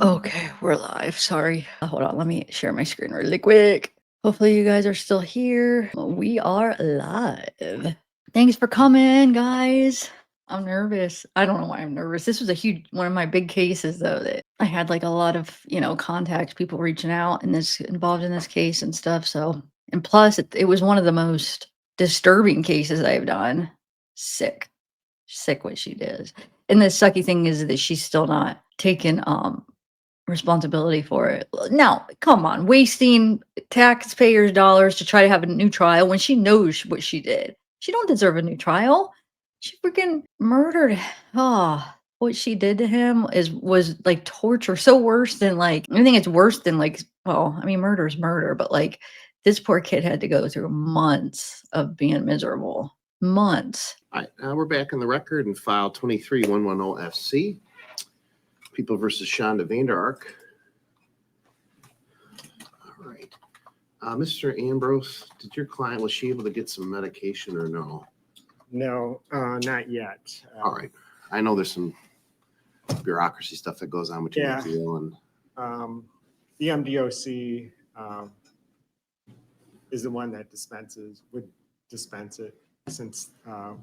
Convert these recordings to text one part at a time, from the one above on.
Okay, we're live. Sorry. Hold on. Let me share my screen really quick. Hopefully, you guys are still here. We are live. Thanks for coming, guys. I'm nervous. I don't know why I'm nervous. This was one of my big cases, though, that I had like a lot of, contacts, people reaching out involved in this case and stuff. So, and plus, it was one of the most disturbing cases I've done. Sick what she did. And the sucky thing is that she's still not taken responsibility for it. Now, come on, wasting taxpayers' dollars to try to have a new trial when she knows what she did. She don't deserve a new trial. She freaking murdered. Oh, what she did to him was like torture. So worse than like I think it's worse than like well, I mean murder is murder, but like this poor kid had to go through months of being miserable. Months. All right, we're back in the record in file 23110 FC. People versus Shanda VanderArk. All right. Mr. Ambrose, did your client, was she able to get some medication or no? No, not yet. All right. I know there's some bureaucracy stuff that goes on between the deal and the MDOC is the one that would dispense it since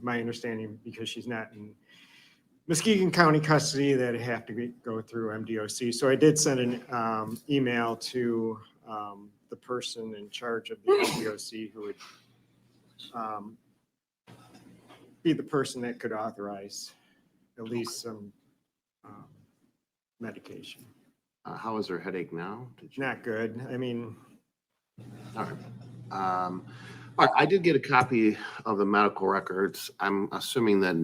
my understanding, because she's not in Muskegon County custody, that have to go through MDOC. So I did send an email to the person in charge of the MDOC who would be the person that could authorize at least some medication. how is her headache now? Not good. I mean, all right. All right. I did get a copy of the medical records. I'm assuming that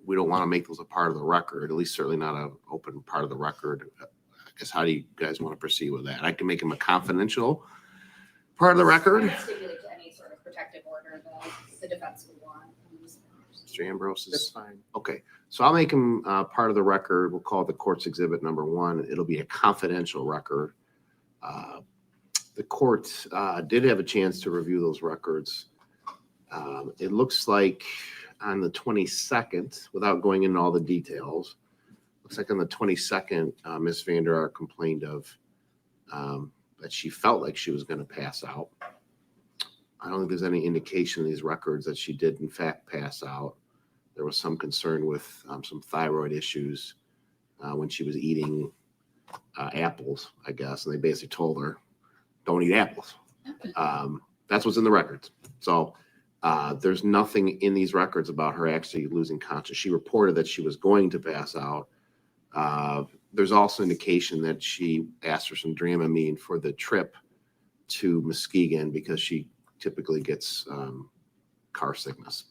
we don't want to make those a part of the record, at least certainly not an open part of the record. I guess, how do you guys want to proceed with that? I can make them a confidential part of the record. Stipulate to any sort of protective order that the defense would want. Mr. Ambrose is that's fine. okay. So I'll make them part of the record. We'll call it the court's exhibit number 1. It'll be a confidential record. The court did have a chance to review those records. It looks like on the 22nd, without going into all the details, looks like on the 22nd, Ms. VanderArk complained of that she felt like she was going to pass out. I don't think there's any indication in these records that she did, in fact, pass out. There was some concern with some thyroid issues when she was eating apples, I guess, and they basically told her, don't eat apples. That's what's in the records. So there's nothing in these records about her actually losing consciousness. She reported that she was going to pass out. There's also indication that she asked for some Dramamine for the trip to Muskegon because she typically gets car sickness.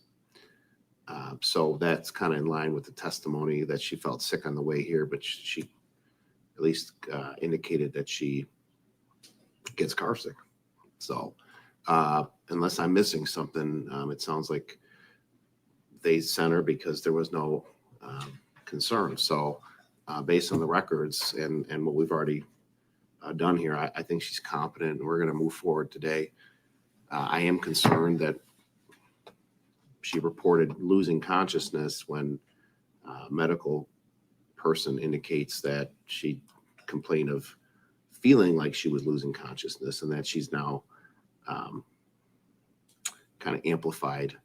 So that's kind of in line with the testimony that she felt sick on the way here, but she at least indicated that she gets car sick. So unless I'm missing something, it sounds like they sent her because there was no concern. So based on the records and what we've already done here, I think she's competent, and we're going to move forward today. I am concerned that she reported losing consciousness when a medical person indicates that she complained of feeling like she was losing consciousness, and that she's now kind of amplified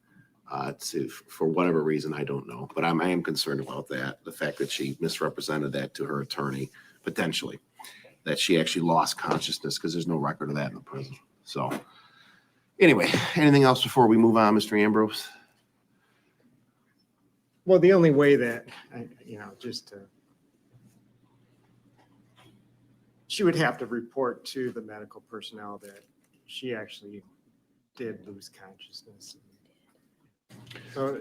for whatever reason, I don't know. But I am concerned about that, the fact that she misrepresented that to her attorney, potentially, that she actually lost consciousness, because there's no record of that in the prison. So anyway, anything else before we move on, Mr. Ambrose? Well, the only way that, she would have to report to the medical personnel that she actually did lose consciousness. So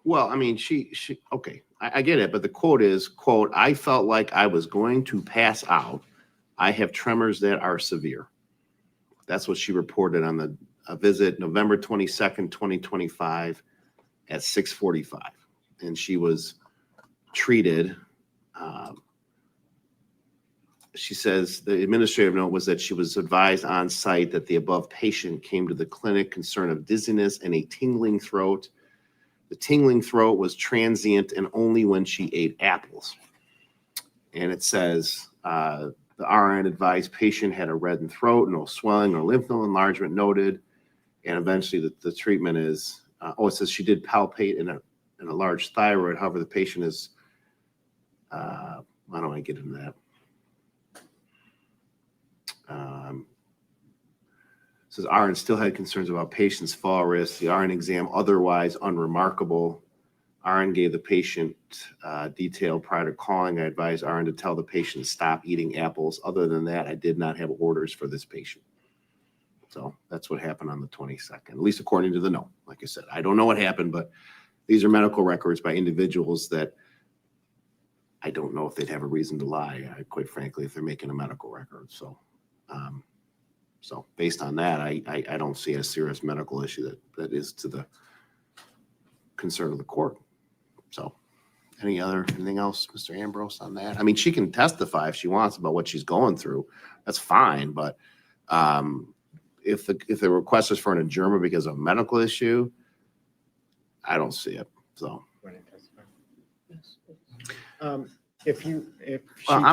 Well, I mean, she okay, I get it, but the quote is, quote, "I felt like I was going to pass out. I have tremors that are severe." That's what she reported on the visit November 22nd, 2025 at 6:45. And she was treated. She says the administrative note was that she was advised on site that the above patient came to the clinic concerned of dizziness and a tingling throat. The tingling throat was transient and only when she ate apples. And it says, the RN advised patient had a reddened throat, no swelling or lymph node enlargement noted. And eventually the treatment is, it says she did palpate in a large thyroid. However, the patient is, I don't want to get into that. Says RN still had concerns about patient's fall risk. The RN exam otherwise unremarkable. RN gave the patient detail prior to calling. I advised RN to tell the patient to stop eating apples. Other than that, I did not have orders for this patient. So that's what happened on the 22nd, at least according to the note. Like I said, I don't know what happened, but these are medical records by individuals that I don't know if they'd have a reason to lie, quite frankly, if they're making a medical record. So, so based on that, I don't see a serious medical issue that is to the concern of the court. So anything else, Mr. Ambrose, on that? I mean, she can testify if she wants about what she's going through. That's fine. But if the request is for an adjournment because of a medical issue, I don't see it. So I'm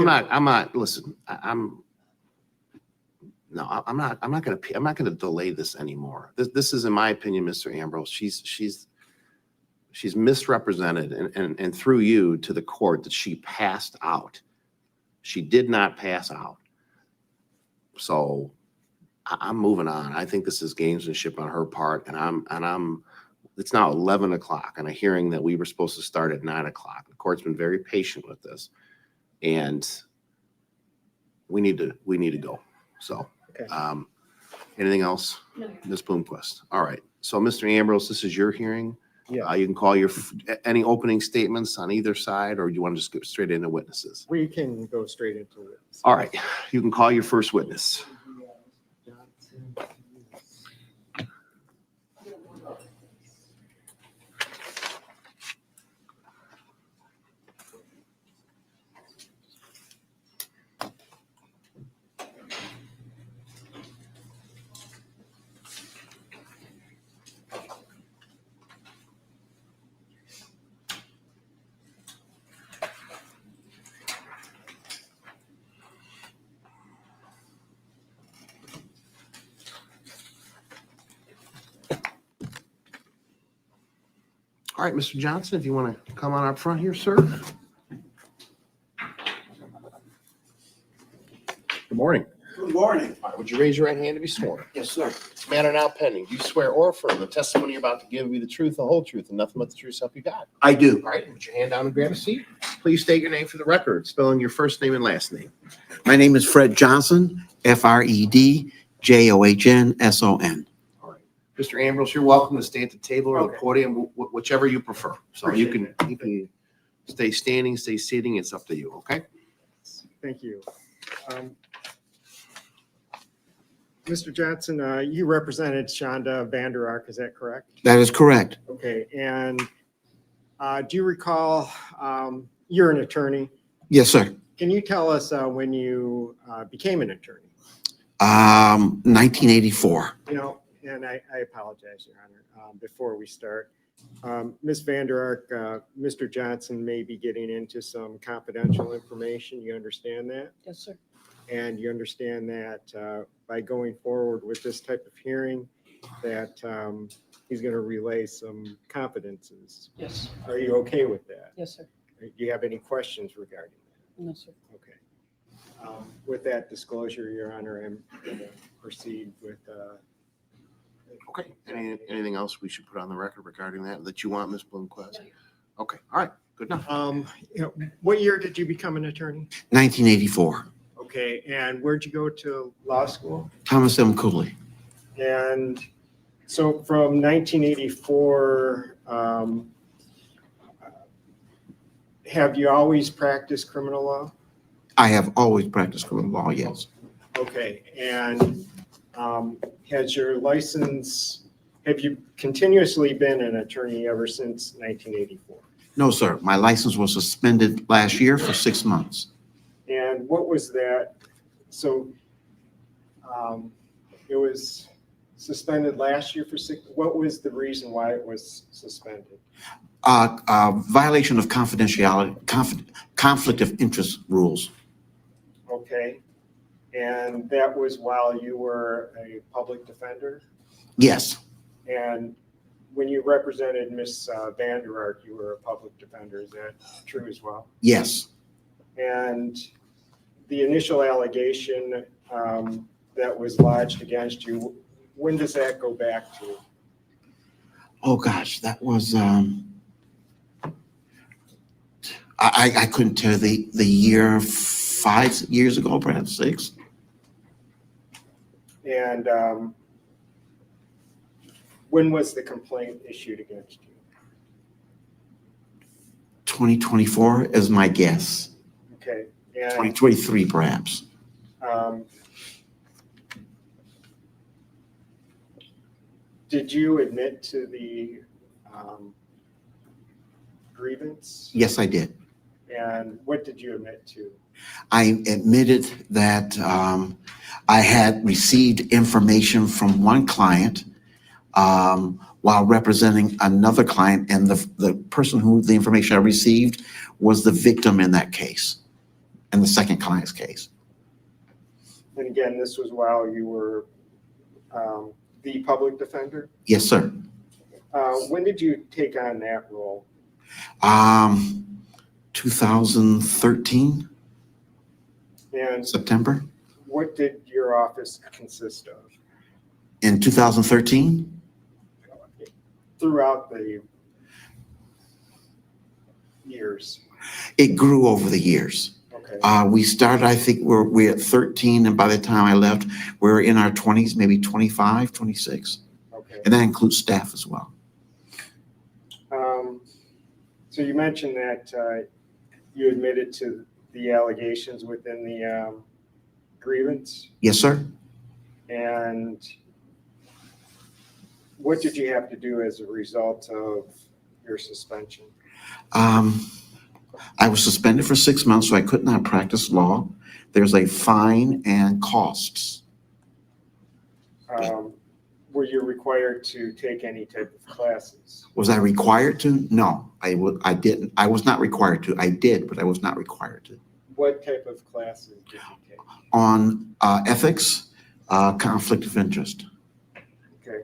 not, listen, I'm not going to delay this anymore. This is, in my opinion, Mr. Ambrose, she's misrepresented and through you to the court that she passed out. She did not pass out. So I'm moving on. I think this is gamesmanship on her part, and it's now 11 o'clock and a hearing that we were supposed to start at 9 o'clock. The court's been very patient with this, and we need to go. So, Okay. Anything else? No. Ms. Bloomquist. All right. So, Mr. Ambrose, this is your hearing. Yeah. You can call any opening statements on either side, or do you want to just get straight into witnesses? We can go straight into it. All right. You can call your first witness. All right, Mr. Johnson, if you want to come on up front here, sir. Good morning. Good morning. All right, would you raise your right hand to be sworn? Yes, sir. This matter now pending. Do you swear or affirm the testimony you're about to give will be the truth, the whole truth, and nothing but the truth, so help you God? I do. All right, put your hand down and grab a seat. Please state your name for the record, spelling your first name and last name. My name is Fred Johnson, FredJohnson. All right. Mr. Ambrose, you're welcome to stay at the table or the Okay. podium, whichever you prefer. So you Appreciate can stay standing, stay sitting. It's up to you, okay? Thank you. Mr. Johnson, you represented Shanda VanderArk, is that correct? That is correct. Okay, and do you recall, you're an attorney. Yes, sir. Can you tell us when you became an attorney? 1984. You know, and I apologize, Your Honor, before we start. Ms. VanderArk, Mr. Johnson may be getting into some confidential information. You understand that? Yes, sir. And you understand that by going forward with this type of hearing, that he's going to relay some confidences. Yes. Are you okay with that? Yes, sir. Do you have any questions regarding that? No, sir. Okay. With that disclosure, Your Honor, I'm going to proceed with. Okay. Anything else we should put on the record regarding that you want, Ms. Bloomquist? Okay. All right. Good enough. What year did you become an attorney? 1984. Okay, and where'd you go to law school? Thomas M. Cooley. And so from 1984, have you always practiced criminal law? I have always practiced criminal law, yes. Okay, and has your license, have you continuously been an attorney ever since 1984? No, sir. My license was suspended last year for 6 months. And what was that? So it was suspended last year for 6. What was the reason why it was suspended? Violation of confidentiality, conflict of interest rules. Okay. And that was while you were a public defender? Yes, And when you represented Miss VanderArk, you were a public defender. Is that true as well? yes. And the initial allegation that was lodged against you, when does that go back to? Oh, gosh, that was, I couldn't tell the year, 5 years ago, perhaps 6. And when was the complaint issued against you? 2024 is my guess. Okay. And 2023, perhaps. Did you admit to the grievance? Yes, I did. And what did you admit to? I admitted that I had received information from one client while representing another client, and the person who the information I received was the victim in that case, in the second client's case. And again, this was while you were the public defender? Yes, sir. When did you take on that role? 2013, And September. what did your office consist of In 2013, throughout the years? it grew over the years. Okay. We started, I think we're at 13, and by the time I left, we were in our 20s, maybe 25, 26. Okay. And that includes staff as well. So you mentioned that you admitted to the allegations within the grievance. Yes, sir. And what did you have to do as a result of your suspension? I was suspended for 6 months, so I could not practice law. There's a fine and costs. Were you required to take any type of classes? Was I required to? No, I didn't. I was not required to. I did, but I was not required to. What type of classes did you take? On ethics, conflict of interest. Okay.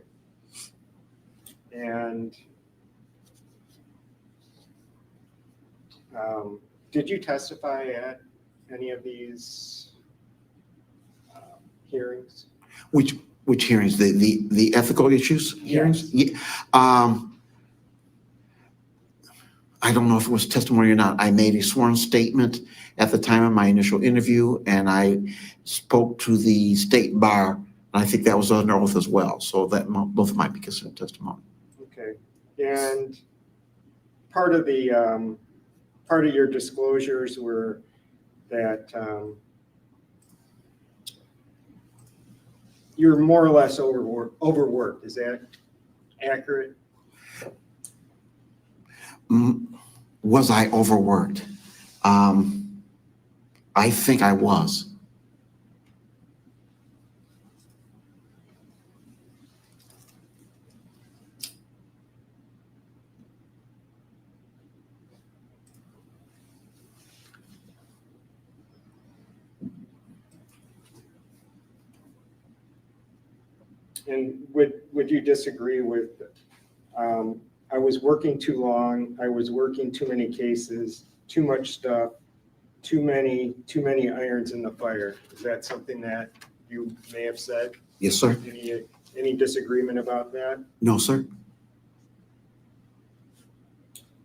And did you testify at any of these hearings? Which hearings? The ethical issues hearings? Yes. Yeah. I don't know if it was testimony or not. I made a sworn statement at the time of my initial interview, and I spoke to the state bar. And I think that was under oath as well. So that both might be considered testimony. Okay. And part of the part of your disclosures were that you're more or less overworked. Is that accurate? Was I overworked? I think I was. And would you disagree with, I was working too long, I was working too many cases, too much stuff, too many irons in the fire? Is that something that you may have said? Yes, sir. Any disagreement about that? No, sir.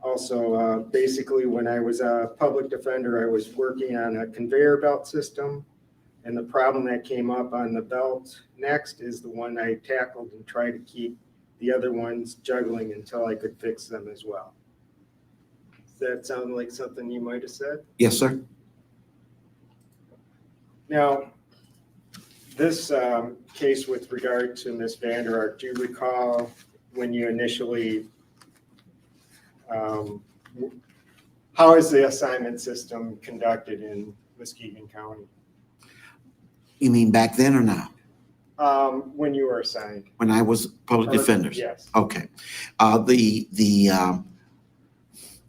Also, basically, when I was a public defender, I was working on a conveyor belt system. And the problem that came up on the belt next is the one I tackled and tried to keep the other ones juggling until I could fix them as well. Does that sound like something you might have said? Yes, sir. Now, this case with regard to Ms. VanderArk, do you recall when you initially, how is the assignment system conducted in Muskegon County? You mean back then or now? When you were assigned? When I was public defenders? Yes. Okay.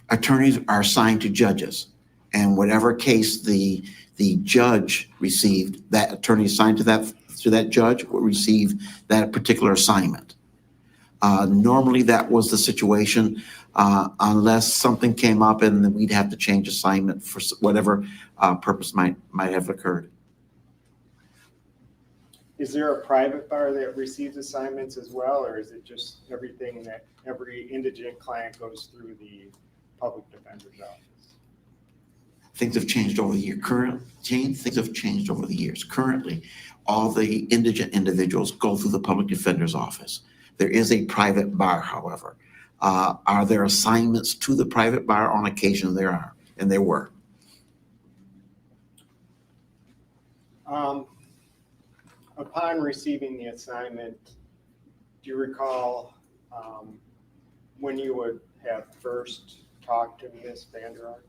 Attorneys are assigned to judges, and whatever case the judge received, that attorney assigned to that judge will receive that particular assignment. Normally, that was the situation, unless something came up and then we'd have to change assignment for whatever purpose might have occurred. Is there a private bar that receives assignments as well, or is it just everything that every indigent client goes through the public defender's office? Things have changed over the year. Things have changed over the years. Currently, all the indigent individuals go through the public defender's office. There is a private bar, however. Are there assignments to the private bar? On occasion, there are, and there were. Upon receiving the assignment, do you recall when you would have first talked to Ms. VanderArk?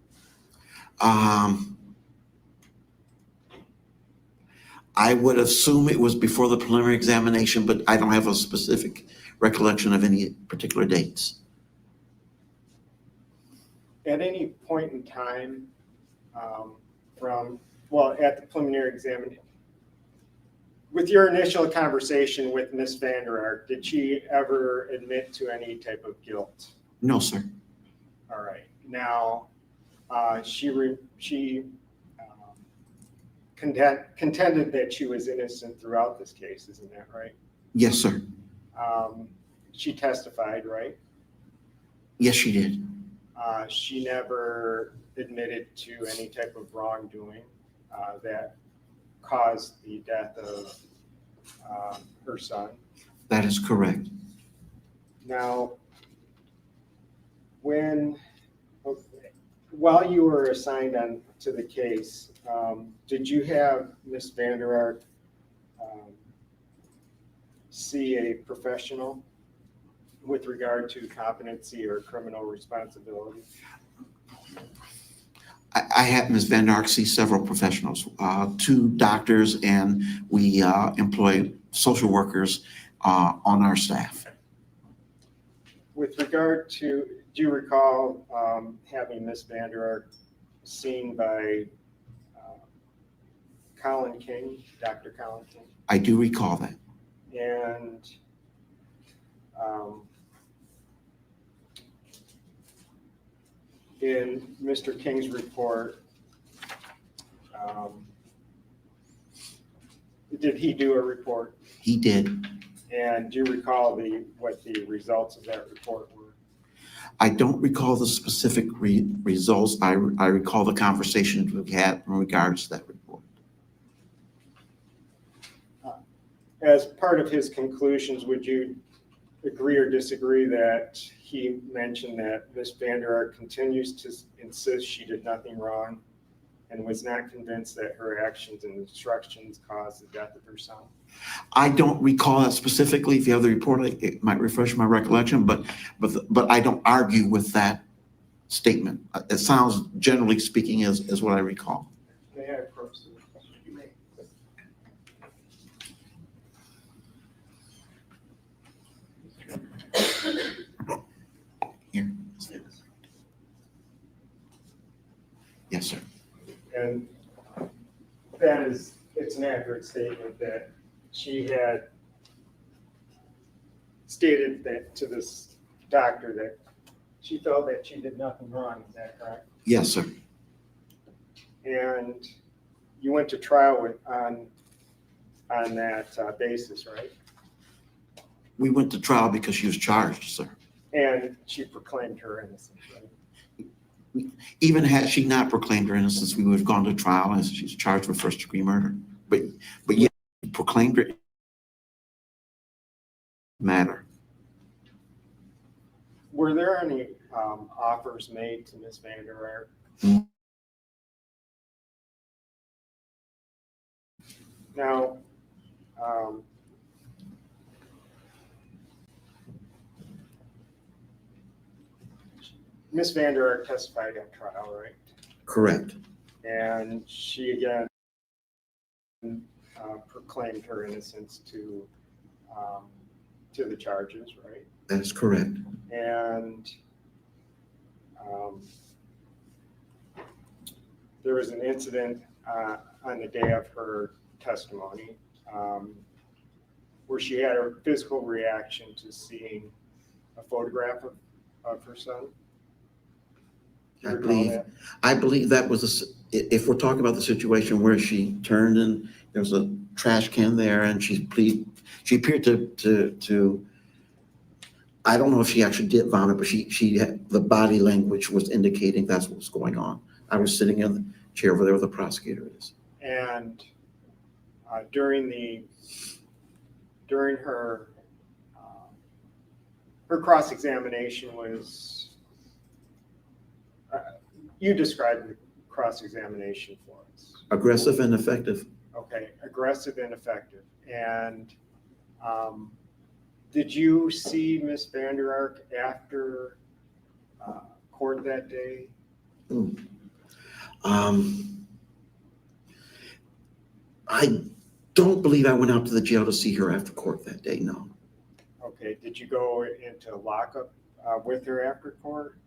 I would assume it was before the preliminary examination, but I don't have a specific recollection of any particular dates. At any point in time at the preliminary examination, with your initial conversation with Ms. VanderArk, did she ever admit to any type of guilt? No, sir. All right. Now, she contended that she was innocent throughout this case, isn't that right? Yes, sir. She testified, right? Yes, she did. She never admitted to any type of wrongdoing that caused the death of her son. That is correct. Now, while you were assigned on to the case, did you have Ms. VanderArk see a professional with regard to competency or criminal responsibility? I had Ms. VanderArk see several professionals, 2 doctors, and we employ social workers on our staff. With regard to, do you recall having Ms. VanderArk seen by Colin King, Dr. Colin King? I do recall that. And in Mr. King's report, did he do a report? He did. And do you recall what the results of that report were? I don't recall the specific results. I recall the conversations we had in regards to that report. As part of his conclusions, would you agree or disagree that he mentioned that Ms. VanderArk continues to insist she did nothing wrong and was not convinced that her actions and instructions caused the death of her son? I don't recall that specifically. If you have the report, it might refresh my recollection, but I don't argue with that statement. It sounds, generally speaking, as what I recall. May I approach the question? You may. Here. Yes, sir. And it's an accurate statement that she had stated that to this doctor that she felt that she did nothing wrong. Is that correct? Yes, sir. And you went to trial on that basis, right? We went to trial because she was charged, sir. And she proclaimed her innocence, right? Even had she not proclaimed her innocence, we would have gone to trial, and she's charged with first-degree murder. But yet, she proclaimed her matter. Were there any offers made to Ms. VanderArk? Now, Ms. VanderArk testified at trial, right? Correct. And she again proclaimed her innocence to the charges, right? That is correct. And There was an incident on the day of her testimony where she had a physical reaction to seeing a photograph of her son. Do you recall that? I believe that was, if we're talking about the situation where she turned and there was a trash can there and she appeared to, I don't know if she actually did vomit, but she had, the body language was indicating that's what was going on. I was sitting in the chair over there where the prosecutor is. And during her cross-examination was, you described the cross-examination for us. Aggressive and effective. Okay, aggressive and effective. And did you see Ms. VanderArk after court that day? I don't believe I went out to the jail to see her after court that day, no. Okay, did you go into lockup with her after court?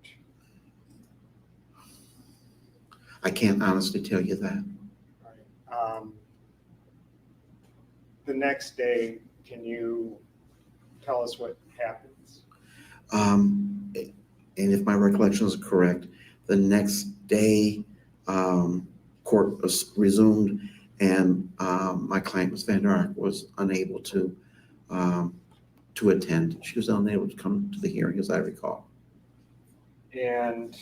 I can't honestly tell you that. Right. The next day, can you tell us what happens? And if my recollection is correct, the next day, court was resumed and my client, Ms. VanderArk, was unable to attend. She was unable to come to the hearing, as I recall. And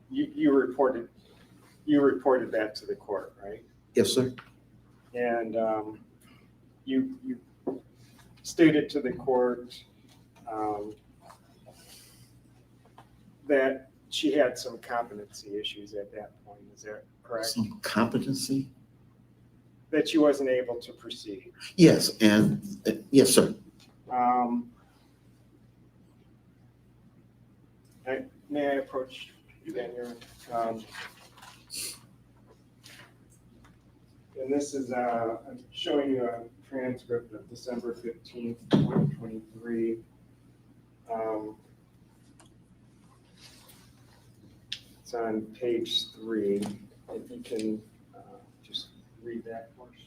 you reported that to the court, right? Yes, sir. And you stated to the court that she had some competency issues at that point. Is that correct? Some competency? That she wasn't able to proceed. Yes, and yes, sir. May I approach you then? And this is, I'm showing you a transcript of December 15th, 2023. It's on page 3. If you can just read that portion.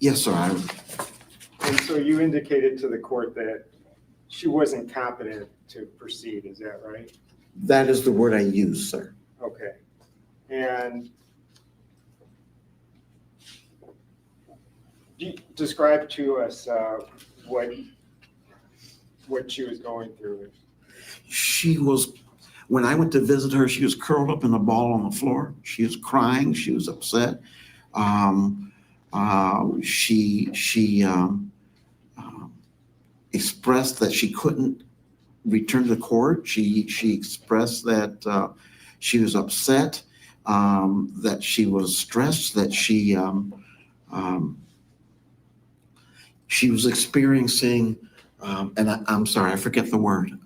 Yes, sir. And so you indicated to the court that she wasn't competent to proceed, is that right? That is the word I use, sir. Okay. And describe to us what she was going through. She was, when I went to visit her, she was curled up in a ball on the floor. She was crying. She was upset. She expressed that she couldn't return to court. She expressed that she was upset, that she was stressed, that she was experiencing, and I'm sorry, I forget the word.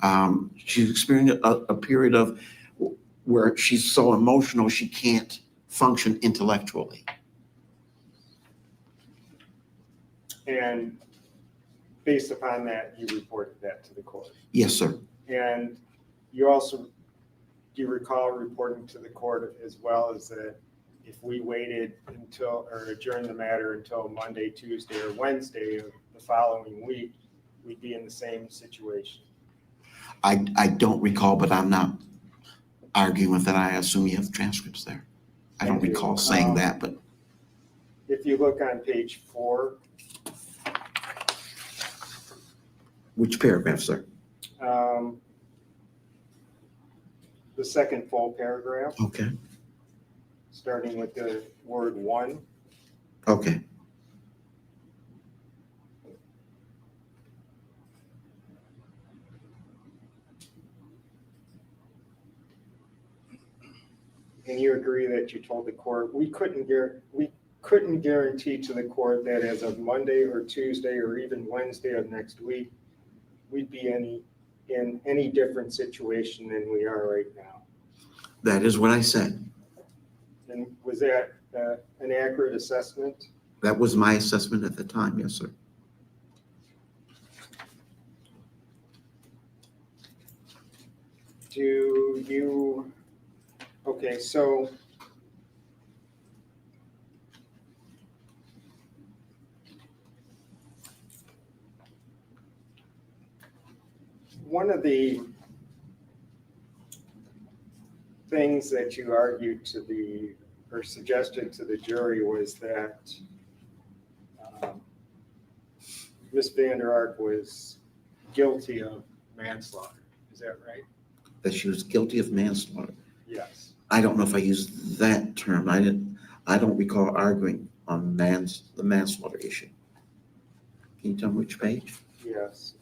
She's experiencing a period of where she's so emotional she can't function intellectually. And based upon that, you reported that to the court? Yes, sir. And you also, do you recall reporting to the court as well as that if we waited until, or adjourned the matter until Monday, Tuesday, or Wednesday of the following week, we'd be in the same situation? I don't recall, but I'm not arguing with that. I assume you have transcripts there. I don't recall saying that, but. If you look on page 4. Which paragraph, sir? The second full paragraph. Okay. Starting with the word 1. Okay. And you agree that you told the court we couldn't guarantee to the court that as of Monday or Tuesday or even Wednesday of next week, we'd be in any different situation than we are right now. That is what I said. And was that an accurate assessment? That was my assessment at the time, yes, sir. Do you, okay, so one of the things that you argued to the, or suggested to the jury was that Ms. VanderArk was guilty of manslaughter. Is that right? That she was guilty of manslaughter. Yes. I don't know if I used that term. I don't recall arguing on the manslaughter issue. Can you tell me which page? Yes.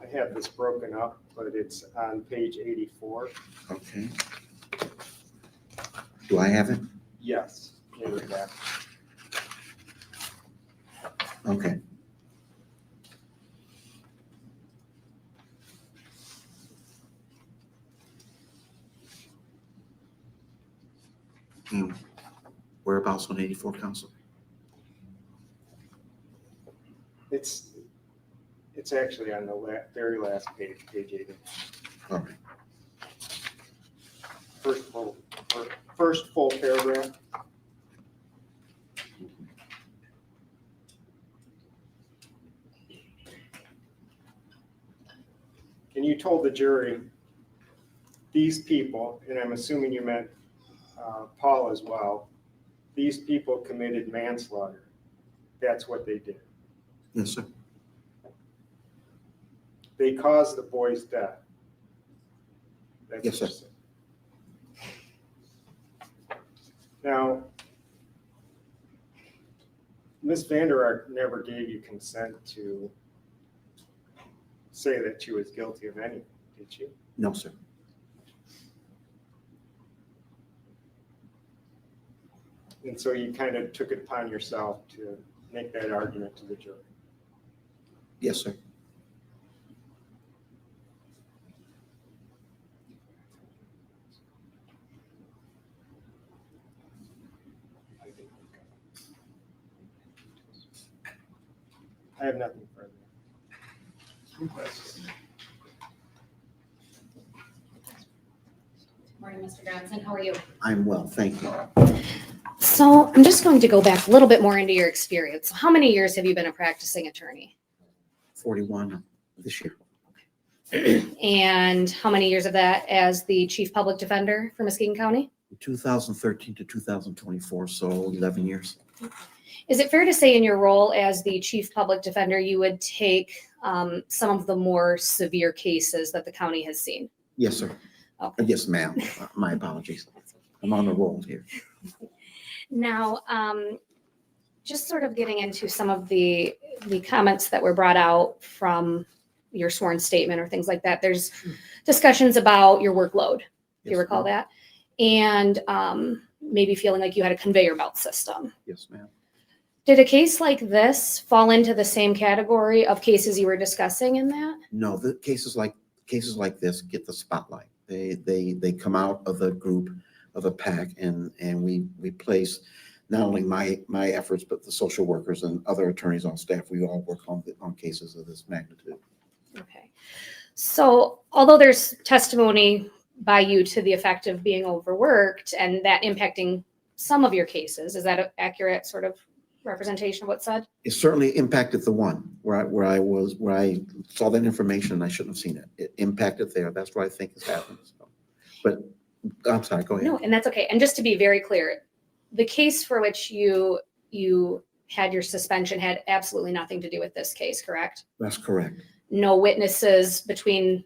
I have this broken up, but it's on page 84. Okay. Do I have it? Yes. In the back. Okay. And whereabouts on 84, Council? It's actually on the very last page, page 80. All right. First full paragraph. And you told the jury, these people, and I'm assuming you meant Paul as well, these people committed manslaughter. That's what they did. Yes, sir. They caused the boy's death. That's Yes, what sir. you said. Now, Ms. VanderArk never gave you consent to say that she was guilty of anything, did she? No, sir. And so you kind of took it upon yourself to make that argument to the jury. Yes, sir. I have nothing further. Morning, Mr. Johnson. How are you? I'm well, thank you. So I'm just going to go back a little bit more into your experience. How many years have you been a practicing attorney? 41 this year. And how many years of that as the chief public defender for Muskegon County? 2013 to 2024, so 11 years. Is it fair to say in your role as the chief public defender, you would take some of the more severe cases that the county has seen? Yes, sir. Okay. Yes, ma'am. My apologies. I'm on the roll here. Now, just sort of getting into some of the comments that were brought out from your sworn statement or things like that. There's discussions about your workload, if you Yes, recall ma'am. that, and maybe feeling like you had a conveyor belt system. Yes, ma'am. Did a case like this fall into the same category of cases you were discussing in that? No, the cases like this get the spotlight. They come out of the group of a pack, and we place not only my efforts, but the social workers and other attorneys on staff. We all work on cases of this magnitude. Okay. So although there's testimony by you to the effect of being overworked and that impacting some of your cases, is that an accurate sort of representation of what's said? It certainly impacted the one where I saw that information and I shouldn't have seen it. It impacted there. That's what I think has happened. So, but I'm sorry, go ahead. No, and that's okay. And just to be very clear, the case for which you had your suspension had absolutely nothing to do with this case, correct? That's correct. No witnesses between,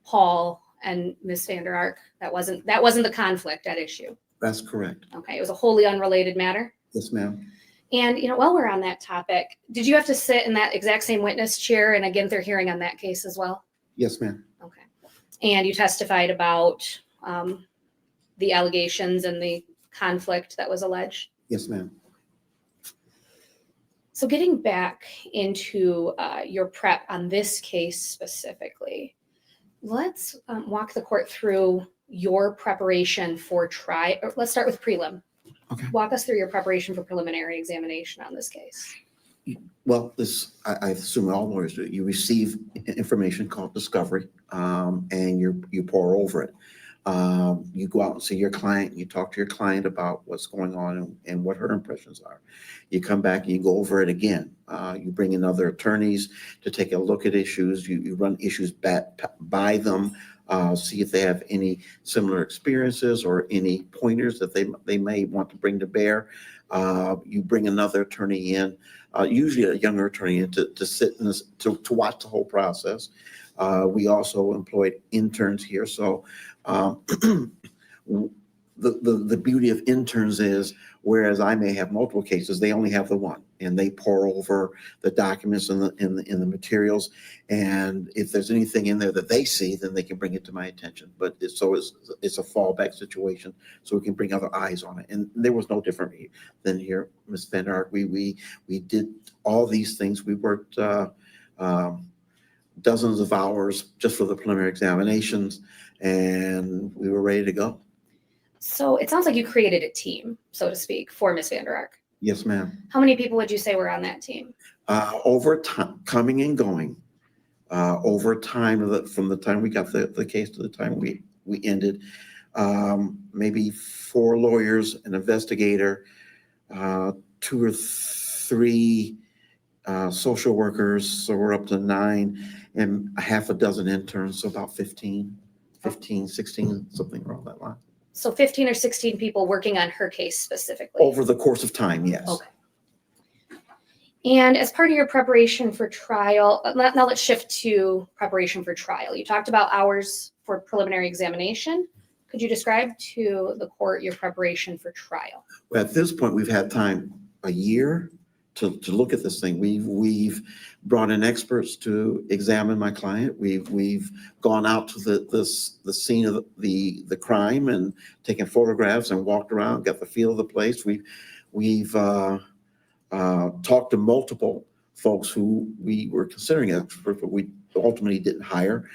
Paul and Ms. VanderArk. That wasn't the conflict at issue. That's correct. Okay, it was a wholly unrelated matter. Yes, ma'am. And, while we're on that topic, did you have to sit in that exact same witness chair and again, they're hearing on that case as well? Yes, ma'am. Okay. And you testified about the allegations and the conflict that was alleged? Yes, ma'am. So getting back into your prep on this case specifically, let's walk the court through your preparation for trial. Let's start with prelim. Okay. Walk us through your preparation for preliminary examination on this case. Well, I assume all lawyers do. You receive information called discovery, and you pour over it. You go out and see your client, you talk to your client about what's going on and what her impressions are. You come back and you go over it again. You bring in other attorneys to take a look at issues. You run issues by them, see if they have any similar experiences or any pointers that they may want to bring to bear. You bring another attorney in, usually a younger attorney in to sit in this, to watch the whole process. We also employed interns here. So the beauty of interns is, whereas I may have multiple cases, they only have the one, and they pour over the documents and the materials. And if there's anything in there that they see, then they can bring it to my attention. But it's a fallback situation, so we can bring other eyes on it. And there was no different than here, Ms. VanderArk. We did all these things. We worked dozens of hours just for the preliminary examinations, and we were ready to go. So it sounds like you created a team, so to speak, for Ms. VanderArk. Yes, ma'am. How many people would you say were on that team? Over time, coming and going, over time, from the time we got the case to the time we ended, maybe 4 lawyers, an investigator, 2 or 3 social workers, so we're up to 9, and a half a dozen interns, so about 15, 16, something around that line. So 15 or 16 people working on her case specifically. Over the course of time, yes. Okay. And as part of your preparation for trial, now let's shift to preparation for trial. You talked about hours for preliminary examination. Could you describe to the court your preparation for trial? Well, at this point, we've had time, a year, to look at this thing. We've brought in experts to examine my client. We've gone out to the scene of the crime and taken photographs and walked around, got the feel of the place. We've talked to multiple folks who we were considering experts, but we ultimately didn't hire.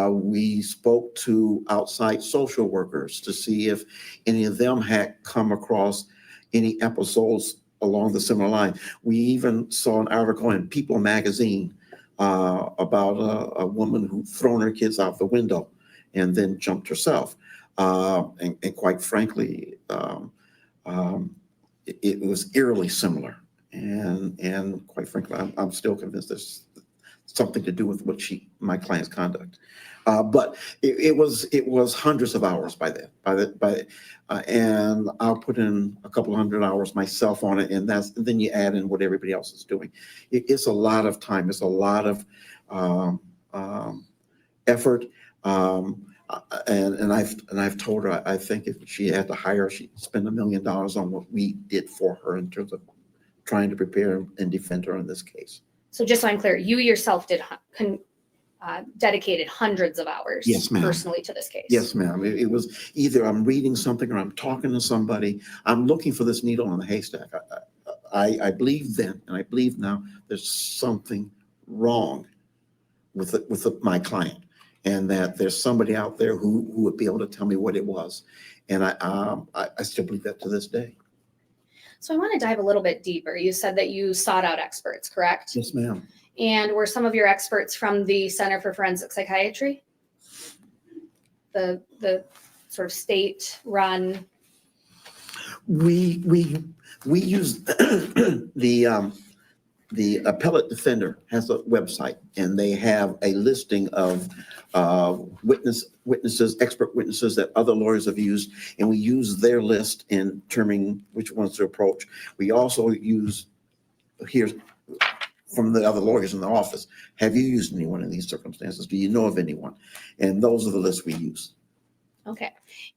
We spoke to outside social workers to see if any of them had come across any episodes along the similar line. We even saw an article in People magazine about a woman who'd thrown her kids out the window and then jumped herself. And quite frankly, it was eerily similar. And quite frankly, I'm still convinced there's something to do with my client's conduct. But it was hundreds of hours by then. And I'll put in a couple hundred hours myself on it, and then you add in what everybody else is doing. It's a lot of time. It's a lot of effort. And I've told her I think if she had to hire, she'd spend $1 million on what we did for her in terms of trying to prepare and defend her in this case. So just so I'm clear, you yourself dedicated hundreds of hours, yes, ma'am, personally to this case. Yes, ma'am. It was either I'm reading something or I'm talking to somebody. I'm looking for this needle in the haystack. I believe then, and I believe now, there's something wrong with my client, and that there's somebody out there who would be able to tell me what it was. And I still believe that to this day. So I want to dive a little bit deeper. You said that you sought out experts, correct? Yes, ma'am. And were some of your experts from the Center for Forensic Psychiatry? The sort of state-run? We use the appellate defender has a website, and they have a listing of witnesses, expert witnesses that other lawyers have used, and we use their list in determining which ones to approach. We also use here from the other lawyers in the office. Have you used anyone in these circumstances? Do you know of anyone? And those are the lists we use. Okay.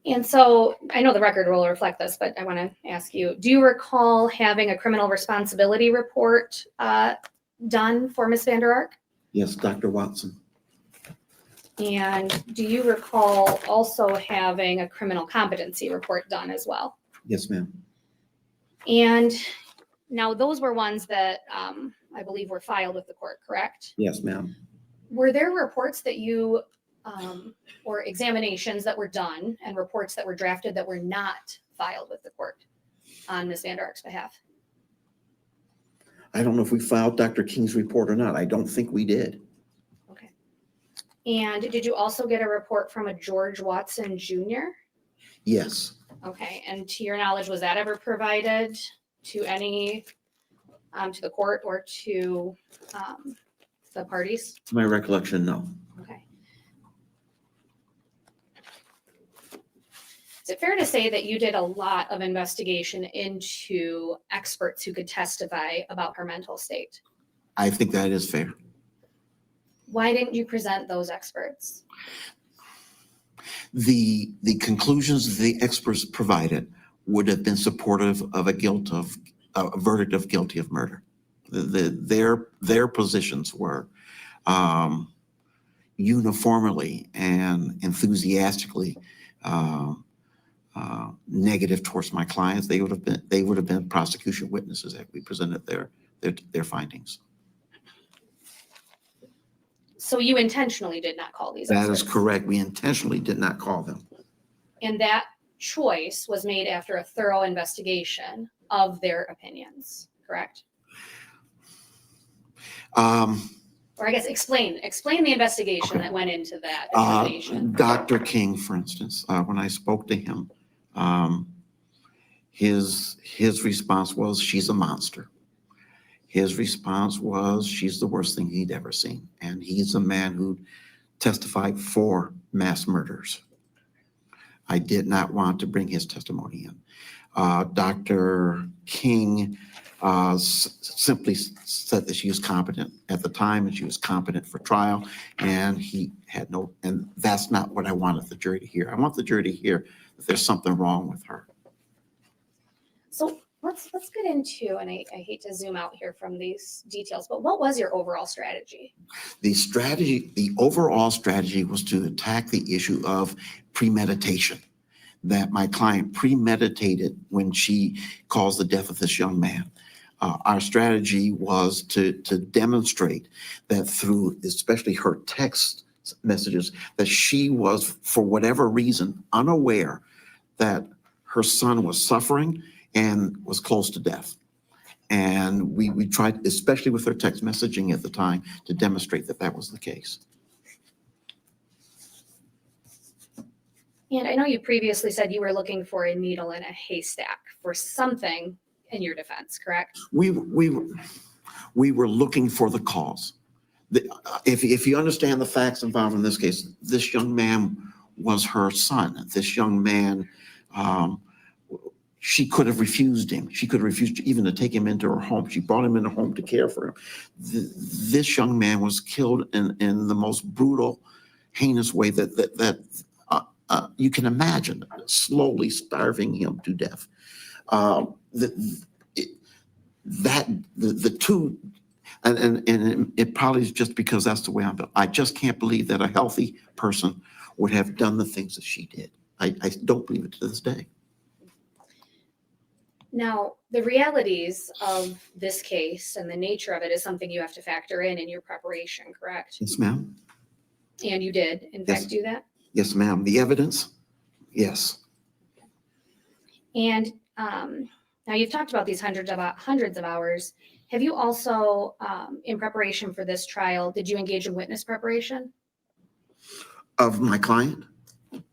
And so I know the record will reflect this, but I want to ask you, do you recall having a criminal responsibility report done for Ms. VanderArk? Yes, Dr. Watson. And do you recall also having a criminal competency report done as well? Yes, ma'am. And Now, those were ones that I believe were filed with the court, correct? Yes, ma'am. Were there reports that you, or examinations that were done and reports that were drafted that were not filed with the court on Ms. VanderArk's behalf? I don't know if we filed Dr. King's report or not. I don't think we did. Okay. And did you also get a report from a George Watson Jr.? Yes. Okay, and to your knowledge, was that ever provided to any, to the court or to the parties? To my recollection, no. Okay. Is it fair to say that you did a lot of investigation into experts who could testify about her mental state? I think that is fair. Why didn't you present those experts? The conclusions the experts provided would have been supportive of a verdict of guilty of murder. Their positions were uniformly and enthusiastically negative towards my clients. They would have been prosecution witnesses had we presented their findings. So you intentionally did not call these That experts? is correct. We intentionally did not call them. And that choice was made after a thorough investigation of their opinions, correct? Or I guess explain the investigation Okay. that went into that determination. Dr. King, for instance, when I spoke to him, his response was, "She's a monster." His response was, "She's the worst thing he'd ever seen." And he's a man who testified for mass murders. I did not want to bring his testimony in. Dr. King simply said that she was competent at the time and she was competent for trial, and and that's not what I wanted the jury to hear. I want the jury to hear that there's something wrong with her. So let's get into, and I hate to zoom out here from these details, but what was your overall strategy? The overall strategy was to attack the issue of premeditation, that my client premeditated when she caused the death of this young man. Our strategy was to demonstrate that through especially her text messages, that she was, for whatever reason, unaware that her son was suffering and was close to death. And we tried, especially with her text messaging at the time, to demonstrate that that was the case. And I know you previously said you were looking for a needle in a haystack for something in your defense, correct? We were looking for the cause. If you understand the facts involved in this case, this young man was her son. This young man, she could have refused him. She could have refused even to take him into her home. She brought him into her home to care for him. This young man was killed in the most brutal, heinous way that you can imagine, slowly starving him to death. The two, and it probably is just because that's the way I'm built. I just can't believe that a healthy person would have done the things that she did. I don't believe it to this day. Now, the realities of this case and the nature of it is something you have to factor in your preparation, correct? Yes, ma'am. And you did, in fact, do that? Yes, ma'am. The evidence? Yes. And now you've talked about these hundreds of hours. Have you also, in preparation for this trial, did you engage in witness preparation? Of my client?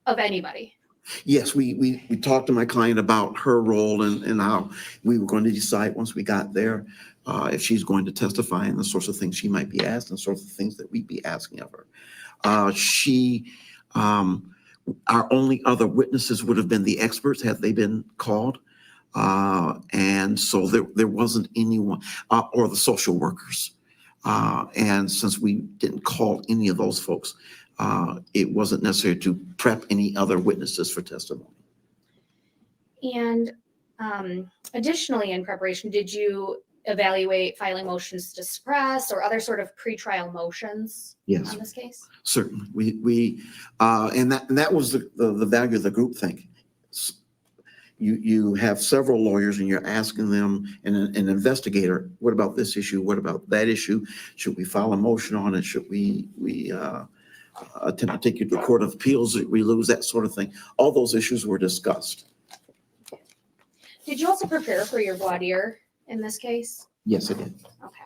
Of anybody? Yes, we talked to my client about her role and how we were going to decide once we got there if she's going to testify and the sorts of things she might be asked and sorts of things that we'd be asking of her. Our only other witnesses would have been the experts had they been called. And so there wasn't anyone, or the social workers. And since we didn't call any of those folks, it wasn't necessary to prep any other witnesses for testimony. And additionally, in preparation, did you evaluate filing motions to suppress or other sort of pretrial motions Yes, on this case? certainly. And that was the value of the groupthink. you have several lawyers and you're asking them, and an investigator, what about this issue? What about that issue? Should we file a motion on it? Should we attempt to take you to the Court of Appeals? We lose that sort of thing. All those issues were discussed. Did you also prepare for your voir dire in this case? Yes, I did. Okay.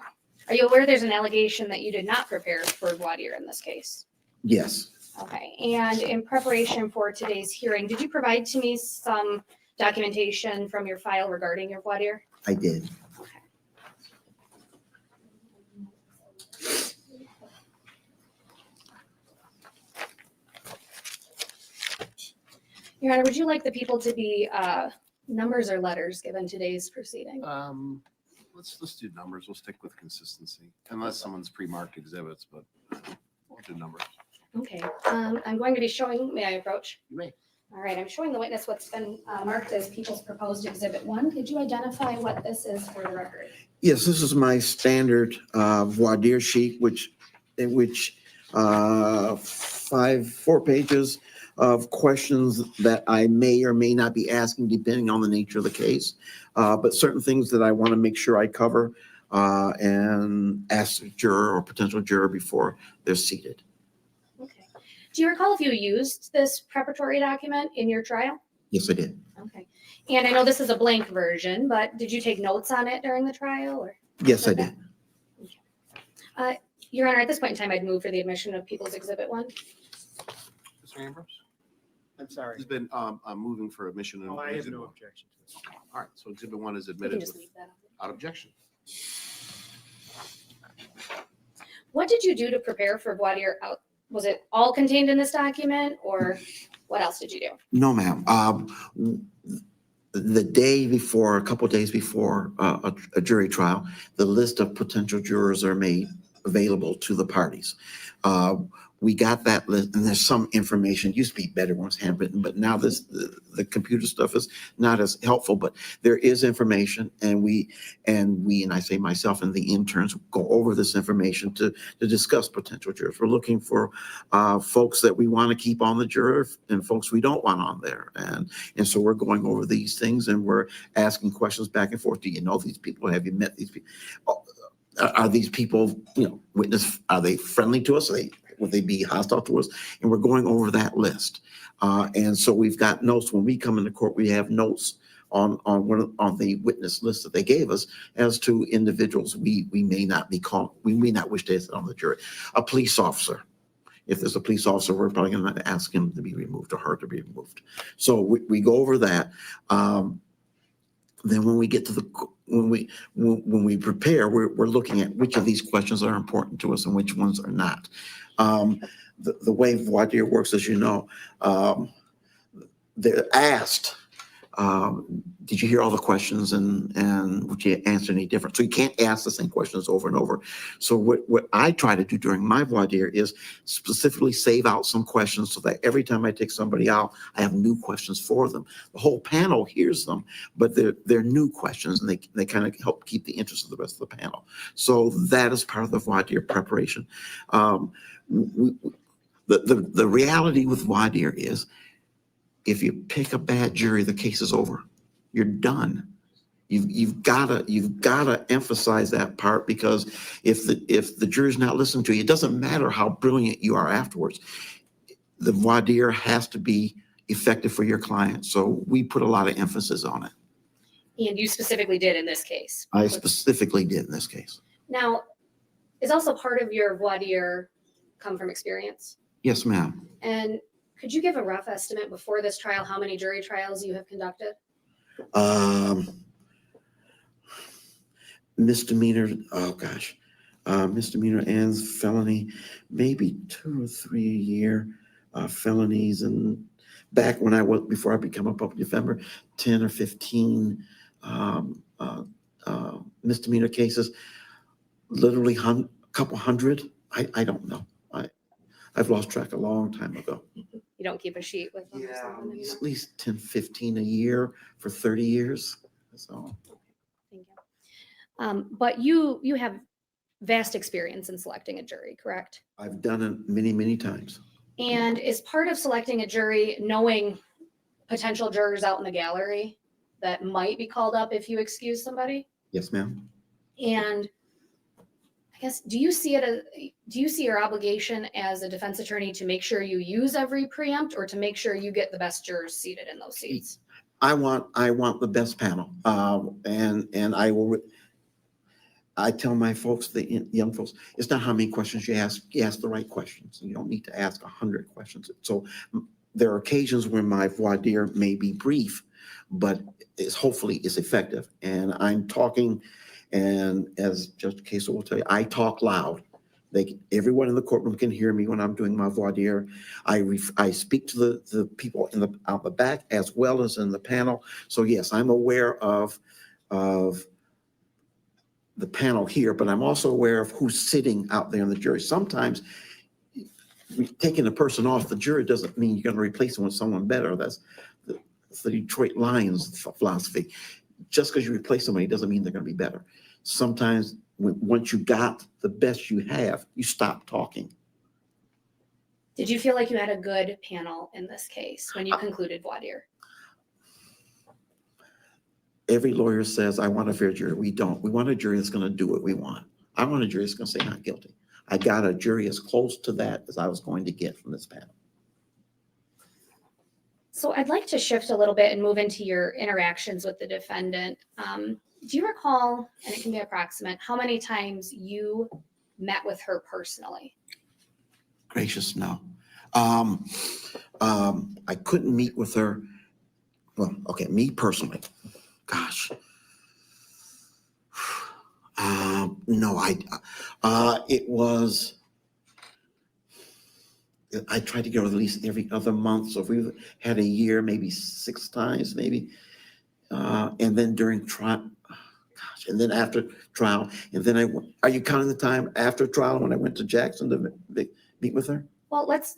Are you aware there's an allegation that you did not prepare for voir dire in this case? Yes. Okay. And in preparation for today's hearing, did you provide to me some documentation from your file regarding your voir dire? I did. Okay. Your Honor, would you like the people to be numbers or letters given today's proceeding? Let's do numbers. We'll stick with consistency, unless someone's pre-marked exhibits, but we'll do numbers. Okay. I'm going to be showing, may I approach? You may. All right, I'm showing the witness what's been marked as People's Proposed Exhibit 1. Could you identify what this is for the record? Yes, this is my standard voir dire sheet, in which 4 pages of questions that I may or may not be asking depending on the nature of the case. But certain things that I want to make sure I cover and ask the juror or potential juror before they're seated. Okay. Do you recall if you used this preparatory document in your trial? Yes, I did. Okay. And I know this is a blank version, but did you take notes on it during the trial? Or? Yes, I did. Your Honor, at this point in time, I'd move for the admission of People's Exhibit 1. Mr. Ambrose? I'm sorry. He's been moving for admission. Oh, I have no objection to it. All right, so Exhibit 1 is We can admitted just leave that. without objection. What did you do to prepare for voir dire? Was it all contained in this document, or what else did you do? No, ma'am. The day before, a couple of days before a jury trial, the list of potential jurors are made available to the parties. We got that list, and there's some information. It used to be better when it was handwritten, but now the computer stuff is not as helpful. But there is information, and I say myself and the interns go over this information to discuss potential jurors. We're looking for folks that we want to keep on the jury and folks we don't want on there, and so we're going over these things and we're asking questions back and forth. Do you know these people? Have you met these people? Are these people, witness? Are they friendly to us? Would they be hostile to us? And we're going over that list. And so we've got notes. When we come into court, we have notes on the witness list that they gave us as to individuals we may not be called, we may not wish to sit on the jury. A police officer. If there's a police officer, we're probably going to ask him to be removed or her to be removed. So we go over that. Then when we get to when we prepare, we're looking at which of these questions are important to us and which ones are not. The way voir dire works, as you know, they're asked, did you hear all the questions and would you answer any different? So you can't ask the same questions over and over. So what I try to do during my voir dire is specifically save out some questions so that every time I take somebody out, I have new questions for them. The whole panel hears them, but they're new questions, and they kind of help keep the interest of the rest of the panel. So that is part of the voir dire preparation. The reality with voir dire is, if you pick a bad jury, the case is over. You're done. You've gotta emphasize that part, because if the jury's not listening to you, it doesn't matter how brilliant you are afterwards. The voir dire has to be effective for your client. So we put a lot of emphasis on it. And you specifically did in this case. I specifically did in this case. Now, is also part of your voir dire come from experience? Yes, ma'am. And could you give a rough estimate before this trial how many jury trials you have conducted? Misdemeanor, oh gosh, misdemeanor and felony, maybe 2 or 3 a year, felonies. And back when before I became a public defender, 10 or 15 misdemeanor cases, literally a couple hundred. I don't know. I've lost track a long time ago. You don't keep a sheet with them? Yeah, Or something, at least 10, 15 a year for 30 years. So. Thank you. But you have vast experience in selecting a jury, correct? I've done it many, many times. And is part of selecting a jury knowing potential jurors out in the gallery that might be called up if you excuse somebody. Yes, ma'am. And I guess, do you see your obligation as a defense attorney to make sure you use every preempt, or to make sure you get the best jurors seated in those seats? I want the best panel. And I tell my folks, the young folks, it's not how many questions you ask the right questions. You don't need to ask 100 questions. So there are occasions when my voir dire may be brief, but hopefully it's effective. And I'm talking, and as Judge Casey will tell you, I talk loud. Everyone in the courtroom can hear me when I'm doing my voir dire. I speak to the people out the back as well as in the panel. So yes, I'm aware of the panel here, but I'm also aware of who's sitting out there in the jury. Sometimes taking a person off the jury doesn't mean you're going to replace them with someone better. That's the Detroit Lions philosophy. Just because you replace somebody doesn't mean they're going to be better. Sometimes once you got the best you have, you stop talking. Did you feel like you had a good panel in this case when you concluded voir dire? Every lawyer says, I want a fair jury. We don't. We want a jury that's going to do what we want. I want a jury that's going to say not guilty. I got a jury as close to that as I was going to get from this panel. So I'd like to shift a little bit and move into your interactions with the defendant. Do you recall, and it can be approximate, how many times you met with her personally? Gracious, no. I couldn't meet with her. Well, okay, me personally. Gosh. No, I tried to go at least every other month. So if we had a year, maybe 6 times, maybe. And then during trial, and then after trial, and then are you counting the time after trial when I went to Jackson to meet with her? Well, let's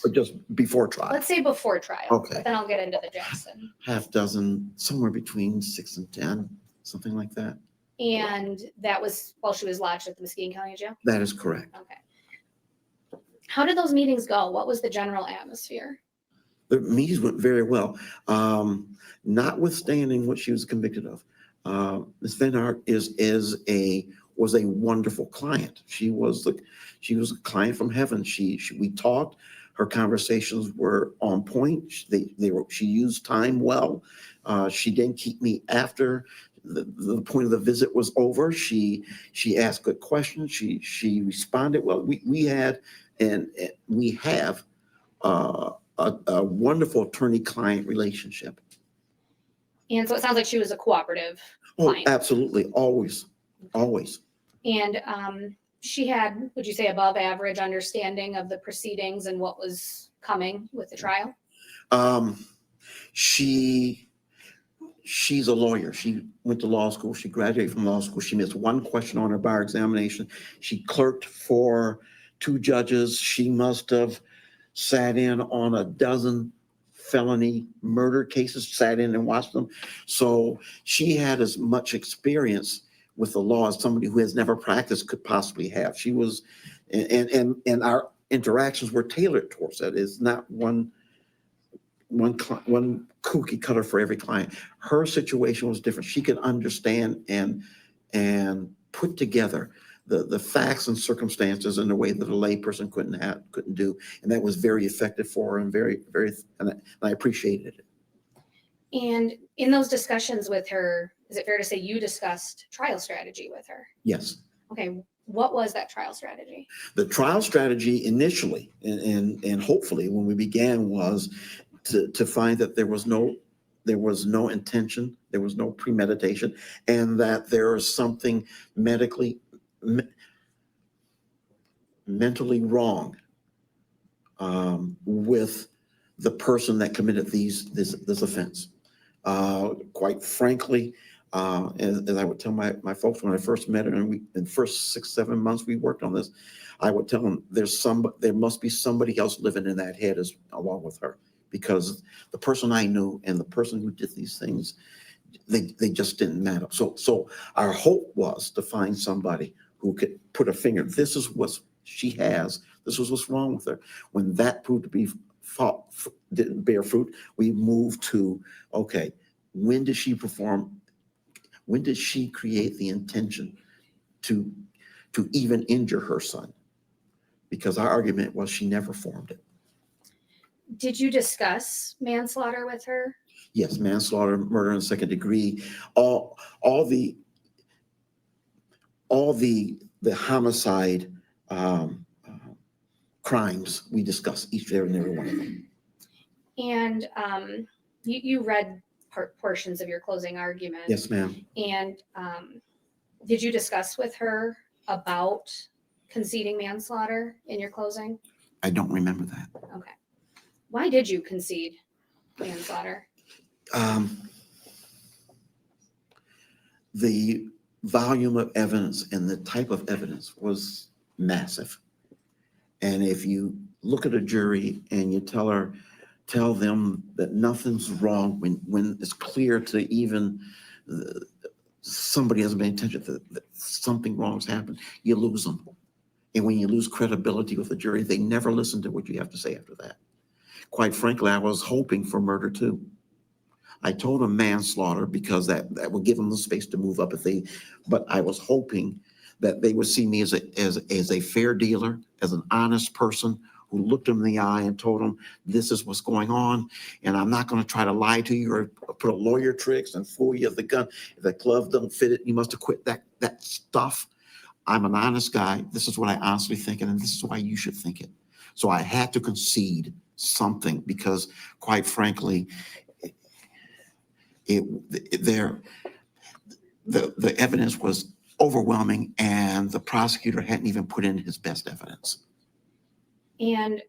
Or just before trial? let's say before trial. Okay. But then I'll get into the Jackson. Half dozen, somewhere between 6 and 10, something like that. And that was while she was lodged at the Muskegon County Jail? That is correct. Okay. How did those meetings go? What was the general atmosphere? The meetings went very well, notwithstanding what she was convicted of. Ms. VanderArk was a wonderful client. She was a client from heaven. We talked. Her conversations were on point. She used time well. She didn't keep me after the point of the visit was over. She asked good questions. She responded well. We had and we have a wonderful attorney-client relationship. And so it sounds like she was a cooperative Oh, client. absolutely, always. And she had, would you say, above average understanding of the proceedings and what was coming with the trial? She's a lawyer. She went to law school. She graduated from law school. She missed one question on her bar examination. She clerked for 2 judges. She must have sat in on a dozen felony murder cases, sat in and watched them. So she had as much experience with the law as somebody who has never practiced could possibly have. She was, and our interactions were tailored towards that. It's not one cookie cutter for every client. Her situation was different. She could understand and put together the facts and circumstances in a way that a layperson couldn't do, and that was very effective for her and very, and I appreciated it. And in those discussions with her, is it fair to say you discussed trial strategy with her? Yes. Okay, what was that trial strategy? The trial strategy initially, and hopefully when we began, was to find that there was no intention, there was no premeditation, and that there is something mentally wrong with the person that committed this offense. Quite frankly, as I would tell my folks when I first met her, and in the first 6-7 months we worked on this, I would tell them there must be somebody else living in that head along with her, because the person I knew and the person who did these things, they just didn't matter. So our hope was to find somebody who could put a finger. This is what she has. This is what's wrong with her. When that proved to be didn't bear fruit, we moved to, okay, when did she perform? When did she create the intention to even injure her son? Because our argument was she never formed it. Did you discuss manslaughter with her? Yes, manslaughter, murder in the second degree, all the homicide crimes, we discuss each and every one of them. And you read portions of your closing argument. Yes, ma'am. And did you discuss with her about conceding manslaughter in your closing? I don't remember that. Okay. Why did you concede manslaughter? The volume of evidence and the type of evidence was massive. And if you look at a jury and you tell them that nothing's wrong when it's clear to even somebody hasn't been attention that something wrong has happened, you lose them. And when you lose credibility with the jury, they never listen to what you have to say after that. Quite frankly, I was hoping for murder too. I told them manslaughter because that would give them the space to move up but I was hoping that they would see me as a fair dealer, as an honest person who looked them in the eye and told them, this is what's going on. And I'm not going to try to lie to you or put a lawyer tricks and fool you. If the gun, if the glove don't fit it, you must have quit that stuff. I'm an honest guy. This is what I honestly think, and this is why you should think it. So I had to concede something because, quite frankly, the evidence was overwhelming, and the prosecutor hadn't even put in his best evidence. And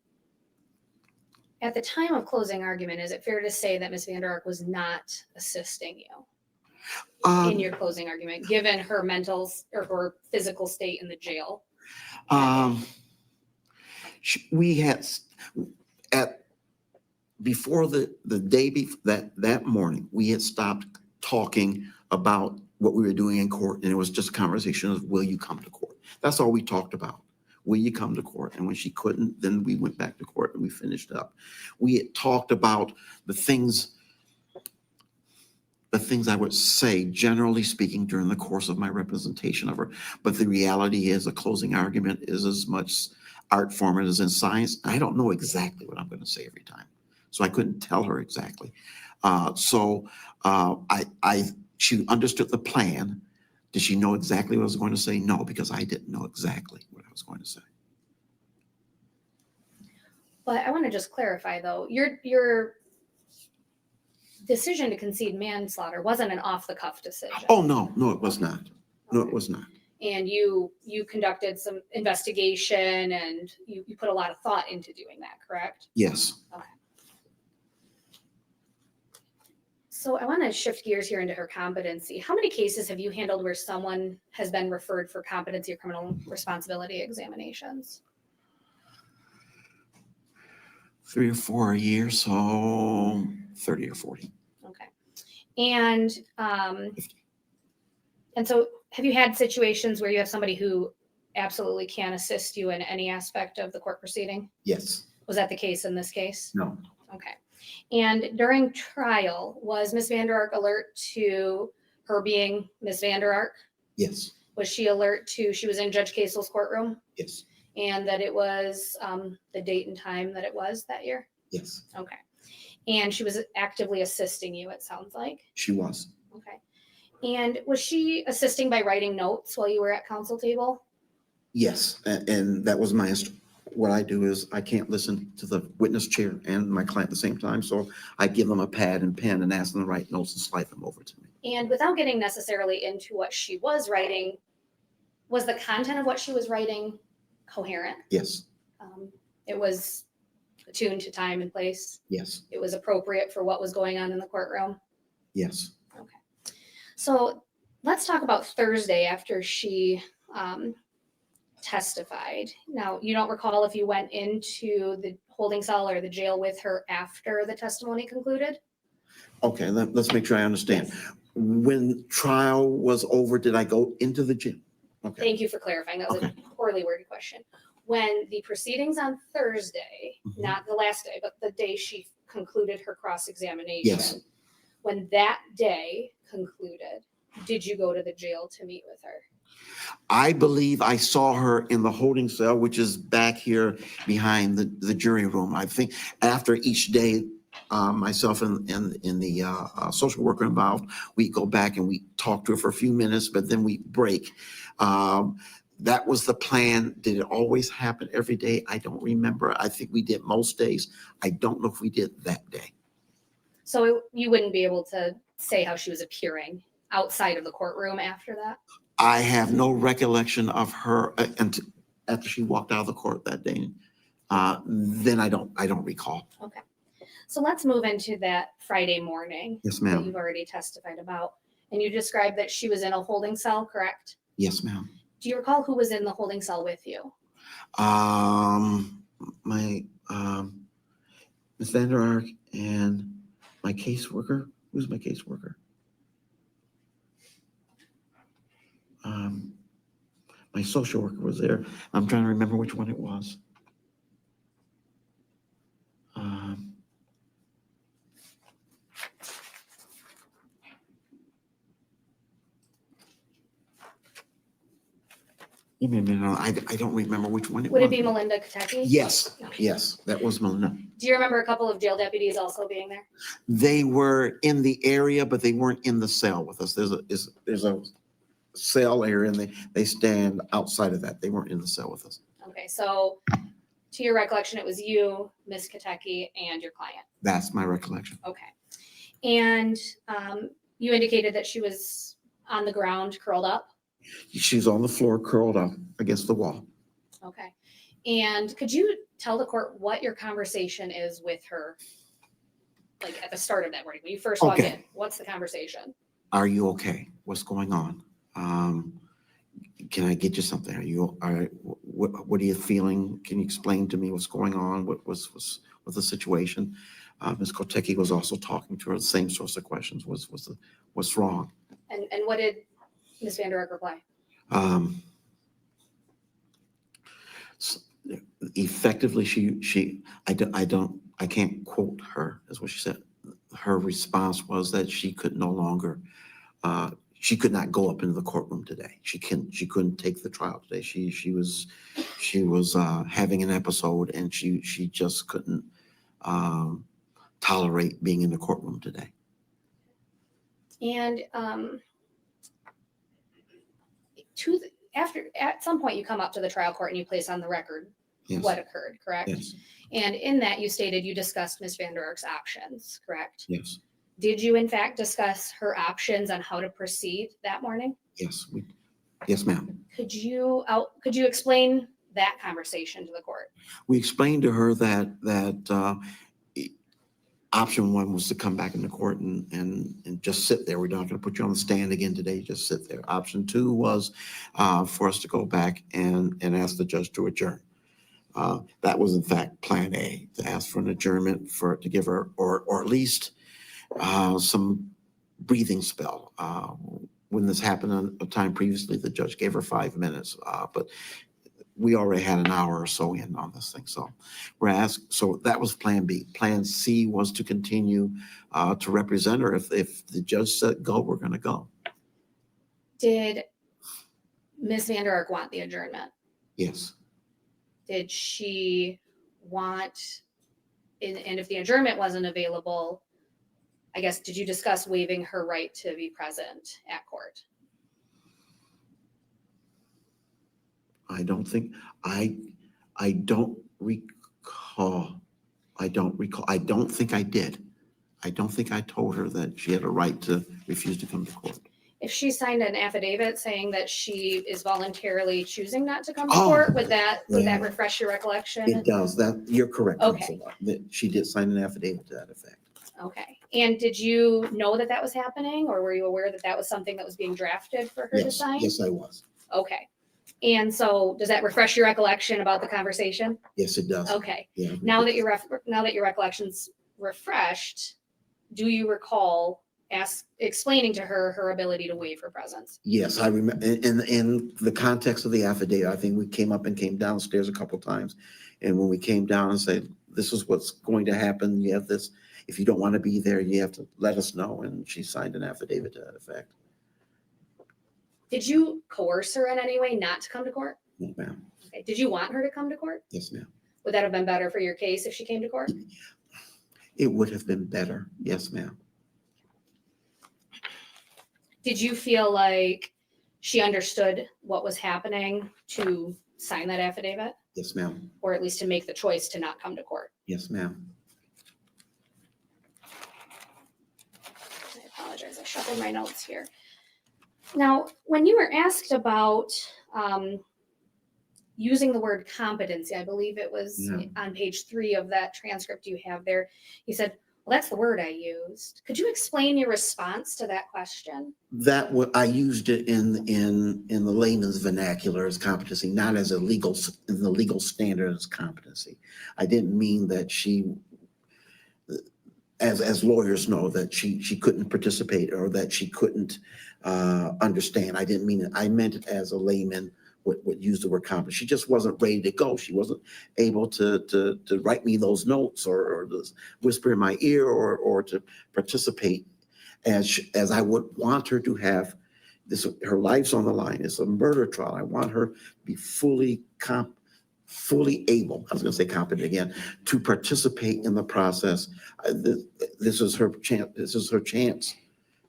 at the time of closing argument, is it fair to say that Ms. VanderArk was not assisting you in your closing argument, given her mental or physical state in the jail? We had before the day that morning, we had stopped talking about what we were doing in court, and it was just a conversation of, will you come to court? That's all we talked about. Will you come to court? And when she couldn't, then we went back to court and we finished up. We had talked about the things I would say, generally speaking, during the course of my representation of her. But the reality is a closing argument is as much art form as in science. I don't know exactly what I'm going to say every time. So I couldn't tell her exactly. She understood the plan. Did she know exactly what I was going to say? No, because I didn't know exactly what I was going to say. But I want to just clarify, though, your decision to concede manslaughter wasn't an off-the-cuff decision. Oh, no, it was not. No, it was not. And you conducted some investigation and you put a lot of thought into doing that, correct? Yes. Okay. So I want to shift gears here into her competency. How many cases have you handled where someone has been referred for competency or criminal responsibility examinations? 3 or 4 a year, so 30 or 40. Okay. And so have you had situations where you have somebody who absolutely can assist you in any aspect of the court proceeding? Yes. Was that the case in this case? No. Okay. And during trial, was Ms. VanderArk alert to her being Ms. VanderArk? Yes. Was she alert to she was in Judge Casel's courtroom? Yes. And that it was the date and time that it was that year? Yes. Okay. And she was actively assisting you, it sounds like? She was. Okay. And was she assisting by writing notes while you were at counsel table? Yes. And that was what I do is I can't listen to the witness chair and my client at the same time. So I give them a pad and pen and ask them to write notes and slide them over to me. And without getting necessarily into what she was writing, was the content of what she was writing coherent? Yes. It was attuned to time and place? Yes. It was appropriate for what was going on in the courtroom? Yes. Okay. So let's talk about Thursday after she testified. Now, you don't recall if you went into the holding cell or the jail with her after the testimony concluded? Okay, let's make sure I understand. Yes. When trial was over, did I go into the jail? Okay. Thank you for clarifying. That was Okay. a poorly worded question. when the proceedings on Thursday, Mhm. not the last day, but the day she concluded her cross-examination. Yes. When that day concluded, did you go to the jail to meet with her? I believe I saw her in the holding cell, which is back here behind the jury room. I think after each day, myself and the social worker involved, we go back and we talk to her for a few minutes, but then we break. That was the plan. Did it always happen every day? I don't remember. I think we did most days. I don't know if we did that day. So you wouldn't be able to say how she was appearing outside of the courtroom after that? I have no recollection of her after she walked out of the court that day. Then I don't recall. Okay. So let's move into that Friday morning Yes, that ma'am. you've already testified about. And you described that she was in a holding cell, correct? Yes, ma'am. Do you recall who was in the holding cell with you? My Miss VanderArk and my caseworker. Who's my caseworker? My social worker was there. I'm trying to remember which one it was. Give me a minute. I don't remember which one it was. Would it be Melinda Katecki? Yes, Okay. yes, that was Melinda. Do you remember a couple of jail deputies also being there? They were in the area, but they weren't in the cell with us. There's a cell area and they stand outside of that. They weren't in the cell with us. Okay, so to your recollection, it was you, Miss Katecki, and your client. That's my recollection. Okay. And you indicated that she was on the ground, curled up. She's on the floor, curled up against the wall. Okay. And could you tell the court what your conversation is with her, like at the start of that morning, when you first walk Okay. in? What's the conversation? Are you okay? What's going on? Can I get you something? What are you feeling? Can you explain to me what's going on? What was the situation? Ms. Kotecki was also talking to her, the same sorts of questions. What's wrong? And what did Ms. VanderArk reply? Effectively, I can't quote her, is what she said. Her response was that she could no longer, she could not go up into the courtroom today. She couldn't take the trial today. She was having an episode and she just couldn't tolerate being in the courtroom today. And at some point you come up to the trial court and you place on the record Yes. what occurred, correct? Yes. And in that you stated you discussed Ms. VanderArk's options, correct? Yes. Did you in fact discuss her options on how to proceed that morning? Yes. Yes, ma'am. Could you explain that conversation to the court? We explained to her that option one was to come back into court and just sit there. We're not going to put you on the stand again today. Just sit there. Option two was for us to go back and ask the judge to adjourn. That was in fact plan A, to ask for an adjournment to give her, or at least some breathing spell. When this happened a time previously, the judge gave her 5 minutes, but we already had an hour or so in on this thing. So so that was plan B. Plan C was to continue to represent her. If the judge said go, we're going to go. Did Ms. VanderArk want the adjournment? Yes. Did she want, and if the adjournment wasn't available, I guess, did you discuss waiving her right to be present at court? I don't think, I don't recall. I don't think I did. I don't think I told her that she had a right to refuse to come to court. If she signed an affidavit saying that she is voluntarily choosing not to come to Oh, court, would that yeah. refresh your recollection? It does. You're correct. Okay. Counsel, that she did sign an affidavit to that effect. Okay. And did you know that was happening, or were you aware that was something that was being drafted for her to Yes. sign? Yes, I was. Okay. And so does that refresh your recollection about the conversation? Yes, it does. Okay. Yeah. Now that your recollection's refreshed, do you recall explaining to her her ability to waive her presence. Yes, I remember, in the context of the affidavit, I think we came downstairs a couple times. And when we came down and said, this is what's going to happen, you have this, if you don't want to be there, you have to let us know. And she signed an affidavit to that effect. Did you coerce her in any way not to come to court? No, ma'am. Okay. Did you want her to come to court? Yes, ma'am. Would that have been better for your case if she came to court? It would have been better. Yes, ma'am. Did you feel like she understood what was happening to sign that affidavit? Yes, ma'am. Or at least to make the choice to not come to court? Yes, ma'am. I apologize, I shuffled my notes here. Now, when you were asked about using the word competency, I believe it was on page 3 of that transcript you have there, you said, well, that's the word I used. Could you explain your response to that question? That I used it in the layman's vernacular as competency, not as in the legal standard as competency. I didn't mean that she, as lawyers know, that she couldn't participate or that she couldn't understand. I didn't mean it. I meant it as a layman would use the word competent. She just wasn't ready to go. She wasn't able to write me those notes or to whisper in my ear or to participate as I would want her to have. This, her life's on the line. It's a murder trial. I want her to be fully able, I was going to say competent again, to participate in the process. This is her chance. This is her chance.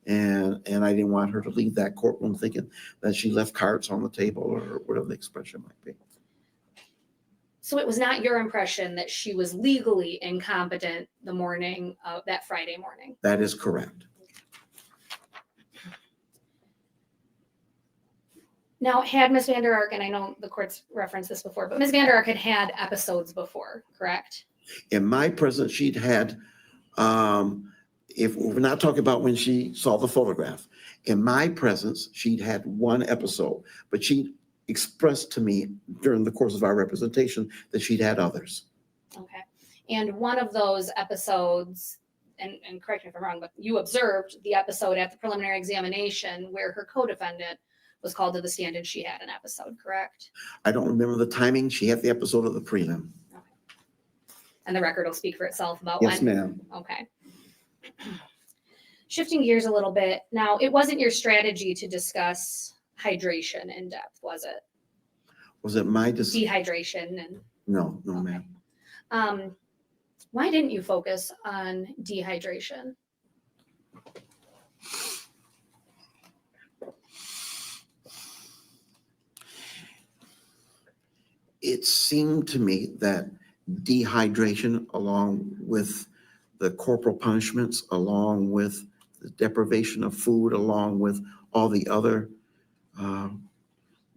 And I didn't want her to leave that courtroom thinking that she left cards on the table or whatever the expression might be. So it was not your impression that she was legally incompetent the morning of that Friday morning? That is correct. Now, had Ms. VanderArk, and I know the court's referenced this before, but Ms. VanderArk had episodes before, correct? In my presence, she'd had, if we're not talking about when she saw the photograph, in my presence, she'd had one episode, but she expressed to me during the course of our representation that she'd had others. Okay. And one of those episodes, and correct me if I'm wrong, but you observed the episode at the preliminary examination where her co-defendant was called to the stand and she had an episode, correct? I don't remember the timing. She had the episode of the prelim. Okay. And the record will speak for itself about Yes, when? ma'am. Okay. Shifting gears a little bit. Now, it wasn't your strategy to discuss hydration in depth, was it? Was it my decision? Dehydration and No, okay. ma'am. Why didn't you focus on dehydration? It seemed to me that dehydration, along with the corporal punishments, along with the deprivation of food, along with all the other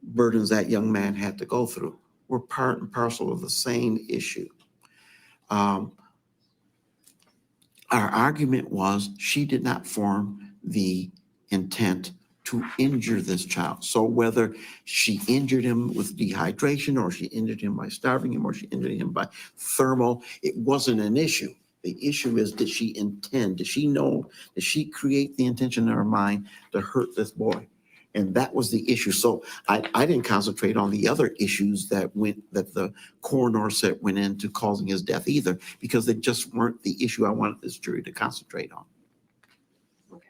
burdens that young man had to go through, were part and parcel of the same issue. Our argument was she did not form the intent to injure this child. So whether she injured him with dehydration or she injured him by starving him or she injured him by thermal, it wasn't an issue. The issue is, did she intend? Did she know? Did she create the intention in her mind to hurt this boy? And that was the issue. So I didn't concentrate on the other issues that the coroner said went into causing his death either, because they just weren't the issue I wanted this jury to concentrate on. Okay.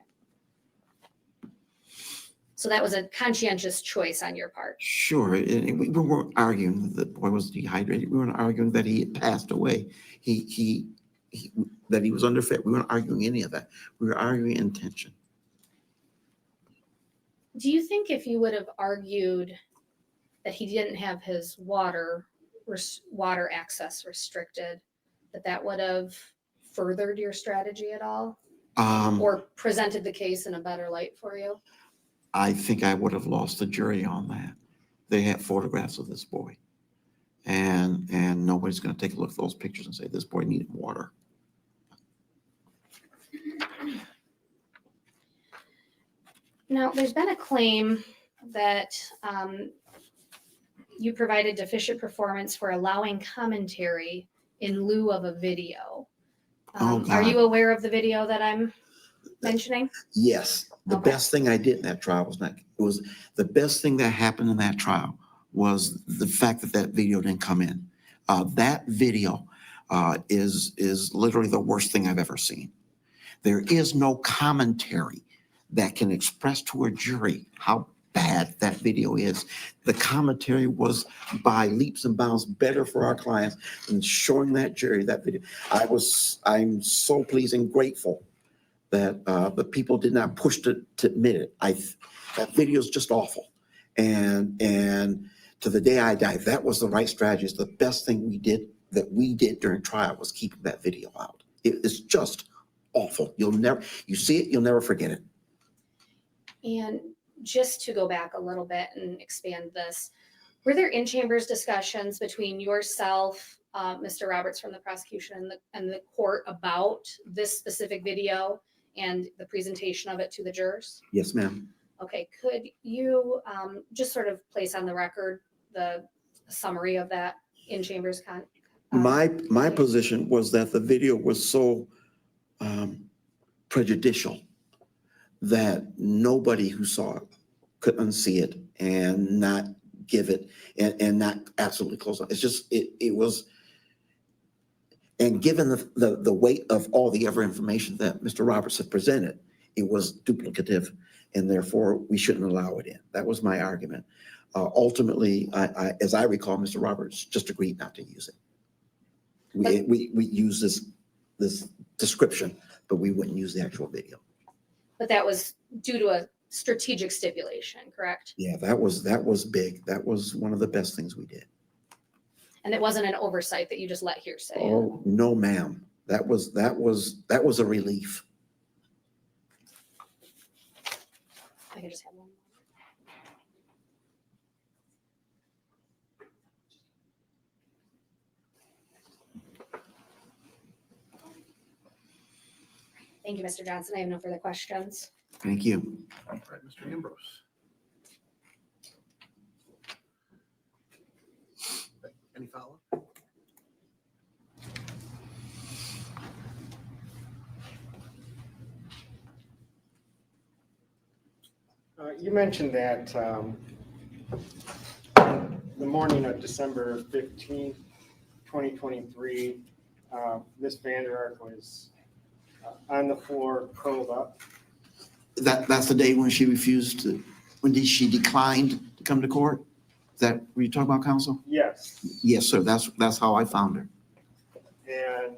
So that was a conscientious choice on your part. Sure. And we weren't arguing that the boy was dehydrated. We weren't arguing that he had passed away. That he was underfed. We weren't arguing any of that. We were arguing intention. Do you think if you would have argued that he didn't have his water access restricted, that would have furthered your strategy at all? Or presented the case in a better light for you? I think I would have lost the jury on that. They had photographs of this boy. And nobody's going to take a look at those pictures and say, this boy needed water. Now, there's been a claim that you provided deficient performance for allowing commentary in lieu of a video. Oh, God. Are you aware of the video that I'm mentioning? Yes, the Okay. best thing I did in that trial was the best thing that happened in that trial was the fact that that video didn't come in. That video is literally the worst thing I've ever seen. There is no commentary that can express to a jury how bad that video is. The commentary was by leaps and bounds better for our clients than showing that jury that video. I'm so pleased and grateful that the people did not push to admit it. That video is just awful. And to the day I die, that was the right strategy. It's the best thing we did during trial was keeping that video out. It's just awful. You see it, you'll never forget it. And just to go back a little bit and expand this, were there in-chambers discussions between yourself, Mr. Roberts from the prosecution and the court about this specific video and the presentation of it to the jurors? Yes, ma'am. Okay, could you just sort of place on the record the summary of that in-chambers My position was that the video was so prejudicial that nobody who saw it could unsee it and not give it and not absolutely close on. It's just it was, and given the weight of all the other information that Mr. Roberts had presented, it was duplicative, and therefore we shouldn't allow it in. That was my argument. Ultimately, as I recall, Mr. Roberts just agreed not to use it. We use this description, but we wouldn't use the actual video. But that was due to a strategic stipulation, correct? Yeah, that was big. That was one of the best things we did. And it wasn't an oversight that you just let hearsay. Oh, no, ma'am. That was a relief. I can just have one. Thank you, Mr. Johnson. I have no further questions. Thank you. All right, Mr. Ambrose. Any follow-up? You mentioned that the morning of December 15th, 2023, Ms. VanderArk was on the floor, curled up. That's the day when she she declined to come to court? Is that what you talking about, counsel? Yes. Yes, sir. That's how I found her. And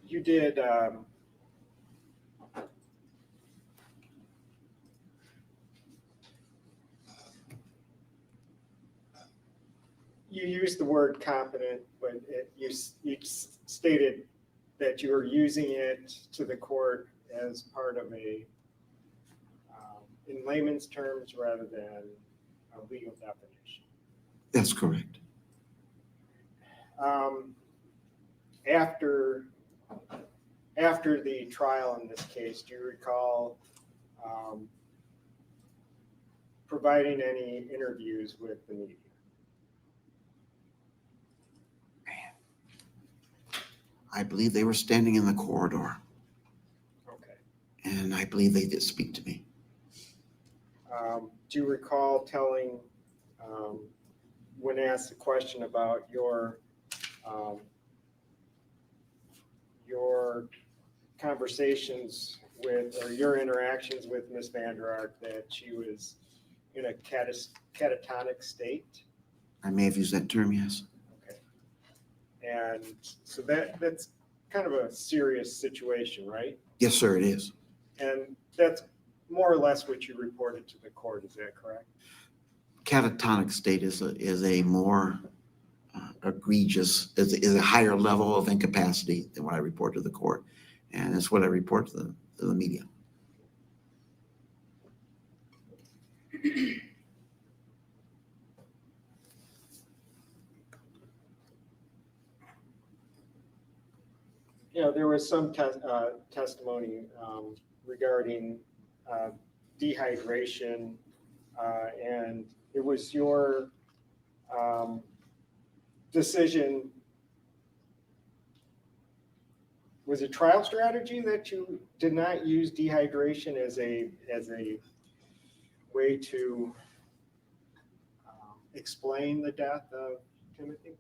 you did you used the word competent, but you stated that you were using it to the court as part of a, in layman's terms rather than a legal definition. That's correct. After the trial in this case, do you recall providing any interviews with the media? I believe they were standing in the corridor, Okay. and I believe they did speak to me. Do you recall telling, when asked a question about your conversations with, or your interactions with Ms. VanderArk, that she was in a catatonic state? I may have used that term, yes. Okay. And so that's kind of a serious situation, right? Yes, sir, it is. And that's more or less what you reported to the court, is that correct? Catatonic state is a more egregious, is a higher level of incapacity than what I report to the court. And that's what I report to the media. You know, there was some testimony regarding dehydration, and it was your decision was it trial strategy that you did not use dehydration as a way to explain the death of Timothy?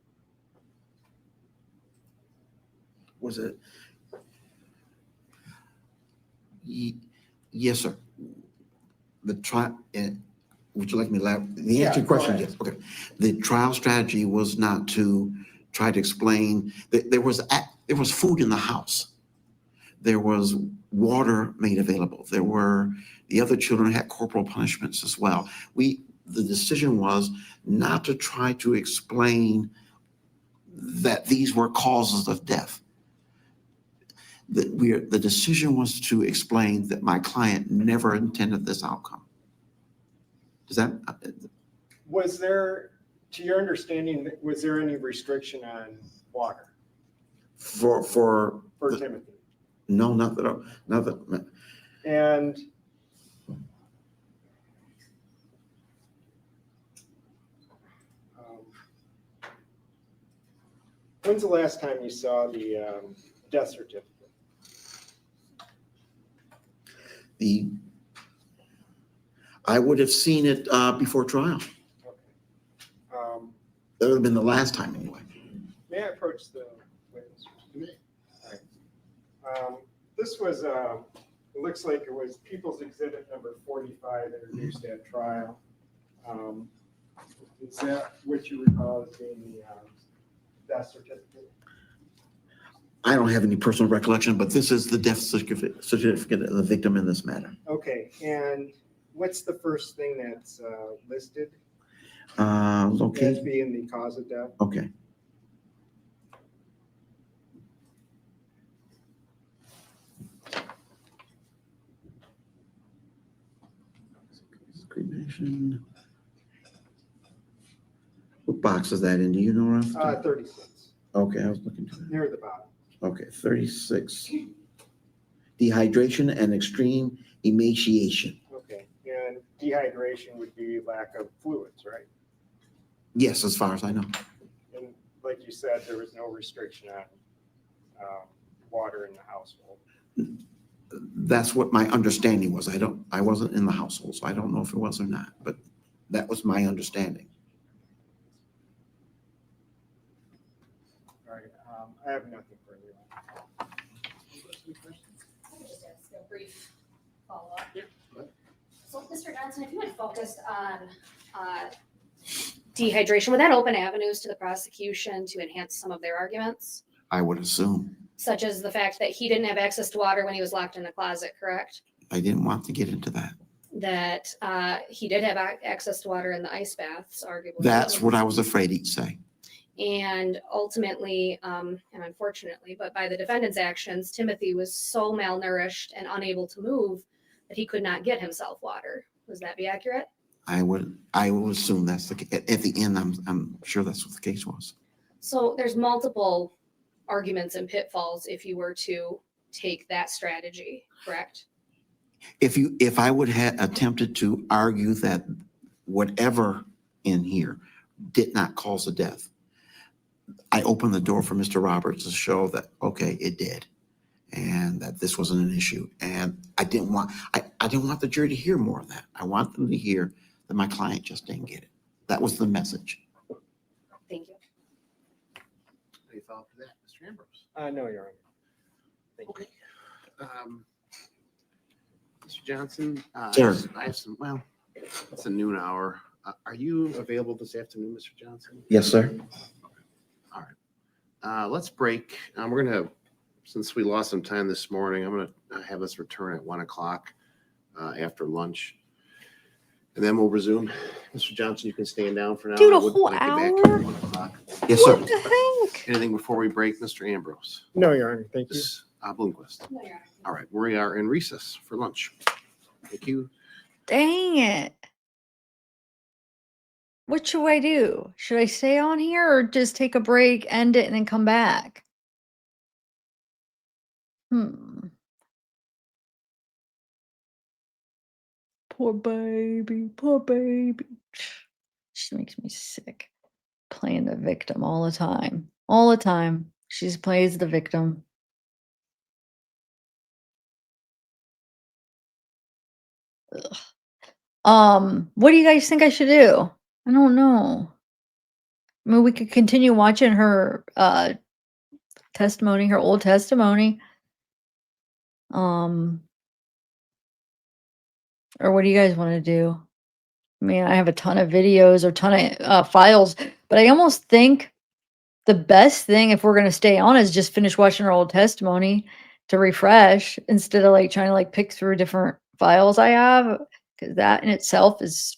Was it? Yes, sir. The trial, would you like me to elaborate? The answer to your go question, ahead. yes. Okay. The trial strategy was not to try to explain that there was food in the house. There was water made available. The other children had corporal punishments as well. The decision was not to try to explain that these were causes of death. The decision was to explain that my client never intended this outcome. Does that? Was there, to your understanding, was there any restriction on water For Timothy? No, not that. And when's the last time you saw the death certificate? I would have seen it before trial. Okay. That would have been the last time anyway. May I approach the witness? This was, it looks like it was People's Exhibit number 45 introduced at trial. Is that what you recall as being the death certificate? I don't have any personal recollection, but this is the death certificate of the victim in this matter. Okay, and what's the first thing that's listed as Located. being the cause of death? Okay. Cremation. What box is that in? Do you know, Ralph? 36, Okay, I was looking for that. near the bottom. Okay, 36. Dehydration and extreme emaciation. Okay, and dehydration would be lack of fluids, right? Yes, as far as I know. And like you said, there was no restriction on water in the household. That's what my understanding was. I wasn't in the household, so I don't know if it was or not, but that was my understanding. All right, I have nothing for you. Just ask a brief follow-up. So, Mr. Johnson, if you had focused on dehydration, would that open avenues to the prosecution to enhance some of their arguments? I would assume. Such as the fact that he didn't have access to water when he was locked in the closet, correct? I didn't want to get into that. That he did have access to water in the ice baths, arguably. That's what I was afraid he'd say. And ultimately, and unfortunately, but by the defendant's actions, Timothy was so malnourished and unable to move that he could not get himself water. Would that be accurate? I would assume that's at the end. I'm sure that's what the case was. So there's multiple arguments and pitfalls if you were to take that strategy, correct? If I would have attempted to argue that whatever in here did not cause the death, I opened the door for Mr. Roberts to show that, okay, it did, and that this wasn't an issue. And I didn't want the jury to hear more of that. I want them to hear that my client just didn't get it. That was the message. Thank you. Any thought to that, Mr. Ambrose? No, Your Honor. Thank Okay. Mr. Johnson? Sir. I have some, well, it's a noon hour. Are you available this afternoon, Mr. Johnson? Yes, sir. All right. Let's break. We're going to, since we lost some time this morning, I'm going to have us return at 1 o'clock after lunch. And then we'll resume. Mr. Johnson, you can stand down for now. Dude, I a would whole like you back hour? at 1 o'clock. Yes, sir. What the heck? Anything before we break, Mr. Ambrose? No, Your Honor. Thank you. Ms. Bloomquist. No, Your Honor. All right, we are in recess for lunch. Thank you. Dang it. What should I do? Should I stay on here or just take a break, end it, and then come back? Poor baby, poor baby. She makes me sick. Playing the victim all the time. All the time. She plays the victim. What do you guys think I should do? I don't know. I mean, we could continue watching her testimony, her old testimony. Um, or what do you guys want to do? I mean, I have a ton of videos or ton of files, but I almost think the best thing if we're gonna stay on is just finish watching our old testimony to refresh instead of like trying to like pick through different files I have, because that in itself is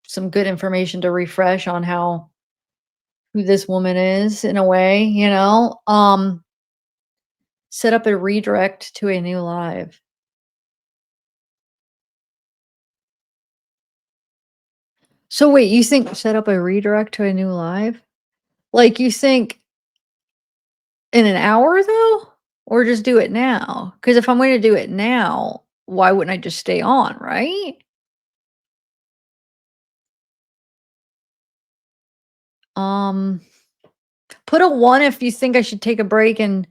some good information to refresh on how who this woman is in a way, you know. Set up a redirect to a new live. So wait, you think set up a redirect to a new live? Like you think in an hour though? Or just do it now? Because if I'm going to do it now, why wouldn't I just stay on, right? Um, put a 1 if you think I should take a break and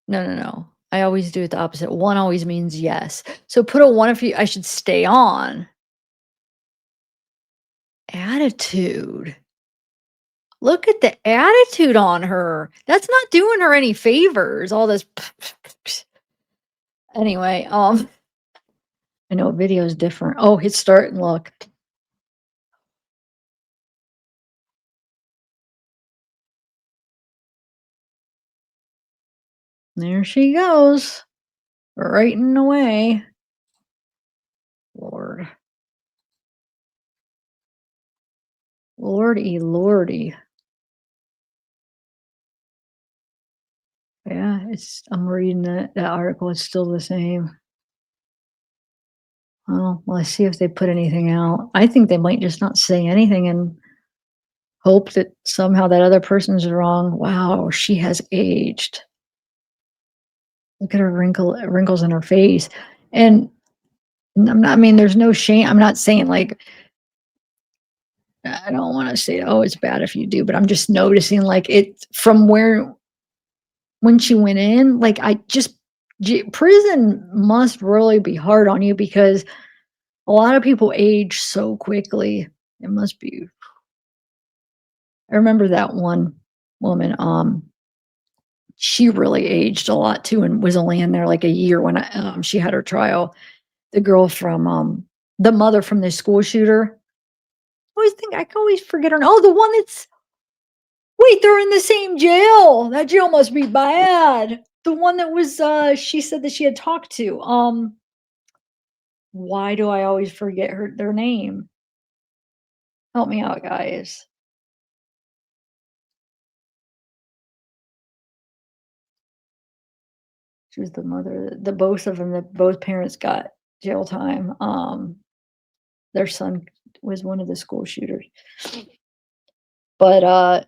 no, no, no. I always do it the opposite. 1 always means yes. So put a 1 if I should stay on. Attitude. Look at the attitude on her. That's not doing her any favors. All this. Anyway, I know video is different. Oh, hit start and look. There she goes. Writing away. Lord. Lordy, lordy. Yeah, I'm reading that article. It's still the same. Oh, well, let's see if they put anything out. I think they might just not say anything and hope that somehow that other person's wrong. Wow, she has aged. Look at her wrinkles in her face. And I mean, there's no shame. I'm not saying like, I don't want to say, oh, it's bad if you do, but I'm just noticing like it from when she went in, like prison must really be hard on you because a lot of people age so quickly. It must be. I remember that one woman, she really aged a lot too and was only in there like a year when she had her trial. The girl from the mother from the school shooter. I can always forget her. Oh, the one that's wait, they're in the same jail. That jail must be bad. The one that was she said that she had talked to. Why do I always forget their name? Help me out, guys. She was the mother. The both of them, both parents got jail time. Their son was one of the school shooters. But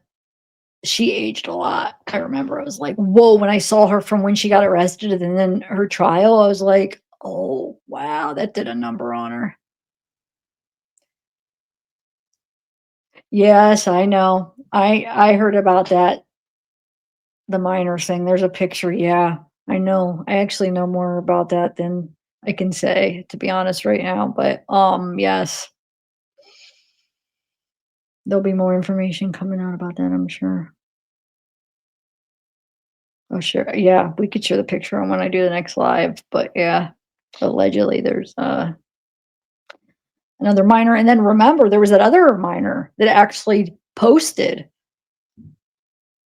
she aged a lot. I remember I was like, whoa, when I saw her from when she got arrested and then her trial, I was like, oh wow, that did a number on her. Yes, I know. I heard about that. The minor thing. There's a picture. Yeah, I know. I actually know more about that than I can say, to be honest, right now. But yes, there'll be more information coming out about that, I'm sure. Oh, sure. Yeah, we could share the picture on when I do the next live. But yeah, allegedly there's another minor. And then remember, there was that other minor that actually posted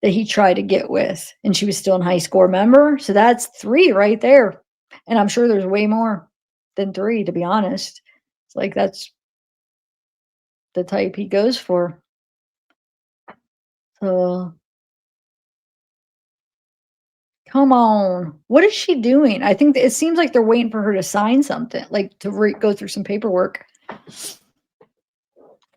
that he tried to get with, and she was still in high school, remember? So that's 3 right there. And I'm sure there's way more than 3, to be honest. It's like that's the type he goes for. So come on. What is she doing? I think it seems like they're waiting for her to sign something, like to go through some paperwork.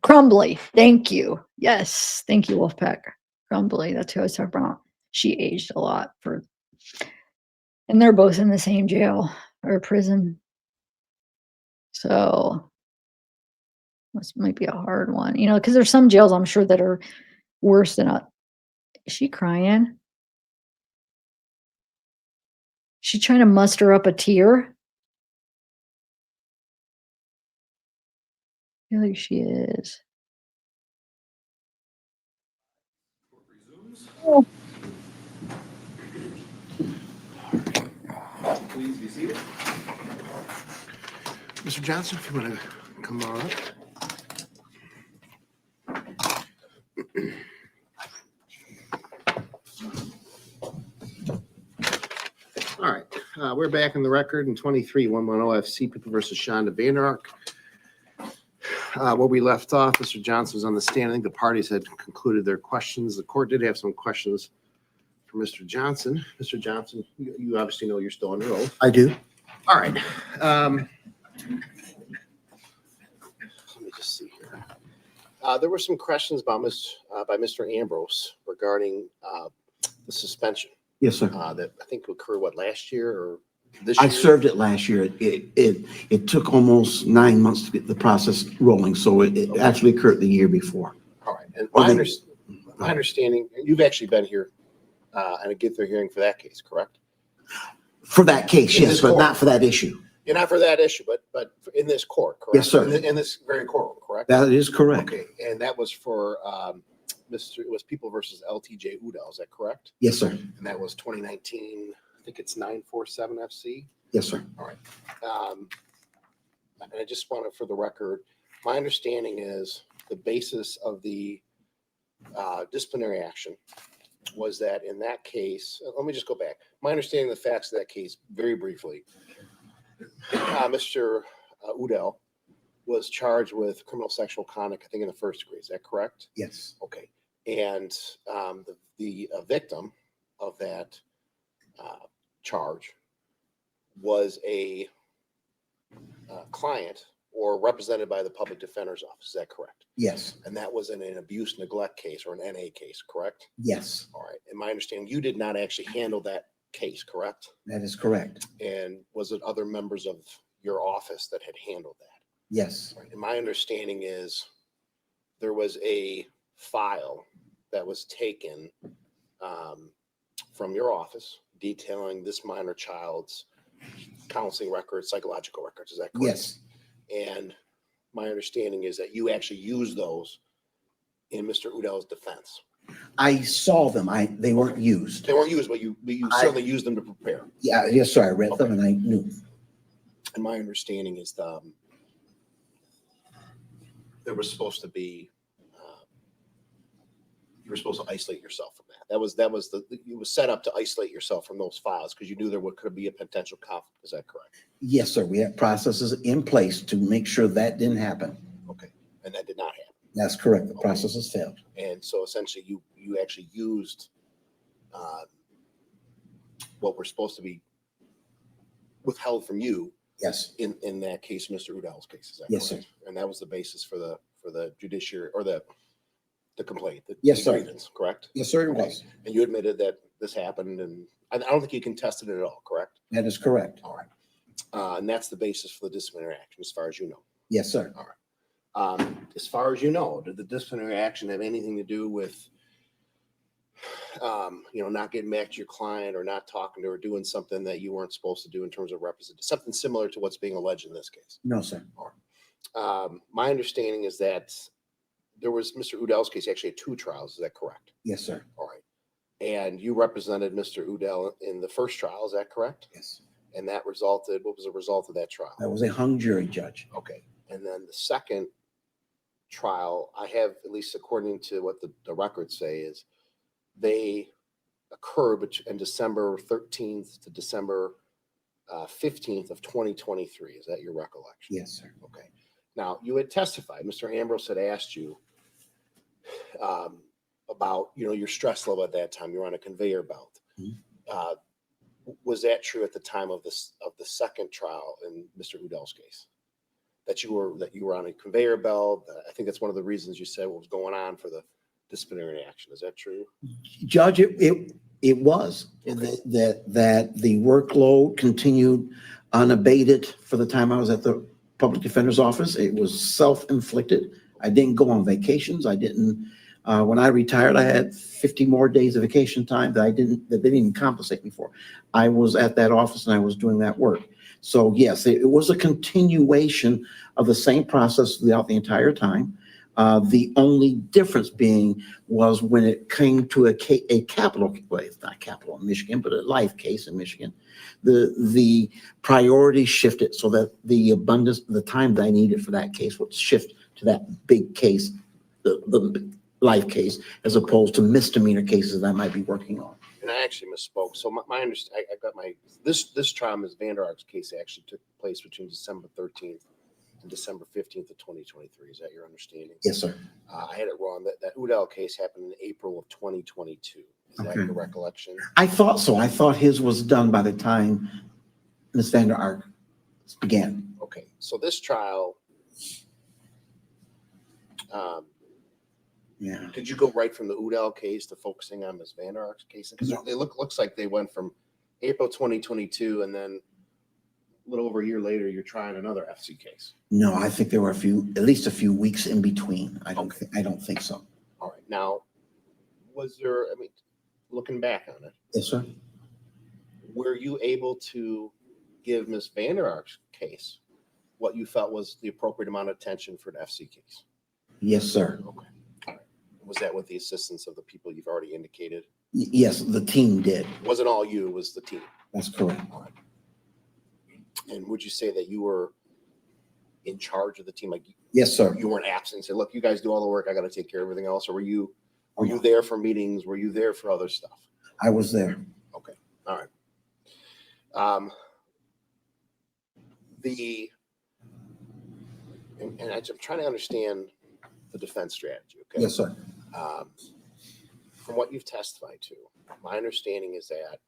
Crumbly. Thank you. Yes. Thank you, Wolfpack. Crumbly. That's who I was talking about. She aged a lot and they're both in the same jail or prison. So this might be a hard one, because there's some jails I'm sure that are worse than is she crying? She trying to muster up a tear? feel like she is. Please be seated. Mr. Johnson, if you want to come on up. All right, we're back in the record in 23-110 FC People versus Shanda VanderArk. Where we left off, Mr. Johnson was on the stand. I think the parties had concluded their questions. The court did have some questions for Mr. Johnson. Mr. Johnson, you obviously know you're still under oath. I do. All right. Let me just see here. There were some questions about by Mr. Ambrose regarding the suspension. Yes, sir. That I think occurred, last year or this year? I served it last year. It took almost 9 months to get the process rolling, so it actually occurred the year before. All right. And my understanding, you've actually been here and get their hearing for that case, correct? For that case, In yes, this but court. not for that issue. You're not for that issue, but in this court, correct? Yes, sir. In this very courtroom, correct? That is correct. Okay, and that was for it was People versus LTJ Udall, is that correct? Yes, sir. And that was 2019, I think it's 947 FC. Yes, sir. All right. And I just wanted, for the record, my understanding is the basis of the disciplinary action was that in that case, let me just go back. My understanding of the facts of that case, very briefly, Mr. Udall was charged with criminal sexual conduct, I think in the first degree. Is that correct? Yes. Okay. And the victim of that charge was a client or represented by the public defender's office. Is that correct? Yes. And that was in an abuse neglect case or an NA case, correct? Yes. All right. In my understanding, you did not actually handle that case, correct? That is correct. And was it other members of your office that had handled that? Yes. Right. And my understanding is there was a file that was taken from your office detailing this minor child's counseling records, psychological records. Is that correct? Yes. And my understanding is that you actually used those in Mr. Udall's defense. I saw them. They weren't used. They weren't used, but you certainly used them to prepare. Yeah. Yes, sir. I read them and I knew. And my understanding is there was supposed to be you were supposed to isolate yourself from that. It was set up to isolate yourself from those files because you knew there could be a potential conflict. Is that correct? Yes, sir. We have processes in place to make sure that didn't happen. Okay. And that did not happen. That's correct. The process has failed. And so essentially you actually used what were supposed to be withheld from you. Yes. In that case, Mr. Udall's case. Is that Yes, correct? Sir. And that was the basis for the judiciary or the complaint. Yes, sir. Grievance, correct? Yes, sir. It Okay. was. And you admitted that this happened, and I don't think you contested it at all, correct? That is correct. All right. And that's the basis for the disciplinary action, as far as you know. Yes, sir. All right. As far as you know, did the disciplinary action have anything to do with, not getting back to your client or not talking to her, doing something that you weren't supposed to do in terms of representing, something similar to what's being alleged in this case? No, sir. My understanding is that there was Mr. Udall's case actually had 2 trials. Is that correct? Yes, sir. All right. And you represented Mr. Udall in the first trial. Is that correct? Yes. And what was the result of that trial? That was a hung jury, Judge. Okay. And then the second trial, I have, at least according to what the records say, is they occurred in December 13th to December 15th of 2023. Is that your recollection? Yes, sir. Okay. Now, you had testified. Mr. Ambrose had asked you about, your stress level at that time. You were on a conveyor belt. Mm-hmm. Was that true at the time of the second trial in Mr. Udall's case? That you were on a conveyor belt? I think that's one of the reasons you said what was going on for the disciplinary action. Is that true? Judge, it was. Okay. That the workload continued unabated for the time I was at the public defender's office. It was self-inflicted. I didn't go on vacations. I didn't, when I retired, I had 50 more days of vacation time that they didn't even compensate me for. I was at that office and I was doing that work. So yes, it was a continuation of the same process throughout the entire time. The only difference being was when it came to a capital, well, it's not capital in Michigan, but a life case in Michigan, the priority shifted so that the time that I needed for that case would shift to that big case, the life case, as opposed to misdemeanor cases that I might be working on. And I actually misspoke. So my understanding, I got this trial, Ms. VanderArk's case actually took place between December 13th and December 15th of 2023. Is that your understanding? Yes, sir. I had it wrong. That Udall case happened in April of 2022. Is that Okay. your recollection? I thought so. I thought his was done by the time Ms. VanderArk began. Okay. So this trial, Yeah. did you go right from the Udall case to focusing on Ms. VanderArk's case? Because No. it looks like they went from April 2022 and then a little over a year later, you're trying another FC case. No, I think there were at least a few weeks in between. I don't think so. All right. Now, looking back on it, Yes, sir. were you able to give Ms. VanderArk's case what you felt was the appropriate amount of attention for an FC case? Yes, sir. Okay. All right. Was that with the assistance of the people you've already indicated? Yes, the team did. It wasn't all you, it was the team. That's correct. All right. And would you say that you were in charge of the team? Like Yes, sir. you weren't absent, say, look, you guys do all the work, I got to take care of everything else? Or were you there for meetings? Were you there for other stuff? I was there. Okay. All right. And I'm trying to understand the defense strategy. Okay. Yes, sir. From what you've testified to, my understanding is that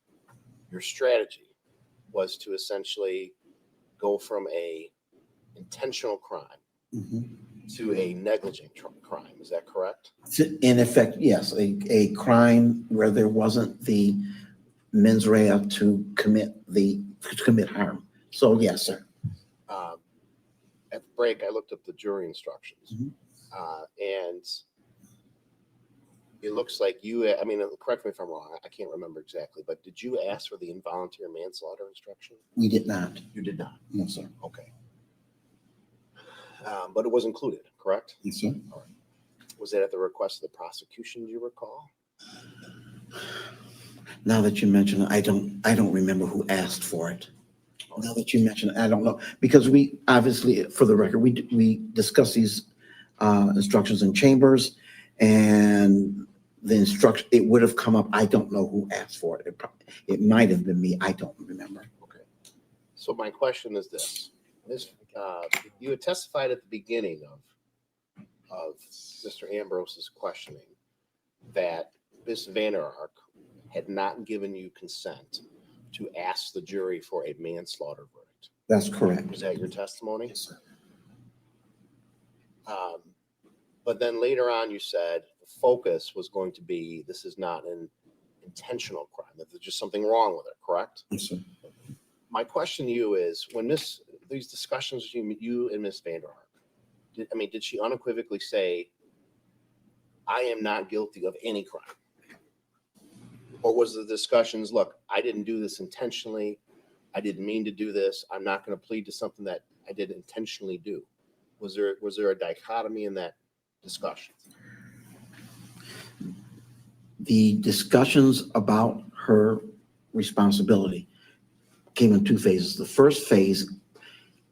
your strategy was to essentially go from a intentional crime Mhm. to a negligent crime. Is that correct? In effect, yes, a crime where there wasn't the mens rea to commit harm. So yes, sir. At the break, I looked up the jury instructions, Mhm. and it looks like correct me if I'm wrong, I can't remember exactly, but did you ask for the involuntary manslaughter instruction? We did not. You did not. No, sir. Okay. But it was included, correct? Yes, sir. Was that at the request of the prosecution, do you recall? Now that you mention it, I don't remember who asked for it. Now that you mention it, I don't know, because we obviously, for the record, we discuss these instructions in chambers, and the instruction, it would have come up. I don't know who asked for it. It might have been me. I don't remember. Okay. So my question is this: you had testified at the beginning of Mr. Ambrose's questioning that Ms. VanderArk had not given you consent to ask the jury for a manslaughter verdict. That's correct. Was that your testimony? Yes, sir. But then later on, you said the focus was going to be this is not an intentional crime, that there's just something wrong with it, correct? Yes, sir. My question to you is, when these discussions between you and Ms. VanderArk, did she unequivocally say, I am not guilty of any crime? Or was the discussions, look, I didn't do this intentionally. I didn't mean to do this. I'm not going to plead to something that I didn't intentionally do. Was there a dichotomy in that discussion? The discussions about her responsibility came in two phases. The first phase,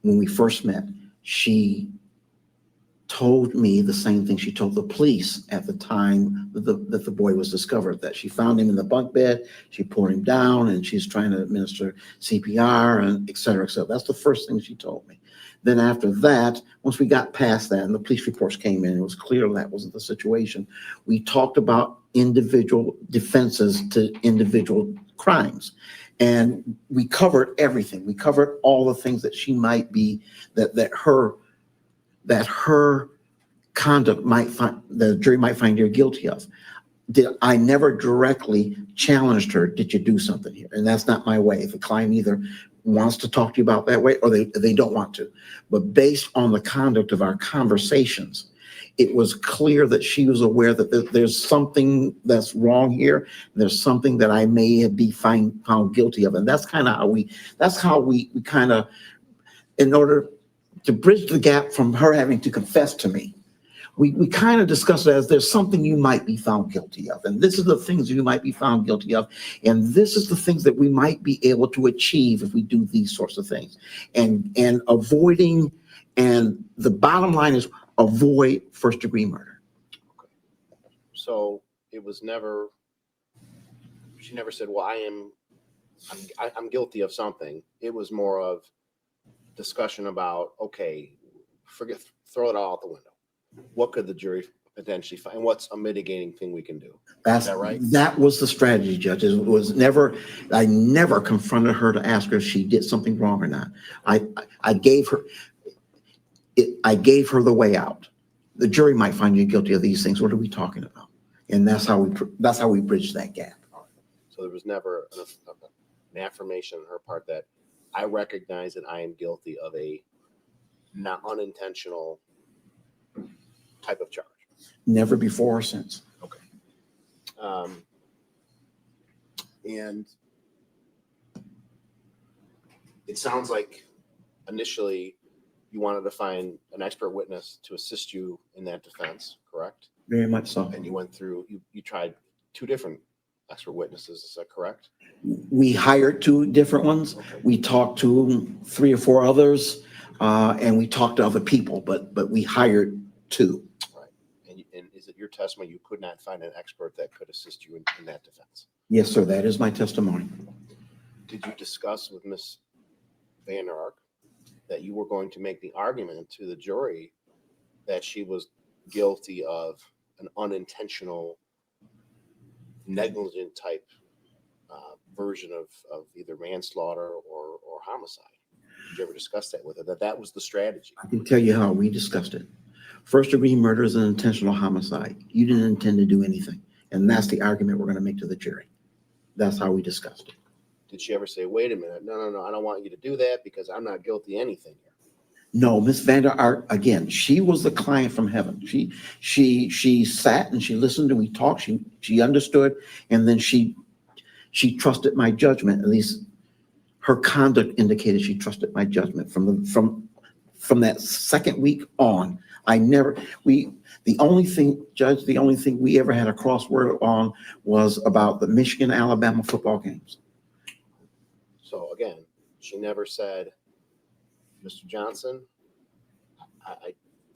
when we first met, she told me the same thing she told the police at the time that the boy was discovered, that she found him in the bunk bed, she pulled him down, and she's trying to administer CPR, and et cetera, et cetera. That's the first thing she told me. Then after that, once we got past that and the police reports came in, it was clear that wasn't the situation. We talked about individual defenses to individual crimes. And we covered everything. We covered all the things that she might be, that her conduct the jury might find her guilty of. I never directly challenged her, did you do something here? And that's not my way. If a client either wants to talk to you about that way or they don't want to. But based on the conduct of our conversations, it was clear that she was aware that there's something that's wrong here. There's something that I may be found guilty of. And that's kind of how we kind of, in order to bridge the gap from her having to confess to me, we kind of discussed it as there's something you might be found guilty of. And this is the things you might be found guilty of. And this is the things that we might be able to achieve if we do these sorts of things. And avoiding, and the bottom line is avoid first degree murder. So it was never, she never said, well, I'm guilty of something. It was more of discussion about, okay, throw it all out the window. What could the jury potentially find? What's a mitigating thing we can do? Is that right? That was the strategy, Judge. It was never, I never confronted her to ask her if she did something wrong or not. I gave her the way out. The jury might find you guilty of these things. What are we talking about? And that's how we bridge that gap. So there was never an affirmation on her part that I recognize that I am guilty of a not unintentional type of charge. Never before or since. Okay. And it sounds like initially you wanted to find an expert witness to assist you in that defense, correct? Very much so. And you went through, you tried 2 different expert witnesses, is that correct? We hired 2 different ones. Okay. We talked to 3 or 4 others, and we talked to other people, but we hired 2. Right. And is it your testimony you could not find an expert that could assist you in that defense? Yes, sir. That is my testimony. Did you discuss with Ms. VanderArk that you were going to make the argument to the jury that she was guilty of an unintentional, negligent type version of either manslaughter or homicide? Did you ever discuss that with her, that was the strategy? I can tell you how we discussed it. First degree murder is an intentional homicide. You didn't intend to do anything. And that's the argument we're going to make to the jury. That's how we discussed it. Did she ever say, wait a minute, no, I don't want you to do that because I'm not guilty of anything here? No, Miss VanderArk, again, she was the client from heaven. She sat and she listened and we talked. She understood, and then she trusted my judgment. At least her conduct indicated she trusted my judgment from that second week on. The only thing, Judge, we ever had a crossword on was about the Michigan-Alabama football games. So again, she never said, Mr. Johnson,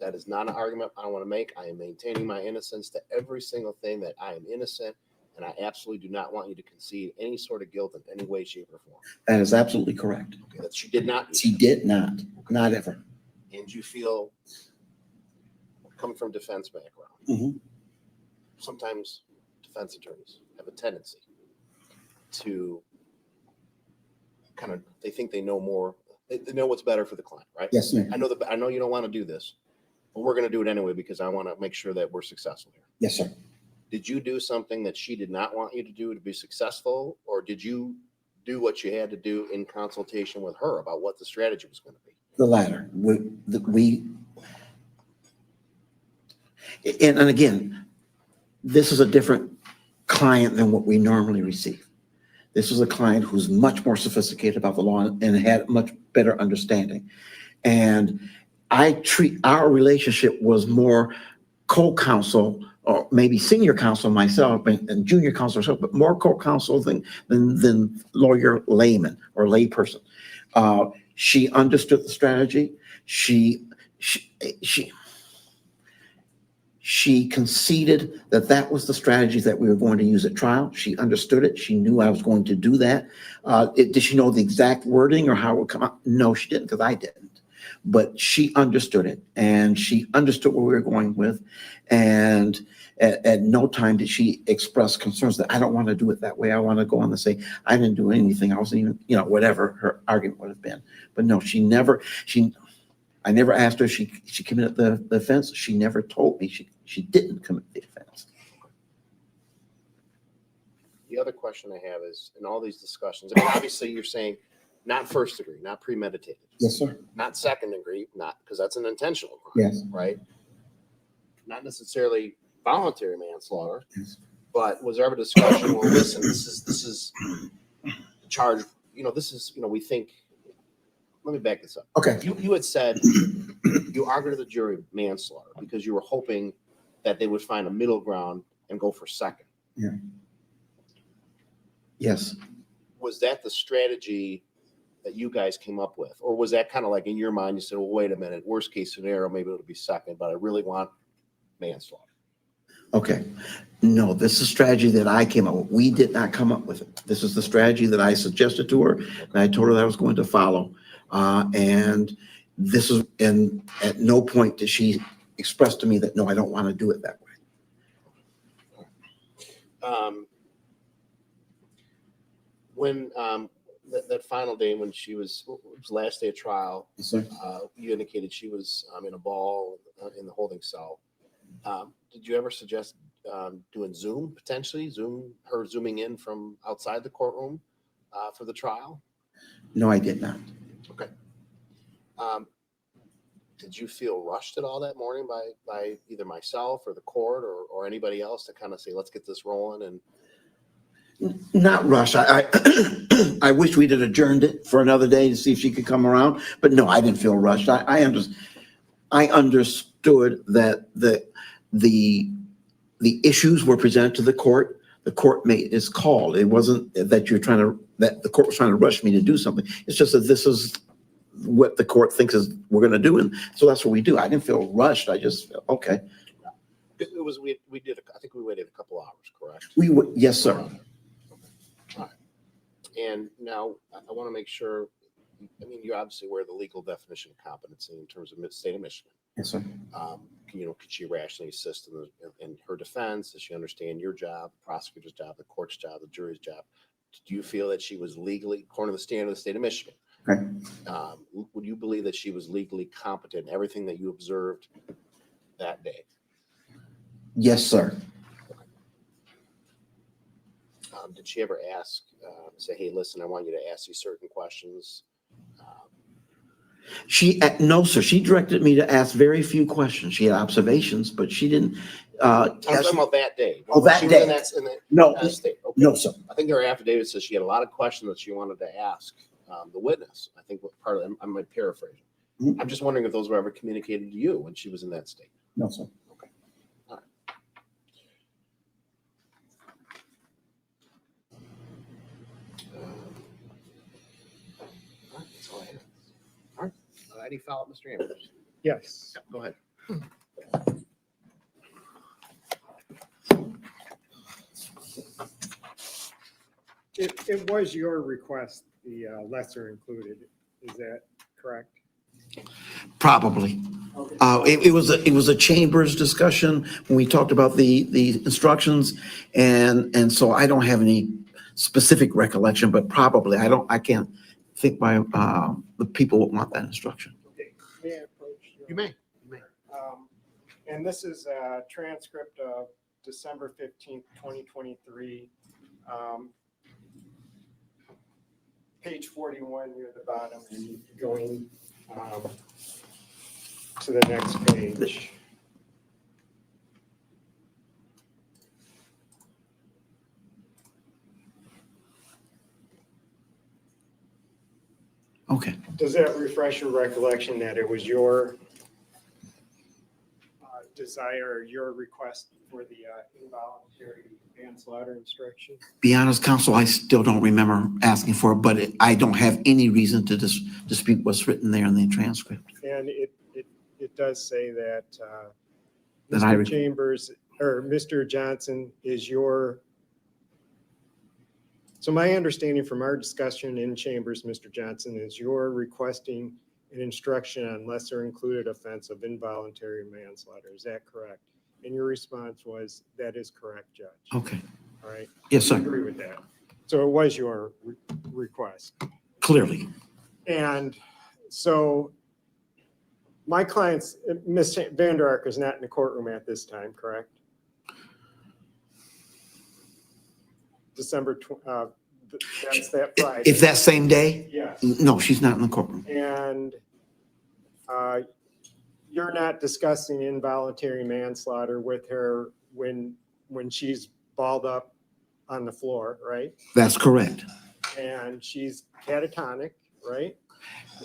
that is not an argument I want to make. I am maintaining my innocence to every single thing, that I am innocent, and I absolutely do not want you to concede any sort of guilt in any way, shape, or form. That is absolutely correct. Okay, that she did not. She did not. Not ever. And you feel, coming from defense background, Mhm. sometimes defense attorneys have a tendency to kind of, they think they know more. They know what's better for the client, right? Yes, sir. I know you don't want to do this, but we're going to do it anyway because I want to make sure that we're successful here. Yes, sir. Did you do something that she did not want you to do to be successful, or did you do what you had to do in consultation with her about what the strategy was going to be? The latter. And again, this is a different client than what we normally receive. This was a client who's much more sophisticated about the law and had much better understanding. And our relationship was more co-counsel, or maybe senior counsel myself and junior counsel myself, but more co-counsel than lawyer layman or layperson. She understood the strategy. She conceded that was the strategy that we were going to use at trial. She understood it. She knew I was going to do that. Did she know the exact wording or how it would come out? No, she didn't, because I didn't. But she understood it, and she understood what we were going with. And at no time did she express concerns that I don't want to do it that way. I want to go on and say, I didn't do anything. I wasn't even, whatever her argument would have been. But no, I never asked her if she committed the offense. She never told me she didn't commit the offense. The other question I have is, in all these discussions, I mean, obviously you're saying not first degree, not premeditated. Yes, sir. Not second degree, not, because that's an intentional crime, Yes. right? not necessarily voluntary manslaughter, Yes. but was there ever discussion? Well, listen, this is the charge. This is we think. Let me back this up. Okay. You had said you argued to the jury manslaughter because you were hoping that they would find a middle ground and go for second. Yeah. Yes. Was that the strategy that you guys came up with? Or was that kind of like in your mind, you said, well, wait a minute, worst case scenario, maybe it'll be second, but I really want manslaughter? Okay. No, this is a strategy that I came up with. We did not come up with it. This is the strategy that I suggested to her, and I told her that I was going to follow. And at no point did she express to me that, no, I don't want to do it that way. When that final day when it was last day of trial, Yes, sir. you indicated she was in a ball in the holding cell. Did you ever suggest doing Zoom, potentially her zooming in from outside the courtroom for the trial? No, I did not. Okay. Did you feel rushed at all that morning by either myself or the court or anybody else to kind of say, let's get this rolling? And Not rush. I I wish we'd have adjourned it for another day to see if she could come around, but no, I didn't feel rushed. I understood that the issues were presented to the court. The court made its call. It wasn't that that the court was trying to rush me to do something. It's just that this is what the court thinks we're going to do, and so that's what we do. I didn't feel rushed. I just felt okay. it was we did. I think we waited a couple hours, correct? Yes, sir. All right. And now I want to make sure. I mean, you're obviously aware of the legal definition of competency in terms of the state of Michigan. Yes, sir. Could she rationally assist in her defense? Does she understand your job, the prosecutor's job, the court's job, the jury's job? Do you feel that she was legally, according to the standard of the state of Michigan, Okay. would you believe that she was legally competent in everything that you observed that day? Yes, sir. Did she ever say, hey, listen, I want you to ask these certain questions? No, sir. She directed me to ask very few questions. She had observations, but she didn't. I'm talking about that day. Oh, that She day. was in that No, state. Okay. no, sir. I think her affidavit says she had a lot of questions that she wanted to ask the witness. I think what part of them, I might paraphrase. Mhm. I'm just wondering if those were ever communicated to you when she was in that state. No, sir. Okay. All right. All right, that's all I have. All right. Any follow-up, Mr. Andrews? Yes. Go ahead. It was your request, the lesser included. Is that correct? Probably. Okay. It was a chambers discussion when we talked about the instructions, and so I don't have any specific recollection, but probably I can't think by the people would want that instruction. Okay. May I approach you? You may. And this is a transcript of December 15th, 2023. Page 41 near the bottom and going to the next page. Okay. Does that refresh your recollection that it was your desire, or your request for the involuntary manslaughter instruction? Be honest, counsel, I still don't remember asking for it, but I don't have any reason to dispute what's written there in the transcript. And it does say that That I Mr. Chambers or Mr. Johnson is your. So my understanding from our discussion in chambers, Mr. Johnson, is you're requesting an instruction on lesser included offense of involuntary manslaughter. Is that correct? And your response was, that is correct, Judge. Okay. All right. Yes, I sir. agree with that. So it was your request. Clearly. And so my client's, Ms. VanderArk is not in the courtroom at this time, correct? December, that's that Friday. If that same day? Yes. No, she's not in the courtroom. And you're not discussing involuntary manslaughter with her when she's balled up on the floor, right? That's correct. And she's catatonic, right?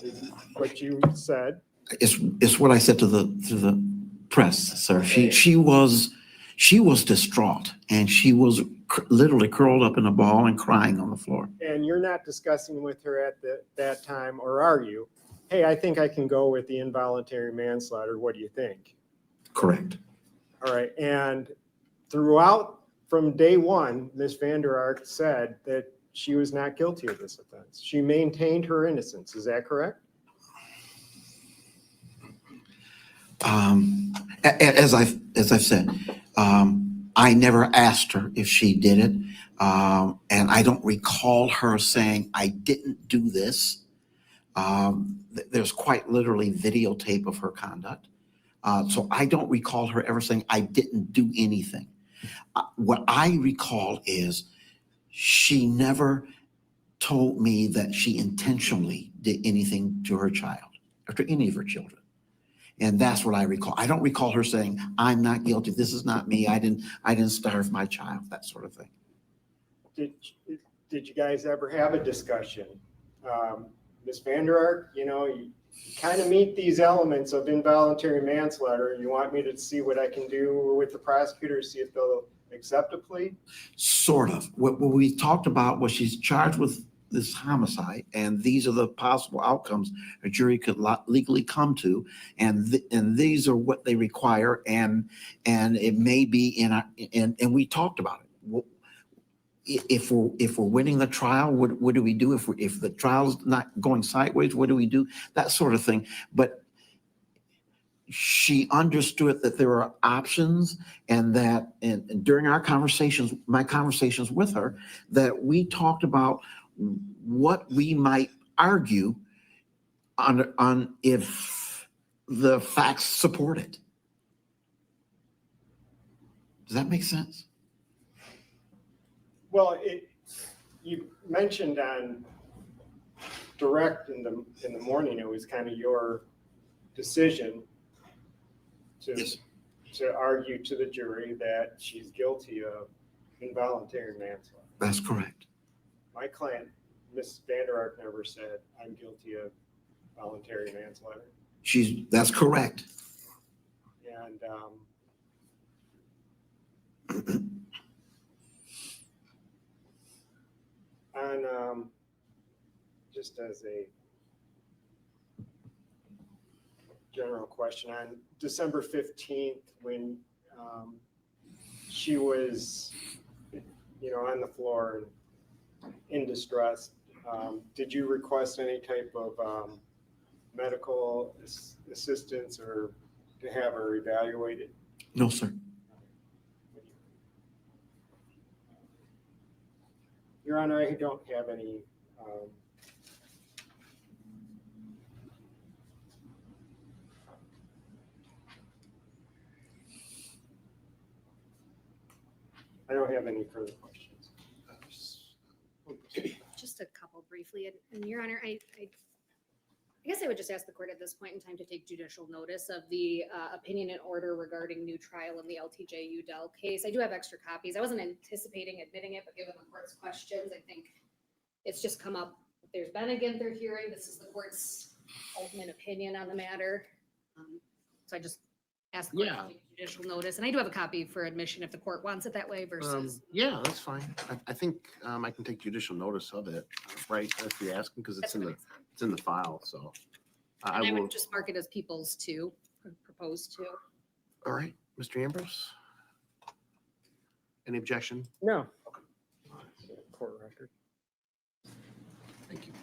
Is what you said. It's what I said to the press, sir. Okay. She was distraught, and she was literally curled up in a ball and crying on the floor. And you're not discussing with her at that time, or are you? Hey, I think I can go with the involuntary manslaughter. What do you think? Correct. All right. And throughout, from day one, Ms. VanderArk said that she was not guilty of this offense. She maintained her innocence. Is that correct? As I've said, I never asked her if she did it, and I don't recall her saying I didn't do this. There's quite literally videotape of her conduct, so I don't recall her ever saying I didn't do anything. What I recall is she never told me that she intentionally did anything to her child or to any of her children. And that's what I recall. I don't recall her saying, I'm not guilty. This is not me. I didn't starve my child, that sort of thing. Did you guys ever have a discussion? Ms. VanderArk, you kind of meet these elements of involuntary manslaughter. You want me to see what I can do with the prosecutor, see if they'll accept a plea? Sort of. What we talked about was she's charged with this homicide, and these are the possible outcomes a jury could legally come to, and these are what they require, and it may be and we talked about it. If we're winning the trial, what do we do? If the trial's not going sideways, what do we do? That sort of thing. But she understood that there are options, and that and during our conversations, my conversations with her, that we talked about what we might argue on if the facts support it. Does that make sense? Well, you mentioned on direct in the morning, it was kind of your decision Yes. to argue to the jury that she's guilty of involuntary manslaughter. That's correct. My client, Ms. VanderArk, never said, I'm guilty of voluntary manslaughter. That's correct. And just as a general question, on December 15th, when she was, on the floor and in distress, did you request any type of medical assistance or to have her evaluated? No, sir. Your Honor, I don't have any further questions. Just a couple briefly, and Your Honor, I guess I would just ask the court at this point in time to take judicial notice of the opinion and order regarding new trial in the LTJ Udell case. I do have extra copies. I wasn't anticipating admitting it, but given the court's questions, I think it's just come up. There's been a Ginther hearing. This is the court's ultimate opinion on the matter. So I just ask the court to take judicial notice. And I do have a copy for admission if the court wants it that way versus. Yeah, that's fine. I think I can take judicial notice of it, right? If you're asking, because it's in the file. So I would just mark it as people's too, or proposed to. All right, Mr. Ambrose. Any objection? No. Court record. Thank you.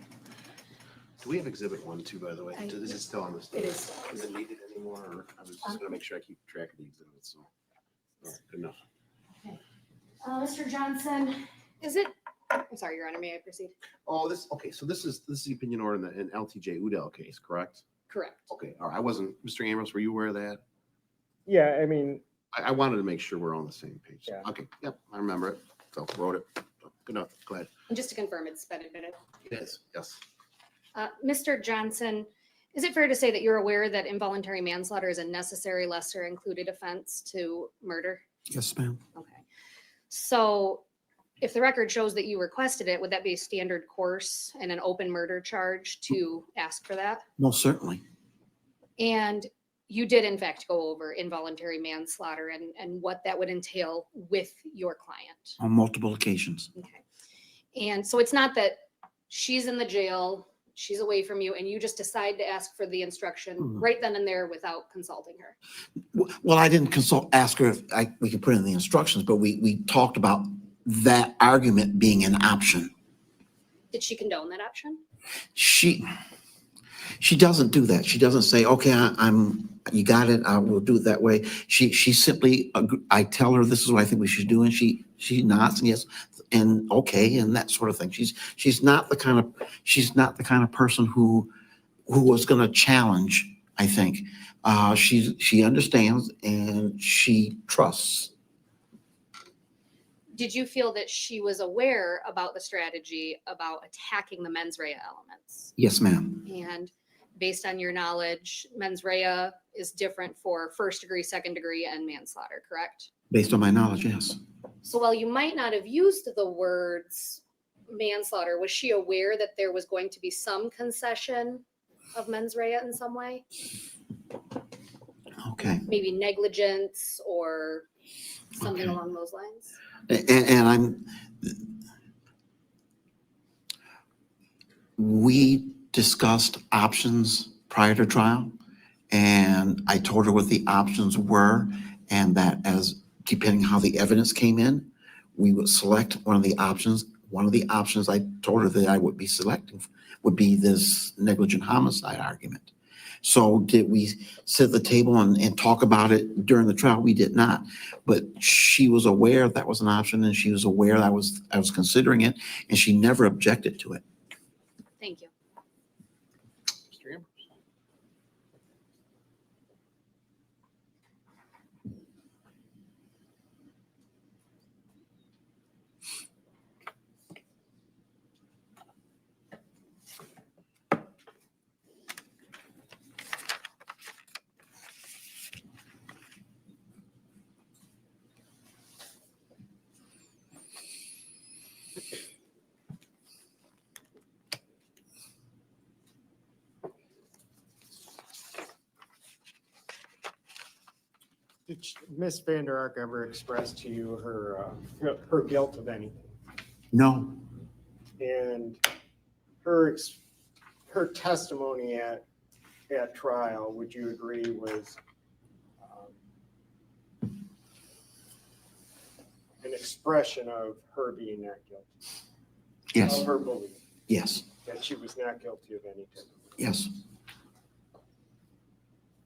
Do we have exhibit 1 too, by the way? Is it still on this? It is. Is it needed anymore? Or I was just going to make sure I keep track of the exhibits. So, all right, good enough. Okay. Mr. Johnson, is it? I'm sorry, Your Honor. May I proceed? Oh, okay. So this is the opinion order in LTJ Udell case, correct? Correct. Okay. All right. I wasn't, Mr. Ambrose, were you aware of that? Yeah, I mean, I wanted to make sure we're on the same page. Yeah. Okay. Yep. I remember it. So wrote it. So, good enough. Glad. And just to confirm, it's been admitted. It is. Yes. Mr. Johnson, Is it fair to say that you're aware that involuntary manslaughter is a necessary lesser included offense to murder? Yes, ma'am. Okay. So if the record shows that you requested it, would that be a standard course and an open murder charge to ask for that? Most certainly. And you did in fact go over involuntary manslaughter and what that would entail with your client. On multiple occasions. Okay. And so it's not that she's in the jail, she's away from you, and you just decide to ask for the instruction right then and there without consulting her. Well, I didn't ask her if we could put in the instructions, but we talked about that argument being an option. Did she condone that option? She doesn't do that. She doesn't say, okay, you got it. I will do it that way. She simply, I tell her this is what I think we should do. And she nods and yes, and okay. And that sort of thing. She's not the kind of person who was going to challenge, I think. She understands and she trusts. Did you feel that she was aware about the strategy about attacking the mens rea elements? Yes, ma'am. And based on your knowledge, mens rea is different for first degree, second degree, and manslaughter, correct? Based on my knowledge, yes. So while you might not have used the words manslaughter, was she aware that there was going to be some concession of mens rea in some way? Okay. Maybe negligence or something along those lines? And we discussed options prior to trial, and I told her what the options were, and that as depending how the evidence came in, we would select one of the options. One of the options I told her that I would be selecting would be this negligent homicide argument. So did we sit at the table and talk about it during the trial? We did not, but she was aware that was an option, and she was aware that I was considering it, and she never objected to it. Thank you. Mr. Ambrose. Did Ms. VanderArk ever express to you her guilt of anything? No, And her testimony at trial, would you agree, was an expression of her being not guilty? yes, Of her belief yes, that she was not guilty of anything. yes.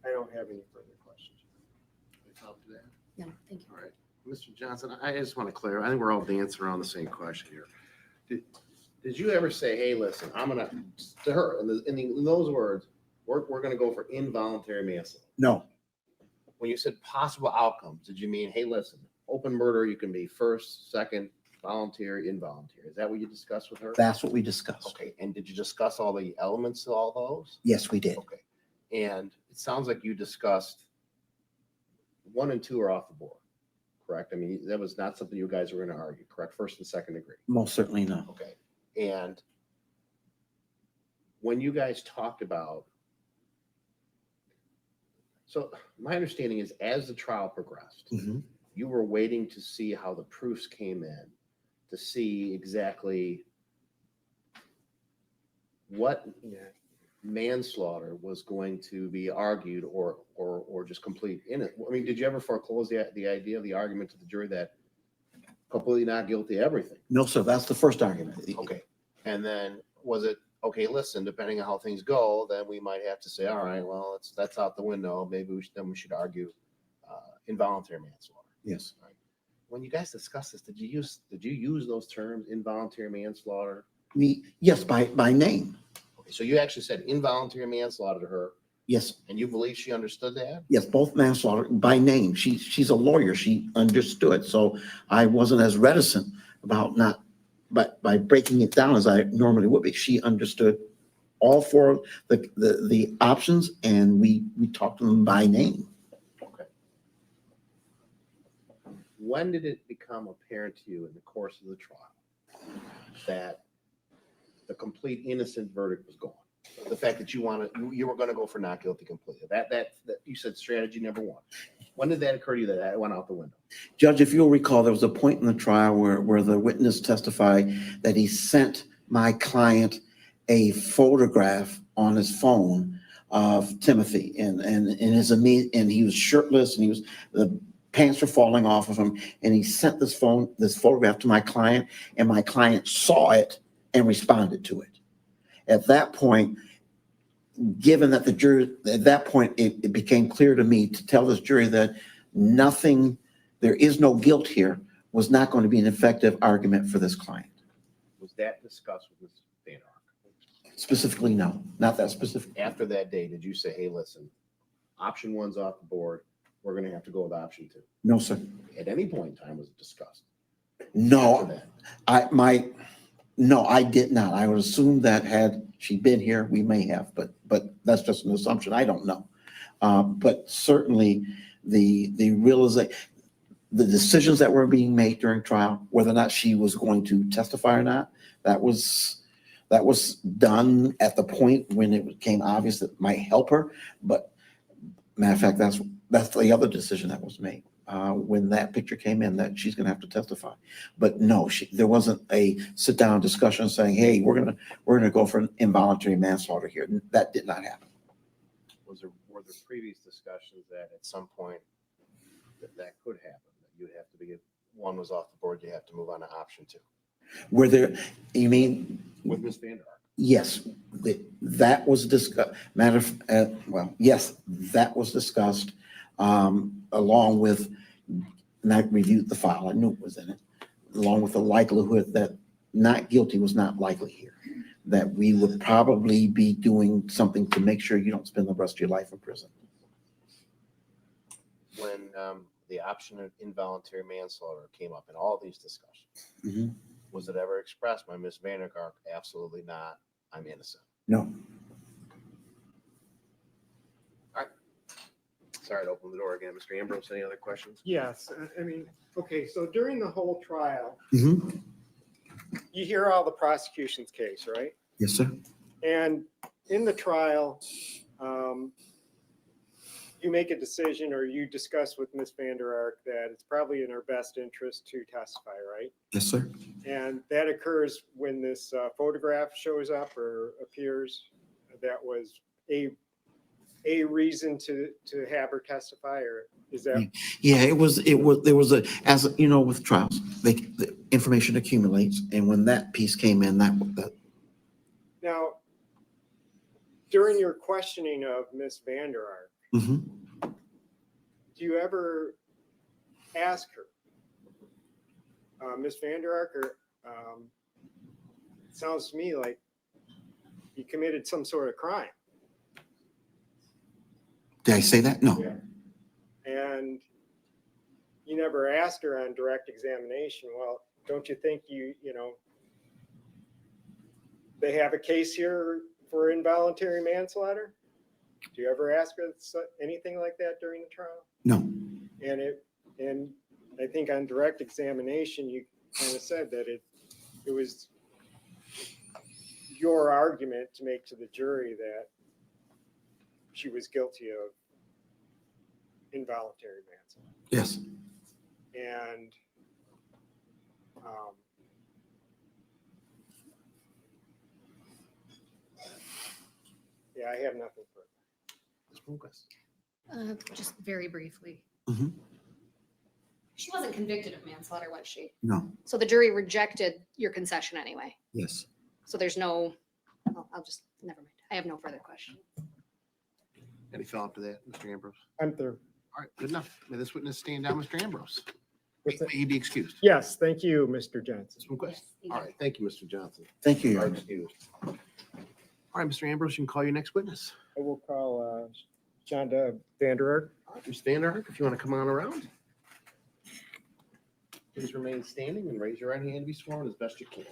I don't have any further questions. No, thank you. All right, Mr. Johnson, I just want to clear, I think we're all dancing around the same question here. Did you ever say, hey, listen, I'm gonna, to her, in those words, we're gonna go for involuntary manslaughter? No, When you said possible outcomes, did you mean, hey, listen, open murder, you can be first, second, voluntary, involuntary? Is that what you discussed with her? that's what we discussed. Okay, and did you discuss all the elements of all those? Yes, we did. Okay, and it sounds like you discussed 1 and 2 are off the board, correct? I mean, that was not something you guys were going to argue, correct? First and second degree. Most certainly no. Okay, and when you guys talked about, so my understanding is as the trial progressed, Mhm. you were waiting to see how the proofs came in, to see exactly what Yeah. manslaughter was going to be argued or just complete in it. I mean, did you ever foreclose the idea of the argument to the jury that completely not guilty of everything? No, sir, that's the first argument. Okay, and then was it, okay, listen, depending on how things go, then we might have to say, all right, well, that's out the window. Maybe we should argue involuntary manslaughter. Yes. Right. When you guys discussed this, did you use those terms, involuntary manslaughter? Yes, by name. Okay, so you actually said involuntary manslaughter to her, Yes, and you believe she understood that? yes, both manslaughter by name. She's a lawyer. She understood. So I wasn't as reticent about not, but by breaking it down as I normally would be. She understood all four, the options, and we talked to them by name. Okay. When did it become apparent to you in the course of the trial that the complete innocent verdict was gone? The fact that you were going to go for not guilty completely. That you said strategy number one. When did that occur to you that went out the window? Judge, if you'll recall, there was a point in the trial where the witness testified that he sent my client a photograph on his phone of Timothy, and he was shirtless, and the pants were falling off of him, and he sent this photograph to my client, and my client saw it and responded to it. At that point, given that the jury, at that point, it became clear to me to tell this jury that there is no guilt here, was not going to be an effective argument for this client. Was that discussed with Ms. VanderArk? Specifically, no, not that specific. After that day, did you say, hey, listen, option one's off the board, we're going to have to go with option two? No, sir. At any point in time was it discussed? No, I did not. I would assume that had she been here, we may have, but that's just an assumption. I don't know. But certainly the realization, the decisions that were being made during trial, whether or not she was going to testify or not, that was done at the point when it became obvious that it might help her. But matter of fact, that's the other decision that was made when that picture came in, that she's going to have to testify. But no, there wasn't a sit down discussion saying, hey, we're gonna go for an involuntary manslaughter here. That did not happen. Were there previous discussions that at some point that could happen? That you'd have to be, if one was off the board, you have to move on to option two? Were there, you mean? With Ms. VanderArk? Yes, that was discussed. Yes, that was discussed along with, and I reviewed the file, I knew it was in it, along with the likelihood that not guilty was not likely here, that we would probably be doing something to make sure you don't spend the rest of your life in prison. When the option of involuntary manslaughter came up in all these discussions, Mhm. was it ever expressed by Ms. VanderArk? Absolutely not. I'm innocent. No. Sorry to open the door again. Mr. Ambrose, any other questions? Yes, I mean, okay, so during the whole trial, Mhm. you hear all the prosecution's case, right? Yes, sir. And in the trial, you make a decision, or you discuss with Ms. VanderArk that it's probably in her best interest to testify, right? Yes, sir. And that occurs when this photograph shows up or appears. That was a reason to have her testify, or is that? Yeah, there was as you know, with trials, the information accumulates, and when that piece came in, that. Now, during your questioning of Ms. VanderArk, Mhm. do you ever ask her, Ms. VanderArk, or it sounds to me like you committed some sort of crime? Did I say that? No. Yeah. And you never asked her on direct examination, well, don't you think you know, they have a case here for involuntary manslaughter? Do you ever ask her anything like that during the trial? No. And I think on direct examination, you kind of said that it was your argument to make to the jury that she was guilty of involuntary manslaughter. Yes. And yeah, I have nothing further. Just very briefly. Mhm. She wasn't convicted of manslaughter, was she? No. So the jury rejected your concession anyway. Yes. So there's no, I'll just, never mind. I have no further questions. Any follow-up to that, Mr. Ambrose? I'm through. All right, good enough. May this witness stand down, Mr. Ambrose. What's that? May he be excused. Yes, thank you, Mr. Johnson. Ms. McQuist? All right, thank you, Mr. Johnson. Thank you, You Your are Honor. excused. All right, Mr. Ambrose, you can call your next witness. I will call Shanda VanderArk. All right, Ms. VanderArk, if you want to come on around. Please remain standing and raise your right hand to be sworn as best you can.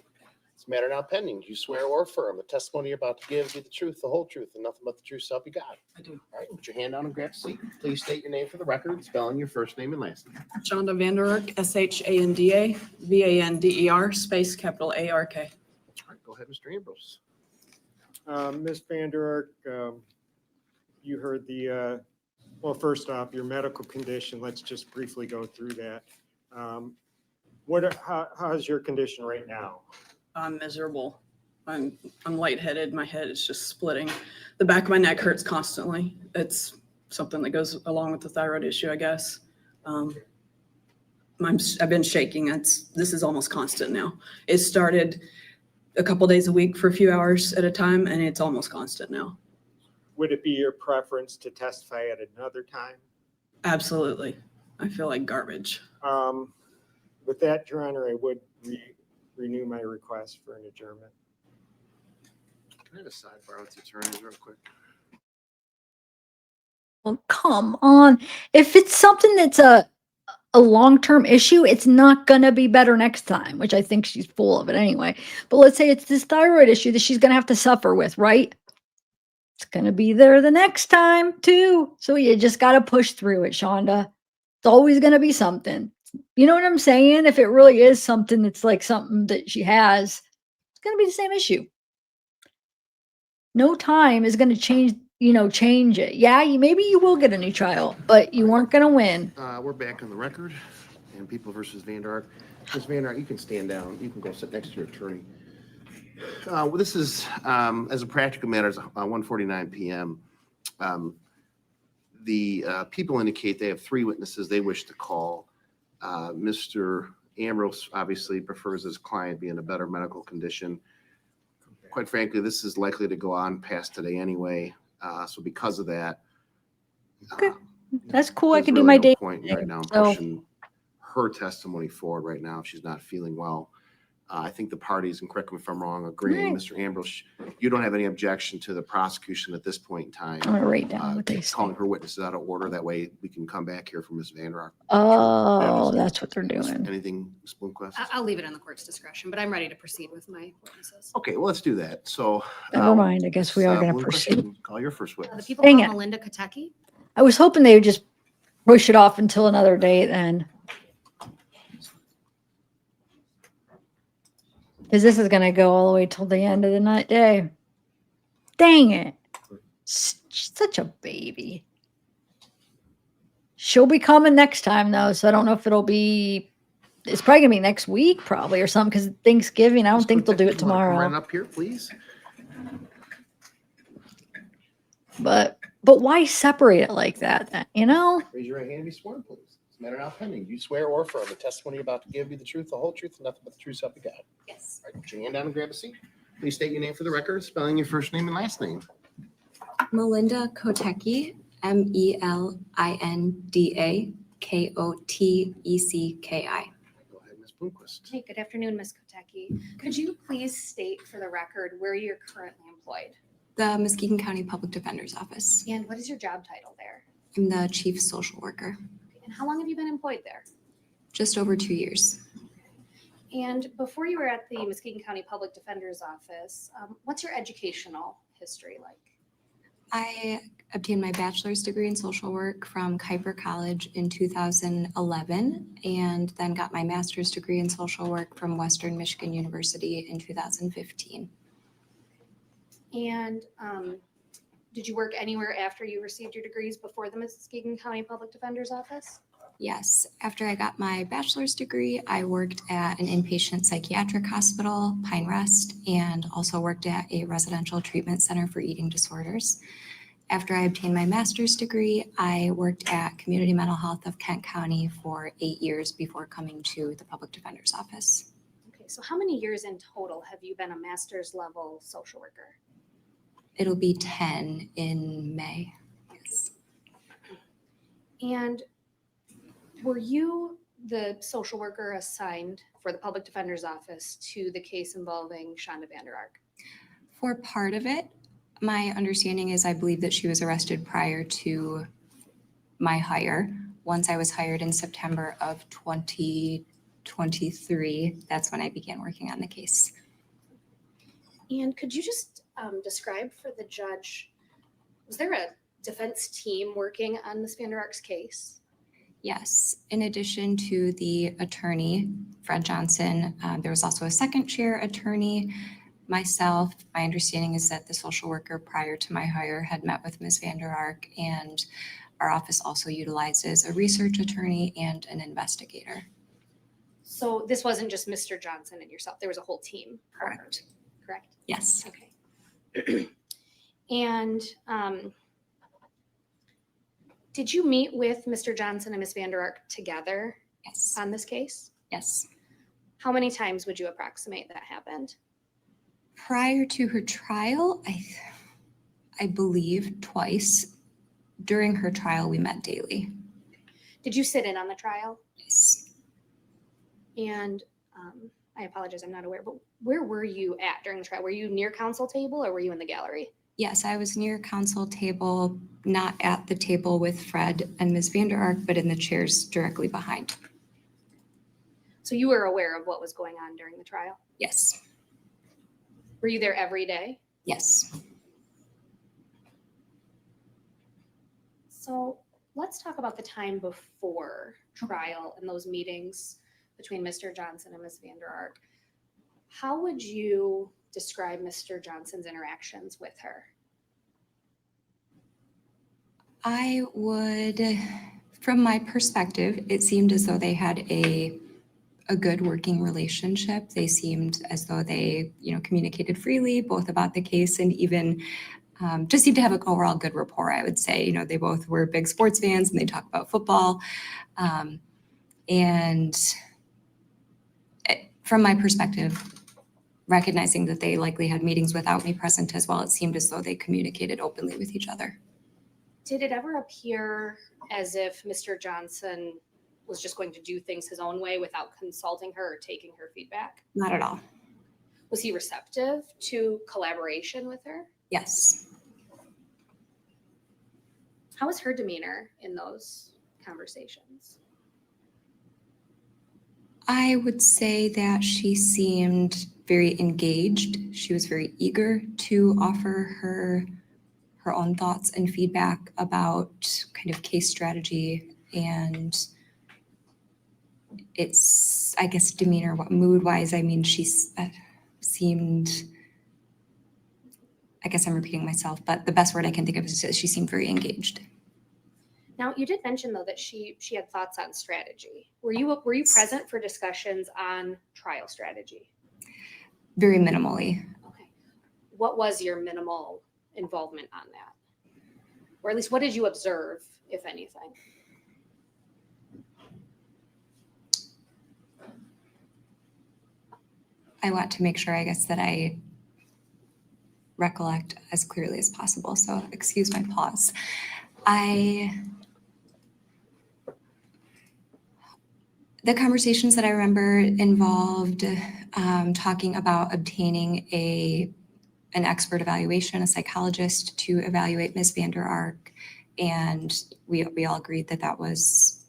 This matter now pending. Do you swear or affirm the testimony you're about to give be the truth, the whole truth, and nothing but the truth, so help you God? I do. All right, put your hand down and grab a seat. Please state your name for the record, spelling your first name and last name. Shanda VanderArk, Shanda, VANDER, space capital ARK. All right, go ahead, Mr. Ambrose. Ms. VanderArk, you heard the, well, first off, your medical condition, let's just briefly go through that. How's your condition right now? I'm miserable. I'm lightheaded. My head is just splitting. The back of my neck hurts constantly. It's something that goes along with the thyroid issue, I guess. I've been shaking. This is almost constant now. It started a couple days a week for a few hours at a time, and it's almost constant now. Would it be your preference to testify at another time? Absolutely. I feel like garbage. With that, Your Honor, I would renew my request for an adjournment. Can I have a sidebar with the attorneys real quick? Well, come on. If it's something that's a long-term issue, it's not going to be better next time, which I think she's full of it anyway. But let's say it's this thyroid issue that she's going to have to suffer with, right? It's going to be there the next time too. So you just got to push through it, Shonda. It's always going to be something. You know what I'm saying? If it really is something that's like something that she has, it's going to be the same issue. No time is going to change it. Yeah, maybe you will get a new trial, but you weren't going to win. We're back on the record, and People versus VanderArk. Ms. VanderArk, you can stand down. You can go sit next to your attorney. Well, this is, as a practical matter, it's 1:49 p.m. The people indicate they have 3 witnesses they wish to call. Mr. Ambrose obviously prefers his client be in a better medical condition. Quite frankly, this is likely to go on past today anyway. So because of that, Okay. That's cool. I there's can do really my no day. point right now in So- pushing her testimony forward right now if she's not feeling well. I think the parties, and correct me if I'm wrong, agreeing, Right. Mr. Ambrose, you don't have any objection to the prosecution at this point in time. I'm going to write down what they say. Calling her witnesses out of order. That way we can come back here for Ms. VanderArk. Oh, that's what they're doing. Anything, Ms. Bloomquist? I'll leave it in the court's discretion, but I'm ready to proceed with my witnesses. Okay, well, let's do that. So. Never mind. I guess we Ms. are going to Bloomquist, proceed. you can call your first The witness. people Dang call it. Melinda Kentucky. I was hoping they would just push it off until another date then. Because this is going to go all the way till the end of the night day. Dang it. She's such a baby. She'll be coming next time though, so I don't know if it'll be, it's probably going to be next week probably or something because Thanksgiving, I don't think they'll do it You wanna come tomorrow. Right up here, please. But why separate it like that then, you know? Raise your right hand and be sworn, please. This matter now pending. Do you swear or affirm the testimony you're about to give be the truth, the whole truth, and nothing but the truth, so help you God? Yes. All right, put your hand down and grab a seat. Please state your name for the record, spelling your first name and last name. Melinda Kotecki, MELINDA KOTECKI. Go ahead, Ms. Bloomquist. Hey, good afternoon, Ms. Kotecki. Could you please state for the record where you're currently employed? The Muskegon County Public Defender's Office. And what is your job title there? I'm the Chief Social Worker. And how long have you been employed there? Just over 2 years. And before you were at the Muskegon County Public Defender's Office, what's your educational history like? I obtained my bachelor's degree in social work from Kuiper College in 2011 and then got my master's degree in social work from Western Michigan University in 2015. And did you work anywhere after you received your degrees before the Muskegon County Public Defender's Office? Yes, after I got my bachelor's degree, I worked at an inpatient psychiatric hospital, Pine Rest, and also worked at a residential treatment center for eating disorders. After I obtained my master's degree, I worked at Community Mental Health of Kent County for 8 years before coming to the Public Defender's Office. Okay, so how many years in total have you been a master's level social worker? It'll be 10 in May. Yes. And were you the social worker assigned for the Public Defender's Office to the case involving Shanda VanderArk? For part of it, my understanding is I believe that she was arrested prior to my hire. Once I was hired in September of 2023, that's when I began working on the case. And could you just describe for the judge, was there a defense team working on Ms. VanderArk's case? Yes, in addition to the attorney, Fred Johnson, there was also a second chair attorney, myself. My understanding is that the social worker prior to my hire had met with Ms. VanderArk, and our office also utilizes a research attorney and an investigator. So this wasn't just Mr. Johnson and yourself, there was a whole team. Correct. Correct? Yes. Okay. And did you meet with Mr. Johnson and Ms. VanderArk together Yes. on this case? Yes. How many times would you approximate that happened? Prior to her trial, I believe twice. During her trial, we met daily. Did you sit in on the trial? Yes. And I apologize, I'm not aware, but where were you at during the trial? Were you near counsel table or were you in the gallery? Yes, I was near counsel table, not at the table with Fred and Ms. VanderArk, but in the chairs directly behind. So you were aware of what was going on during the trial? Yes. Were you there every day? Yes. So let's talk about the time before trial and those meetings between Mr. Johnson and Ms. VanderArk. How would you describe Mr. Johnson's interactions with her? I would, from my perspective, it seemed as though they had a good working relationship. They seemed as though they, communicated freely, both about the case and even just seemed to have an overall good rapport, I would say. They both were big sports fans and they talk about football. From my perspective, recognizing that they likely had meetings without me present as well, it seemed as though they communicated openly with each other. Did it ever appear as if Mr. Johnson was just going to do things his own way without consulting her or taking her feedback? Not at all. Was he receptive to collaboration with her? Yes. How was her demeanor in those conversations? I would say that she seemed very engaged. She was very eager to offer her own thoughts and feedback about kind of case strategy and it's, I guess, demeanor, mood-wise. I mean, she seemed, I guess I'm repeating myself, but the best word I can think of is she seemed very engaged. Now, you did mention, though, that she had thoughts on strategy. Were you present for discussions on trial strategy? Very minimally. Okay. What was your minimal involvement on that? Or at least what did you observe, if anything? I want to make sure, I guess, that I recollect as clearly as possible. So excuse my pause. The conversations that I remember involved talking about obtaining an expert evaluation, a psychologist to evaluate Ms. VanderArk, and we all agreed that that was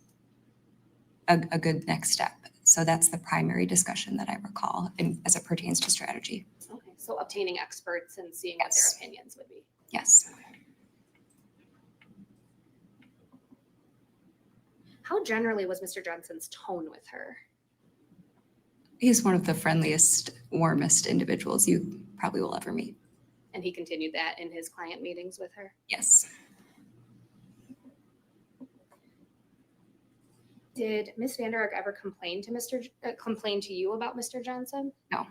a good next step. So that's the primary discussion that I recall as it pertains to strategy. Okay, so obtaining experts and seeing what their opinions would be. Yes. How generally was Mr. Johnson's tone with her? He's one of the friendliest, warmest individuals you probably will ever meet. And he continued that in his client meetings with her? Yes. Did Ms. VanderArk ever complain to you about Mr. Johnson? No.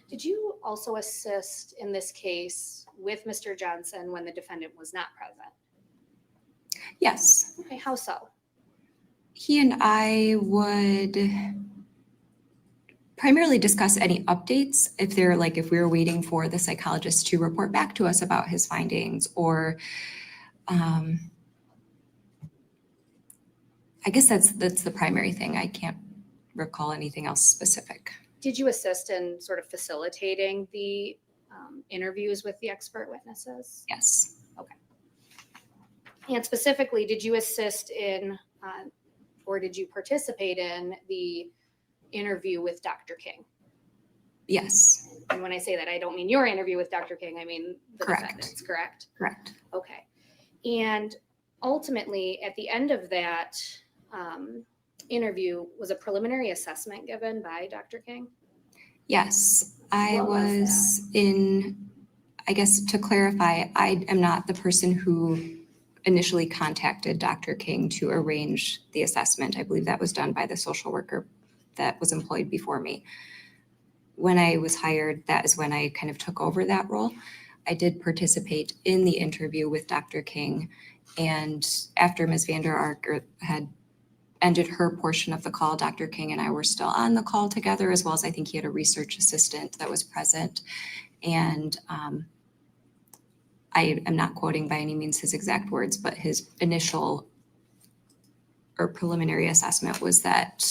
Did you also assist in this case with Mr. Johnson when the defendant was not present? Yes. Okay, how so? He and I would primarily discuss any updates if we were waiting for the psychologist to report back to us about his findings, or I guess that's the primary thing. I can't recall anything else specific. Did you assist in sort of facilitating the interviews with the expert witnesses? Yes. Okay. And specifically, did you assist in or did you participate in the interview with Dr. King. Yes, And when I say that, I don't mean your interview with Dr. King, I mean the Correct. defendant's, correct? correct. Okay. And ultimately, at the end of that interview, was a preliminary assessment given by Dr. King? Yes, I What was was I guess to clarify, I am not the person who initially contacted Dr. King to arrange the assessment. I believe that was done by the social worker that was employed before me. When I was hired, that is when I kind of took over that role. I did participate in the interview with Dr. King, and after Ms. VanderArk had ended her portion of the call, Dr. King and I were still on the call together, as well as I think he had a research assistant that was present. And I am not quoting by any means his exact words, but his initial or preliminary assessment was that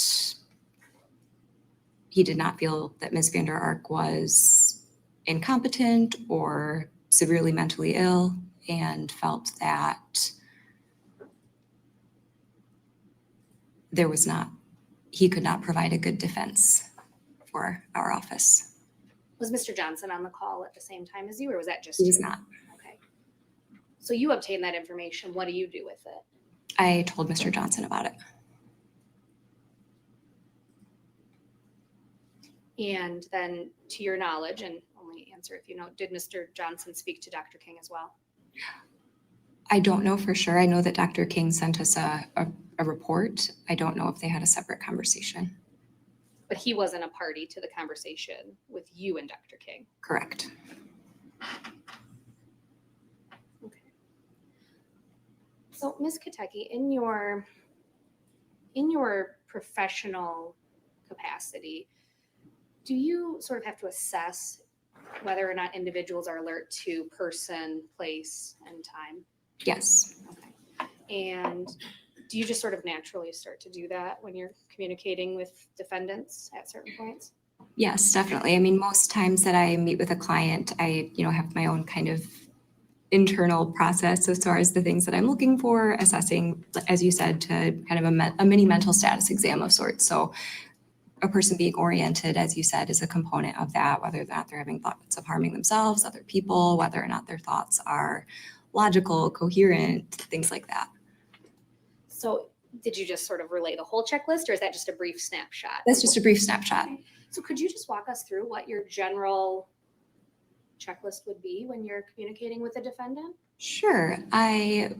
he did not feel that Ms. VanderArk was incompetent or severely mentally ill, and felt that he could not provide a good defense for our office. Was Mr. Johnson on the call at the same time as you, or was that just He was you? not. Okay. So you obtained that information. What do you do with it? I told Mr. Johnson about it. And then, to your knowledge, and only answer if you know, did Mr. Johnson speak to Dr. King as well? I don't know for sure. I know that Dr. King sent us a report. I don't know if they had a separate conversation. But he wasn't a party to the conversation with you and Dr. King. Correct. Okay. So, Ms. Katecki, in your professional capacity, do you sort of have to assess whether or not individuals are alert to person, place, and time? Yes. Okay. And do you just sort of naturally start to do that when you're communicating with defendants at certain points? Yes, definitely. I mean, most times that I meet with a client, I, have my own kind of internal process as far as the things that I'm looking for, assessing, as you said, to kind of a mini mental status exam of sorts. So a person being oriented, as you said, is a component of that, whether or not they're having thoughts of harming themselves, other people, whether or not their thoughts are logical, coherent, things like that. So did you just sort of relay the whole checklist, or is that just a brief snapshot? That's just a brief snapshot. Okay. So could you just walk us through what your general checklist would be when you're communicating with a defendant? Sure. I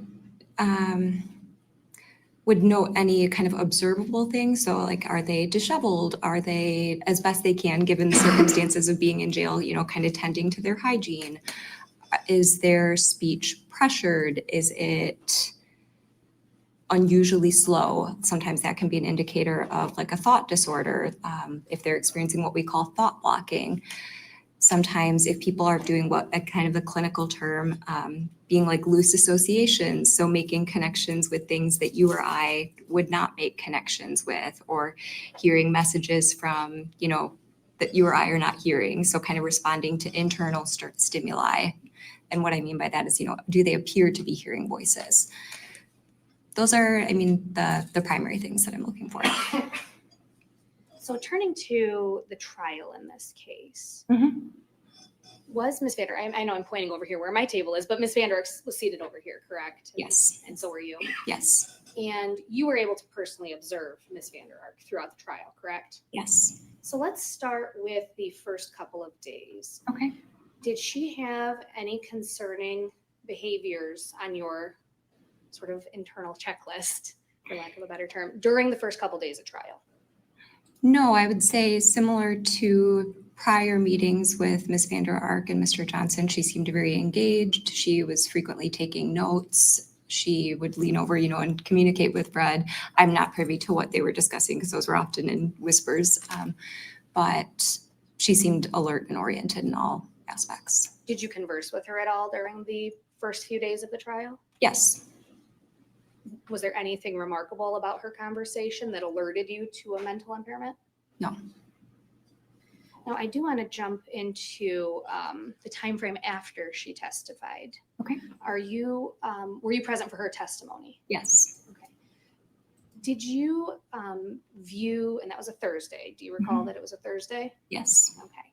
would note any kind of observable things. So like, are they disheveled? Are they, as best they can, given the circumstances of being in jail, kind of tending to their hygiene? Is their speech pressured? Is it unusually slow? Sometimes that can be an indicator of like a thought disorder, if they're experiencing what we call thought blocking. Sometimes if people are doing what a kind of a clinical term, being like loose associations, so making connections with things that you or I would not make connections with, or hearing messages from, that you or I are not hearing. So kind of responding to internal stimuli. And what I mean by that is, do they appear to be hearing voices? Those are, the primary things that I'm looking for. So turning to the trial in this case, was Ms. VanderArk, I know I'm pointing over here where my table is, but Ms. VanderArk was seated over here, correct? Yes. And so were you? Yes. And you were able to personally observe Ms. VanderArk throughout the trial, correct? Yes. So let's start with the first couple of days. Okay. Did she have any concerning behaviors on your sort of internal checklist, for lack of a better term, during the first couple days of trial? No, I would say similar to prior meetings with Ms. VanderArk and Mr. Johnson, she seemed very engaged. She was frequently taking notes. She would lean over, and communicate with Fred. I'm not privy to what they were discussing because those were often in whispers, but she seemed alert and oriented in all aspects. Did you converse with her at all during the first few days of the trial? Yes. Was there anything remarkable about her conversation that alerted you to a mental impairment? No. Now, I do want to jump into the time frame after she testified. Okay. Were you present for her testimony? Yes. Okay. Did you view, and that was a Thursday, do you recall Mhm. that it was a Thursday? Yes. Okay.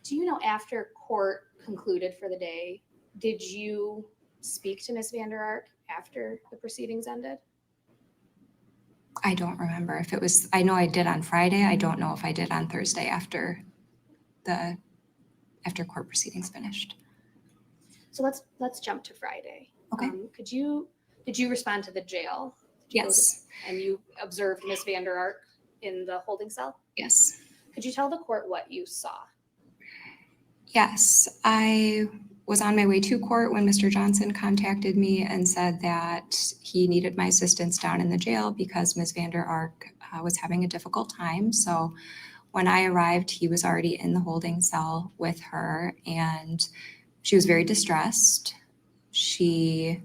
Do you know after court concluded for the day, did you speak to Ms. VanderArk after the proceedings ended? I don't remember if it was, I know I did on Friday. I don't know if I did on Thursday after court proceedings finished. So let's jump to Friday. Okay. Did you respond to the jail? Did you go to- Yes. and you observed Ms. VanderArk in the holding cell? Yes. Could you tell the court what you saw? Yes. I was on my way to court when Mr. Johnson contacted me and said that he needed my assistance down in the jail because Ms. VanderArk was having a difficult time. So when I arrived, he was already in the holding cell with her, and she was very distressed. She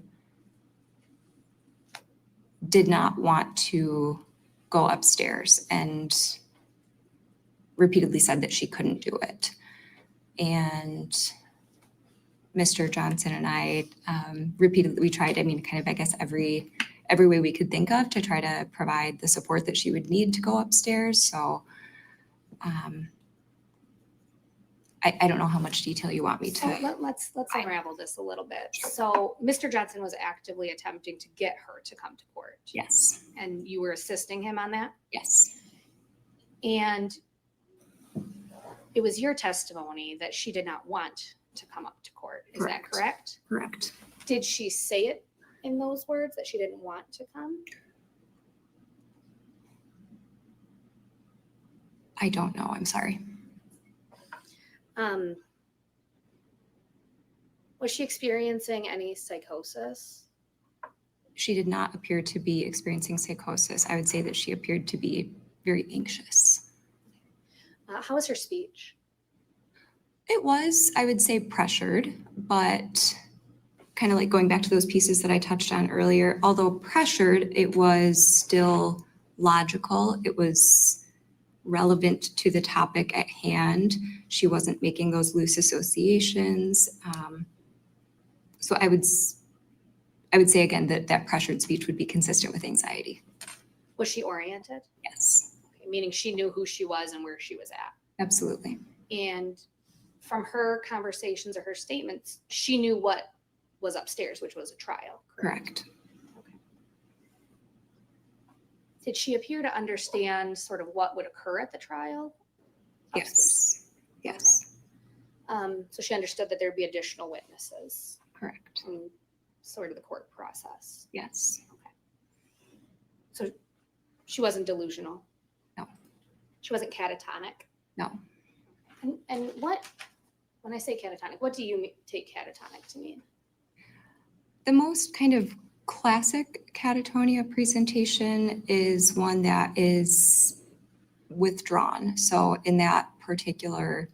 did not want to go upstairs and repeatedly said that she couldn't do it. And Mr. Johnson and I repeatedly, we tried, kind of, I guess, every way we could think of to try to provide the support that she would need to go upstairs. So I don't know how much detail you want me So to. let's unravel this a little bit. So Mr. Johnson was actively attempting to get her to come to court. Yes. And you were assisting him on that? Yes. And it was your testimony that she did not want to come up to court. Is that correct? Correct. Did she say it in those words that she didn't want to come? I don't know. I'm sorry. Was she experiencing any psychosis? She did not appear to be experiencing psychosis. I would say that she appeared to be very anxious. How was her speech? It was, I would say, pressured, but kind of like going back to those pieces that I touched on earlier, although pressured, it was still logical. It was relevant to the topic at hand. She wasn't making those loose associations. So I would say again that pressured speech would be consistent with anxiety. Was she oriented? Yes, Okay, meaning she knew who she was and where she was at. absolutely. And from her conversations or her statements, she knew what was upstairs, which was a trial. Correct. Okay. Did she appear to understand sort of what would occur at the trial? Upstairs? Yes. So she understood that there'd be additional witnesses Correct. in sort of the court process. Yes. So she wasn't delusional? No. She wasn't catatonic? No. And when I say catatonic, what do you take catatonic to mean? The most kind of classic catatonia presentation is one that is withdrawn. So in that particular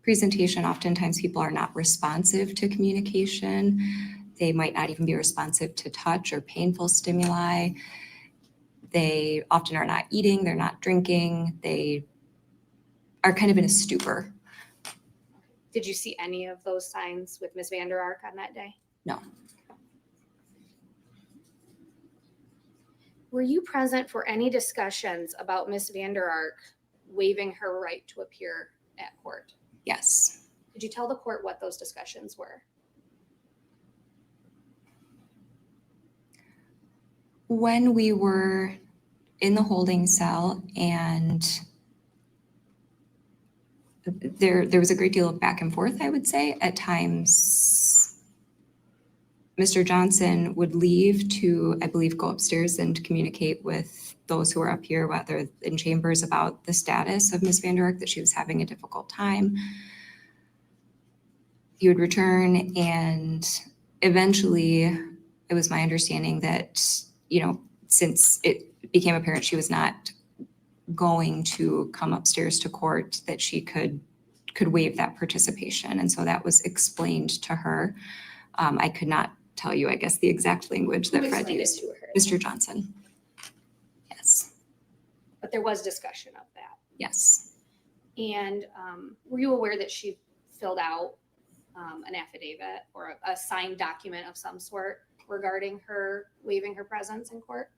presentation, oftentimes people are not responsive to communication. They might not even be responsive to touch or painful stimuli. They often are not eating, they're not drinking, they are kind of in a stupor. Did you see any of those signs with Ms. VanderArk on that day? No. Were you present for any discussions about Ms. VanderArk waiving her right to appear at court? Yes. Did you tell the court what those discussions were? When we were in the holding cell and there was a great deal of back and forth, I would say. At times, Mr. Johnson would leave to, I believe, go upstairs and communicate with those who were up here, whether in chambers, about the status of Ms. VanderArk, that she was having a difficult time. He would return, and eventually it was my understanding that, since it became apparent she was not going to come upstairs to court, that she could waive that participation. And so that was explained to her. I could not tell you, I guess, the exact language that Who Fred explained it used. to her? Mr. Johnson. Yes. But there was discussion of that. Yes. And were you aware that she filled out an affidavit or a signed document of some sort regarding her waiving her presence in court?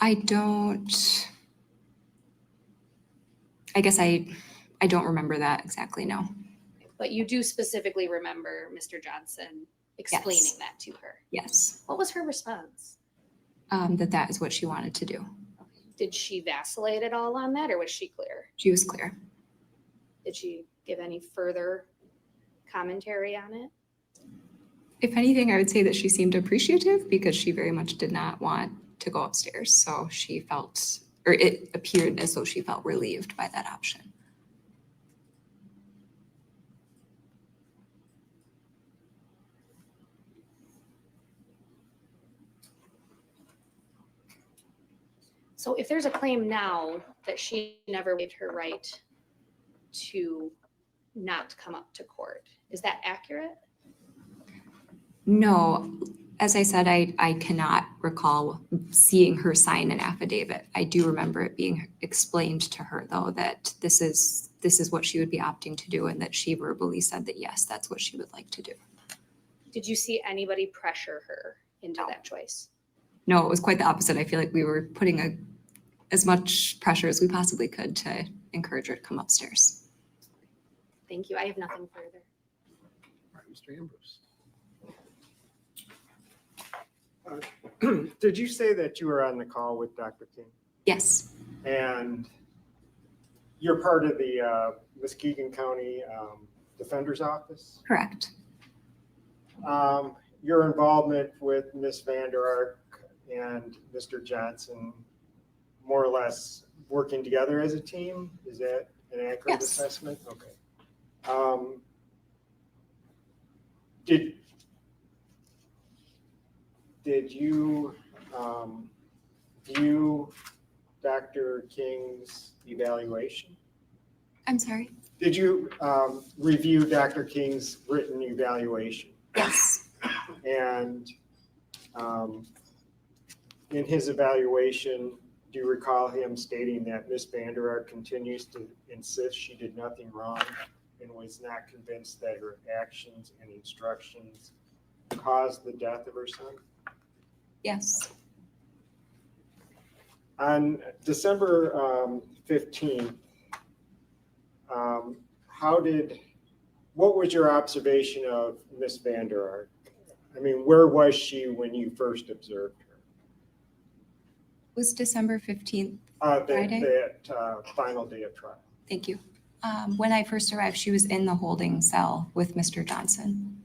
I guess I don't remember that exactly, no. But you do specifically remember Mr. Johnson explaining Yes. that to her. Yes, What was her response? that is what she wanted to do. Did she vacillate at all on that, or was she clear? She was clear. Did she give any further commentary on it? If anything, I would say that she seemed appreciative because she very much did not want to go upstairs. So she felt, or it appeared as though she felt relieved by that option. So if there's a claim now that she never waived her right to not come up to court, is that accurate? No, as I said, I cannot recall seeing her sign an affidavit. I do remember it being explained to her, though, that this is what she would be opting to do and that she verbally said that, yes, that's what she would like to do. Did you see anybody pressure her into that choice? No, it was quite the opposite. I feel like we were putting as much pressure as we possibly could to encourage her to come upstairs. Thank you. I have nothing further. All right, Mr. Ambrose. Did you say that you were on the call with Dr. King? Yes, And you're part of the Muskegon County Defender's Office? correct. Your involvement with Ms. VanderArk and Mr. Johnson, more or less working together as a team? Is that an accurate Yes. assessment? Okay. Did you view Dr. King's evaluation? I'm sorry. Did you review Dr. King's written evaluation? Yes, And in his evaluation, do you recall him stating that Ms. VanderArk continues to insist she did nothing wrong and was not convinced that her actions and instructions caused the death of her son? yes. On December 15th, what was your observation of Ms. VanderArk? I mean, where was she when you first observed her? Was December 15th. That Friday? final day of trial. Thank you. When I first arrived, she was in the holding cell with Mr. Johnson.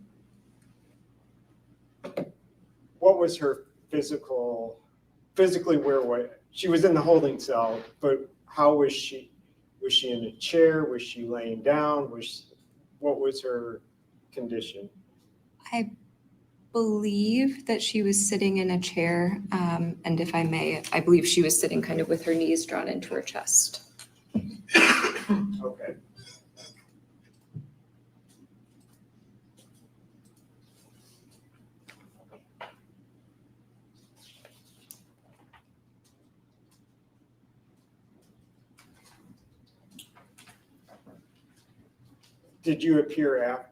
What was her physically where was, she was in the holding cell, but how was she? Was she in a chair? Was she laying down? What was her condition? I believe that she was sitting in a chair, and if I may, I believe she was sitting kind of with her knees drawn into her chest. Okay. Did you appear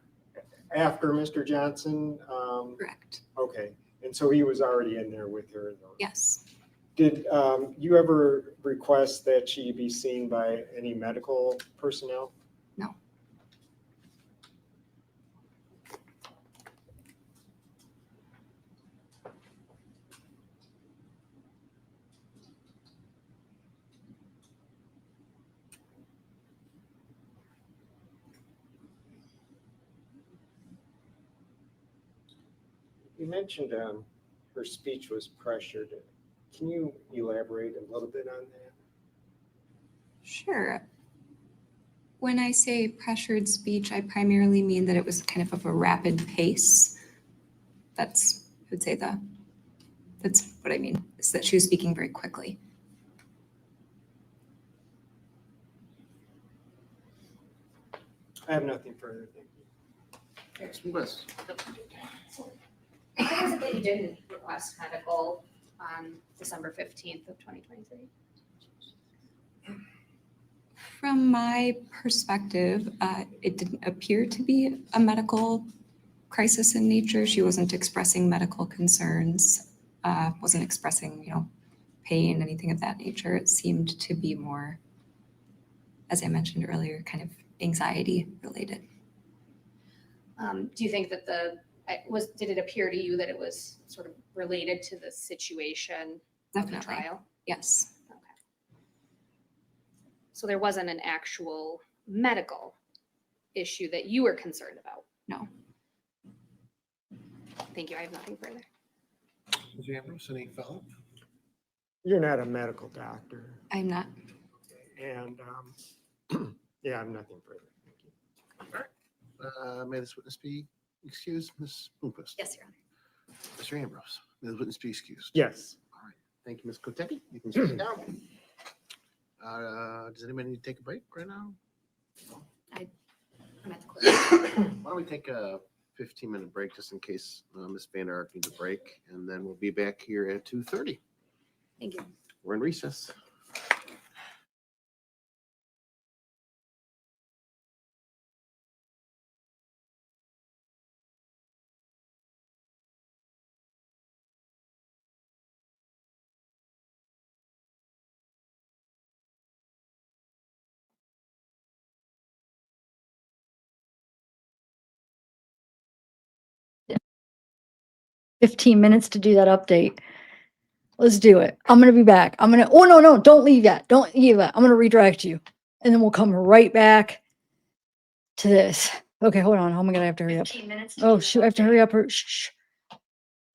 after Mr. Johnson? Correct. Okay, and so he was already in there with her. Yes. Did you ever request that she be seen by any medical personnel? No. You mentioned her speech was pressured. Can you elaborate a little bit on that? Sure. When I say pressured speech, I primarily mean that it was kind of a rapid pace. I would say that's what I mean, is that she was speaking very quickly. I have nothing further. Thank you. Ms. West. How is it that you didn't request medical on December 15th of 2023? From my perspective, it didn't appear to be a medical crisis in nature. She wasn't expressing medical concerns, wasn't expressing, pain, anything of that nature. It seemed to be more, as I mentioned earlier, kind of anxiety related. Do you think that did it appear to you that it was sort of related to the situation of the Definitely. trial? Yes. Okay. So there wasn't an actual medical issue that you were concerned about? No. Thank you. I have nothing further. Mr. Ambrose, any follow-up? You're not a medical doctor. I'm not. And yeah, I'm nothing further. Thank you. May this witness be excused, Ms. Bloomquist? Yes, Your Honor. Mr. Ambrose, may the witness be excused? Yes. All right. Thank you, Ms. Kotepi. You can sit down. Does anybody need to take a break right now? I'm at the court. Why don't we take a 15-minute break just in case Ms. VanderArk needs a break, and then we'll be back here at 2:30. Thank you. We're in recess. Yeah. 15 minutes to do that update. Let's do it. I'm going to be back. Oh, no, don't leave yet. Don't leave yet. I'm going to redirect you. And then we'll come right back to this. Okay, hold on. I'm going to have to hurry up. 15 minutes. Oh, shoot. I have to hurry up. Shh.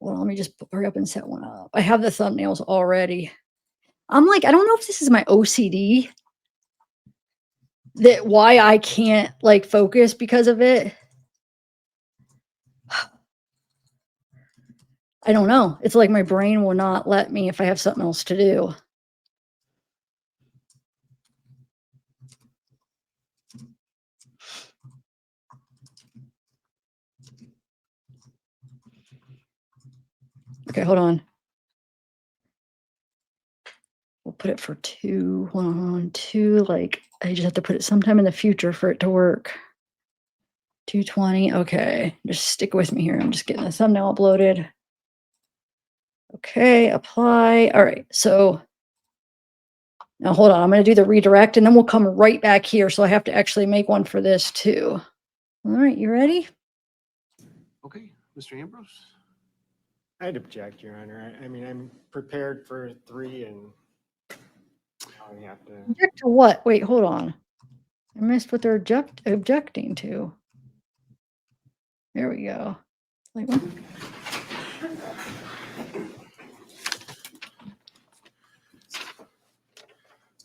Well, let me just hurry up and set one up. I have the thumbnails already. I'm like, I don't know if this is my OCD, that why I can't like focus because of it. I don't know. It's like my brain will not let me if I have something else to do. Okay, hold on. We'll put it for 2. Hold on, 2. Like, I just have to put it sometime in the future for it to work. 2:20. Okay, just stick with me here. I'm just getting the thumbnail uploaded. Okay, apply. All right, so now hold on. I'm going to do the redirect and then we'll come right back here. So I have to actually make one for this too. All right, you ready? Okay, Mr. Ambrose? I'd object, Your Honor. I mean, I'm prepared for 3 and now I have to. Object to what? Wait, hold on. I missed what they're objecting to. There we go. Like, what?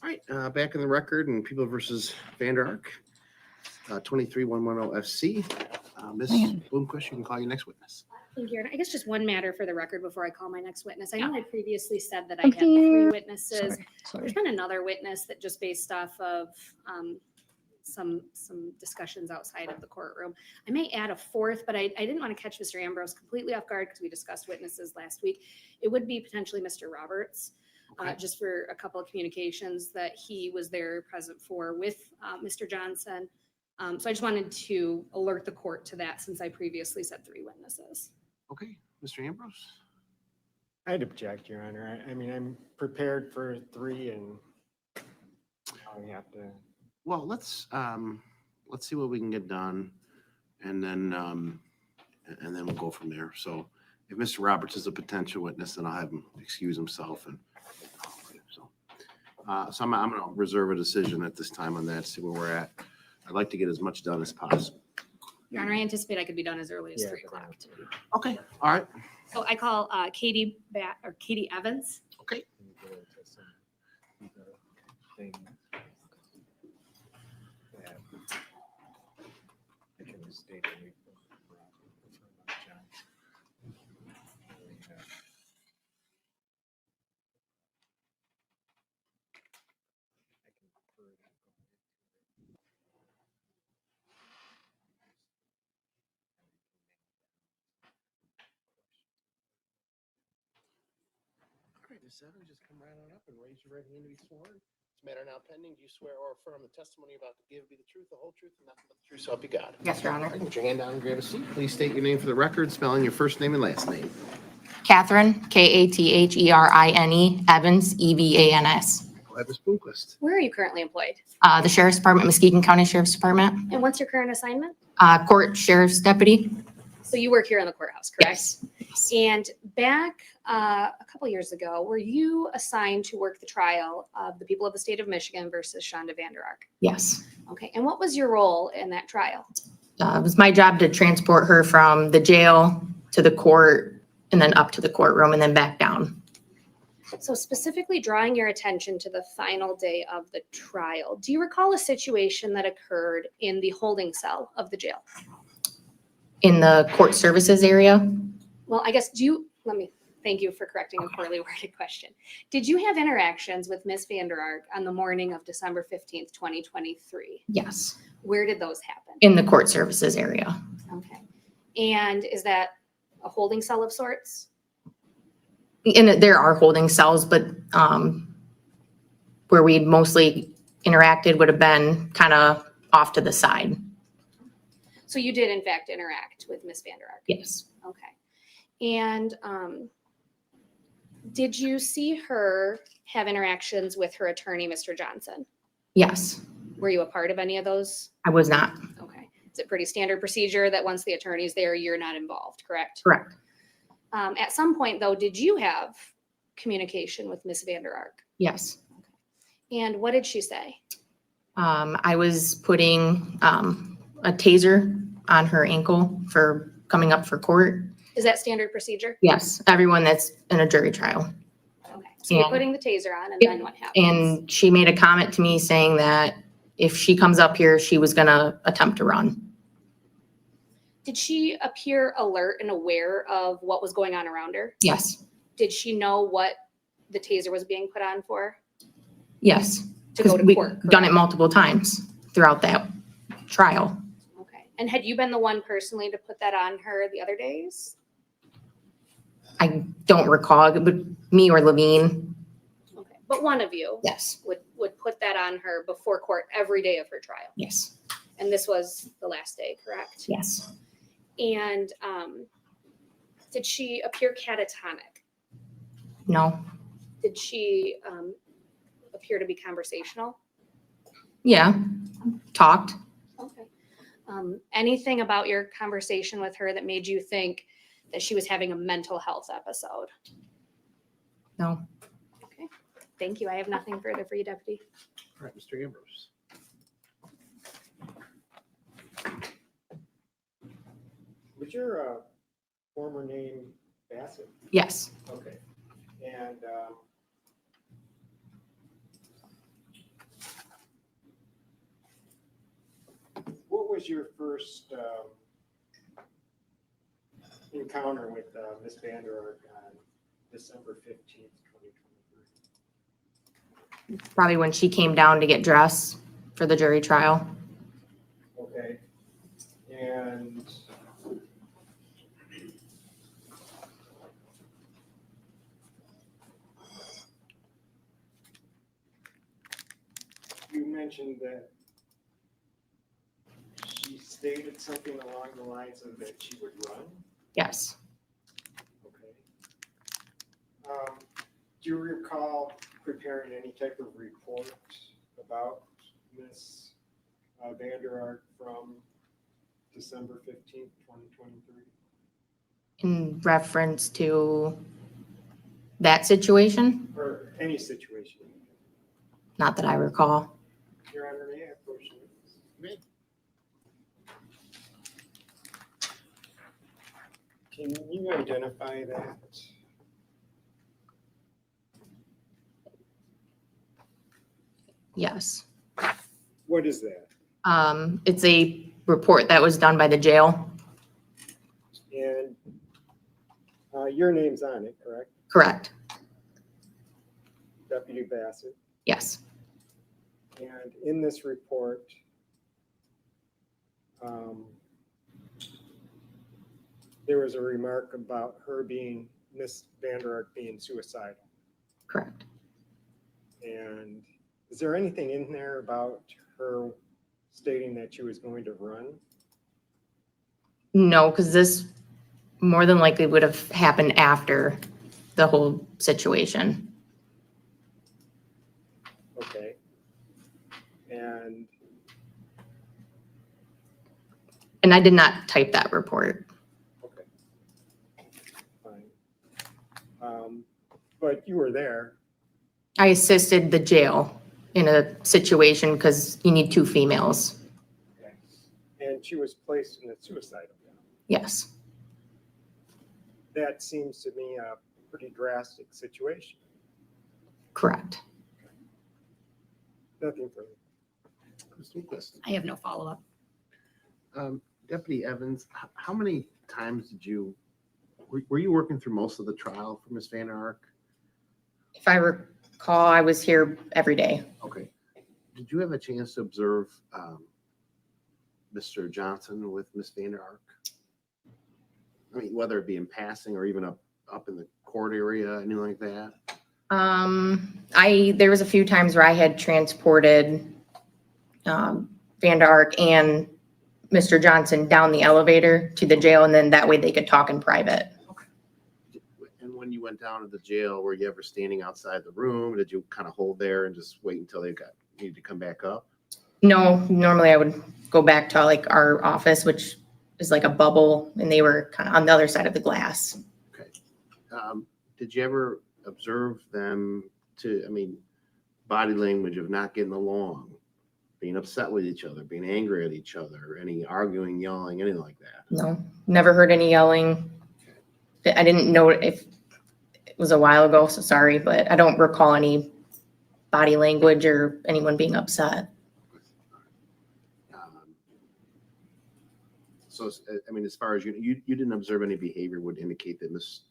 All right, back in the record in People versus VanderArk, 23110 FC. Ms. Man. Bloomquist, you can call your next witness. Thank you. And I guess just one matter for the record before I call my next witness. I know I previously said that I I'm had 3 here. witnesses. Sorry. There's been another witness that just based off of some discussions outside of the courtroom. I may add a 4th, but I didn't want to catch Mr. Ambrose completely off guard because we discussed witnesses last week. It would be potentially Mr. Roberts, Okay. just for a couple of communications that he was there present for with Mr. Johnson. So I just wanted to alert the court to that since I previously said 3 witnesses. Okay, Mr. Ambrose? I'd object, Your Honor. I mean, I'm prepared for 3 and now I have to. Well, let's see what we can get done, and then we'll go from there. So, if Mr. Roberts is a potential witness, then I'll have him excuse himself. And so I'm going to reserve a decision at this time on that. See where we're at. I'd like to get as much done as possible. Your Honor, I anticipate I could be done as early as Yeah, 3 o'clock. Okay. All right. So I call Katie Evans. Okay. All right, Ms. Evans, just come right on up and raise your right hand to be sworn. This matter now pending, do you swear or affirm the testimony you're about to give be the truth, the whole truth, and nothing but the truth, so help you God? Yes, Your All Honor. right, put your hand down and grab a seat. Please state your name for the record, spelling your first name and last name. Catherine, Katherine, Evans, Evans. Go ahead, Ms. Bloomquist. Where are you currently employed? The Sheriff's Department, Muskegon County Sheriff's Department, And what's your current assignment? Court Sheriff's Deputy. So you work here in the courthouse, correct? Yes. And back a couple years ago, were you assigned to work the trial of the people of the state of Michigan versus Shanda VanderArk? Yes. Okay, and what was your role in that trial? It was my job to transport her from the jail to the court and then up to the courtroom and then back down. So specifically drawing your attention to the final day of the trial, do you recall a situation that occurred in the holding cell of the jail? In the court services area? Well, I guess, thank you for correcting a poorly worded question. Did you have interactions with Ms. VanderArk on the morning of December 15th, 2023? Yes. Where did those happen? In the court services area. Okay. And is that a holding cell of sorts? And there are holding cells, but where we mostly interacted would have been kind of off to the side. So you did in fact interact with Ms. VanderArk? Yes. Okay. And did you see her have interactions with her attorney, Mr. Johnson? Yes. Were you a part of any of those? I was not. Okay. Is it pretty standard procedure that once the attorney's there, you're not involved, correct? Correct. At some point though, did you have communication with Ms. VanderArk? Yes. And what did she say? I was putting a taser on her ankle for coming up for court. Is that standard procedure? Yes, everyone that's in a jury trial. Okay. So you're And- putting the taser on and Yep. then what happens? And she made a comment to me saying that if she comes up here, she was gonna attempt to run. Did she appear alert and aware of what was going on around her? Yes, Did she know what the taser was being put on for? yes. To go to We've court, done it correct? multiple times throughout that trial. Okay. And had you been the one personally to put that on her the other days? I don't recall, but me or Levine, Okay. But one of you yes, would put that on her before court every day of her trial. yes, And this was the last day, correct? yes. And did she appear catatonic? No, Did she appear to be conversational? yeah, talked. Okay. Anything about your conversation with her that made you think that she was having a mental health episode? No, Okay. Thank you. I have nothing further for you, Deputy. All right, Mr. Ambrose. Was your former name Bassett? yes. Okay. And what was your first encounter with Ms. VanderArk on December 15th, 2023? Probably when she came down to get dressed for the jury trial. Okay. And you mentioned that she stated something along the lines of that she would run. Yes, Okay. Do you recall preparing any type of report about Ms. VanderArk from December 15th, 2023? in reference to that situation, Or any situation? not that I recall. Your Honor, may I approach this? May. Can you identify that? Yes. What is that? It's a report that was done by the jail. And your name's on it, correct? Correct. Deputy Bassett. Yes. And in this report, there was a remark about her being, Ms. VanderArk being suicidal. Correct. And Is there anything in there about her stating that she was going to run? No, because this more than likely would have happened after the whole situation. Okay. And And I did not type that report. okay, fine. But you were there. I assisted the jail in a situation because you need 2 females. Okay. And she was placed in a suicide home. Yes, That seems to me a pretty drastic situation. correct. Nothing further. Mr. Lindquist. I have no follow-up. Deputy Evans, how many times were you working through most of the trial for Ms. VanderArk? If I recall, I was here every day. Okay. Did you have a chance to observe Mr. Johnson with Ms. VanderArk? I mean, whether it be in passing or even up in the court area, anything like that? There was a few times where I had transported VanderArk and Mr. Johnson down the elevator to the jail, and then that way they could talk in private. And when you went down to the jail, were you ever standing outside the room? Did you kind of hold there and just wait until they needed to come back up? No, normally I would go back to like our office, which is like a bubble, and they were kind of on the other side of the glass. Okay. Did you ever observe them body language of not getting along, being upset with each other, being angry at each other, any arguing, yelling, anything like that? No, never heard any yelling. I didn't know if it was a while ago, so sorry, but I don't recall any body language or anyone being upset. So, I mean, as far as you didn't observe any behavior would indicate that Ms.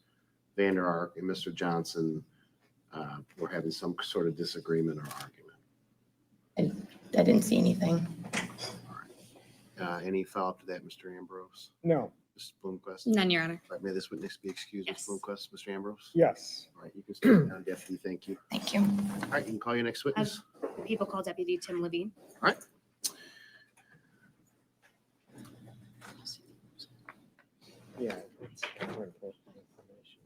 VanderArk and Mr. Johnson were having some sort of disagreement or argument. I didn't see anything. Any follow-up to that, Mr. Ambrose? No. Mr. Bloomquist? None, Your Honor. All right, may this witness be excused, Yes. Mr. Bloomquist, Mr. Ambrose? Yes. All right, you can stay down, Deputy, thank you. Thank you. All right, you can call your next witness. People call Deputy Tim Levine. All right. Yeah. It's more important information.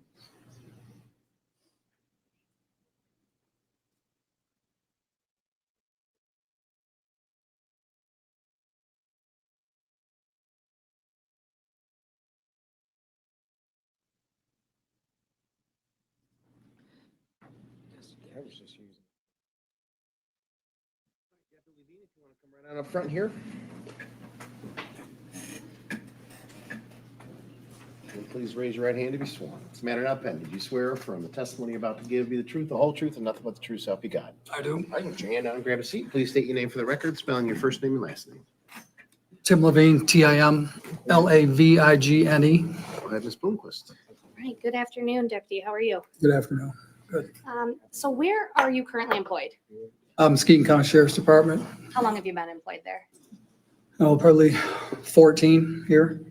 I was just using. Deputy Levine, if you want to come right on up front here. And please raise your right hand to be sworn. This matter not pending. Do you swear or affirm the testimony you're about to give be the truth, the whole truth, and nothing but the truth, so help you God? I do. All right, put your hand down and grab a seat. Please state your name for the record, spelling your first name and last name. Tim Levine, Timlavigene. Go ahead, Ms. Bloomquist. All right, good afternoon, Deputy. How are you? Good afternoon. So where are you currently employed? Muskegon County Sheriff's Department. How long have you been employed there? Oh, probably 14 here.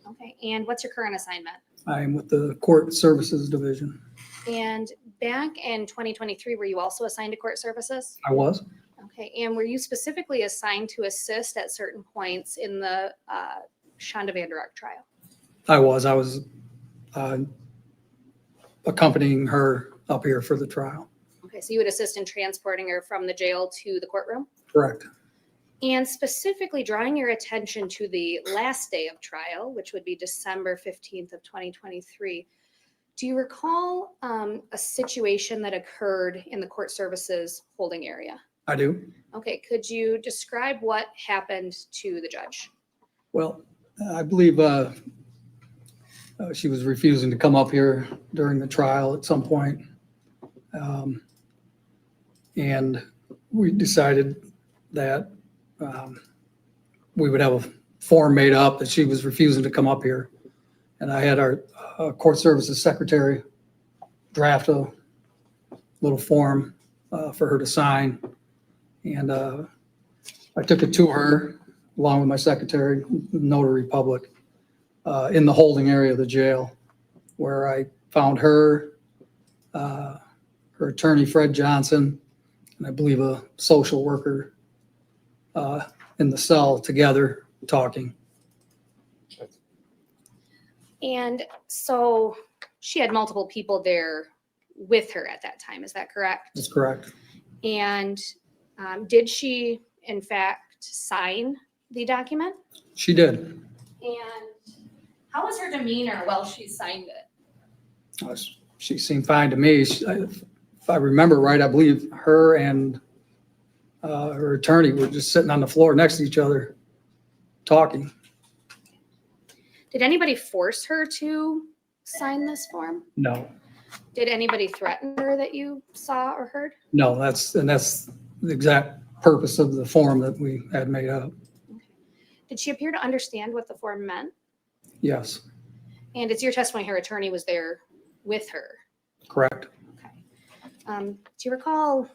Okay, and what's your current assignment? I am with the Court Services Division. And back in 2023, were you also assigned to court services? I was. Okay, and were you specifically assigned to assist at certain points in the Shanda VanderArk trial? I was accompanying her up here for the trial. Okay, so you would assist in transporting her from the jail to the courtroom? Correct. And specifically drawing your attention to the last day of trial, which would be December 15th of 2023. Do you recall a situation that occurred in the court services holding area? I do. Okay, could you describe what happened to the judge? Well, I believe she was refusing to come up here during the trial at some point. And we decided that we would have a form made up that she was refusing to come up here. And I had our court services secretary draft a little form for her to sign. And I took it to her along with my secretary, notary public, in the holding area of the jail, where I found her, her attorney, Fred Johnson, and I believe a social worker in the cell together talking. And so she had multiple people there with her at that time, is that correct? That's correct. And did she, in fact, sign the document? She did. And how was her demeanor while she signed it? She seemed fine to me. If I remember right, I believe her and her attorney were just sitting on the floor next to each other talking. Did anybody force her to sign this form? No, Did anybody threaten her that you saw or heard? no, that's the exact purpose of the form that we had made up. Did she appear to understand what the form meant? Yes, And it's your testimony her attorney was there with her. correct. Do you recall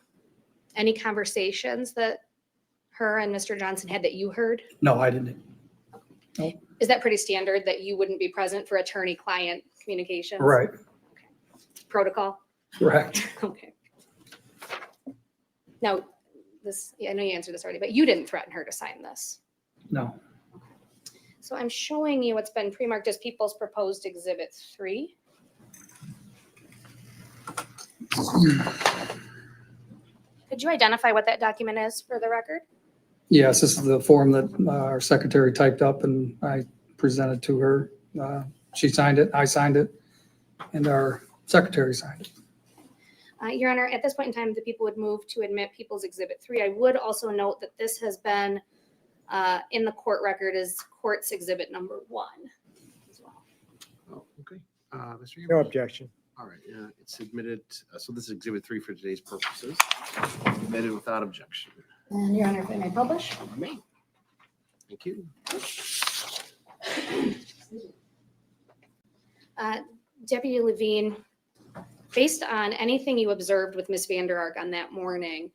any conversations that her and Mr. Johnson had that you heard? No, I didn't. Is that pretty standard that you wouldn't be present for attorney-client communications? Right, Protocol? correct. Okay. Now, I know you answered this already, but you didn't threaten her to sign this. No, So I'm showing you what's been pre-marked as People's Proposed Exhibit 3. Could you identify what that document is for the record? yes, this is the form that our secretary typed up and I presented to her. She signed it, I signed it, and our secretary signed it. Your Honor, at this point in time, the people would move to admit People's Exhibit 3. I would also note that this has been in the court record as Court's Exhibit number 1 as well. Oh, okay. Mr. No Ambrose? objection. All right, it's admitted. So this is Exhibit 3 for today's purposes. Admitted without objection. And Your Honor, if I may publish. May. Thank you. Deputy Levine, based on anything you observed with Ms. VanderArk on that morning,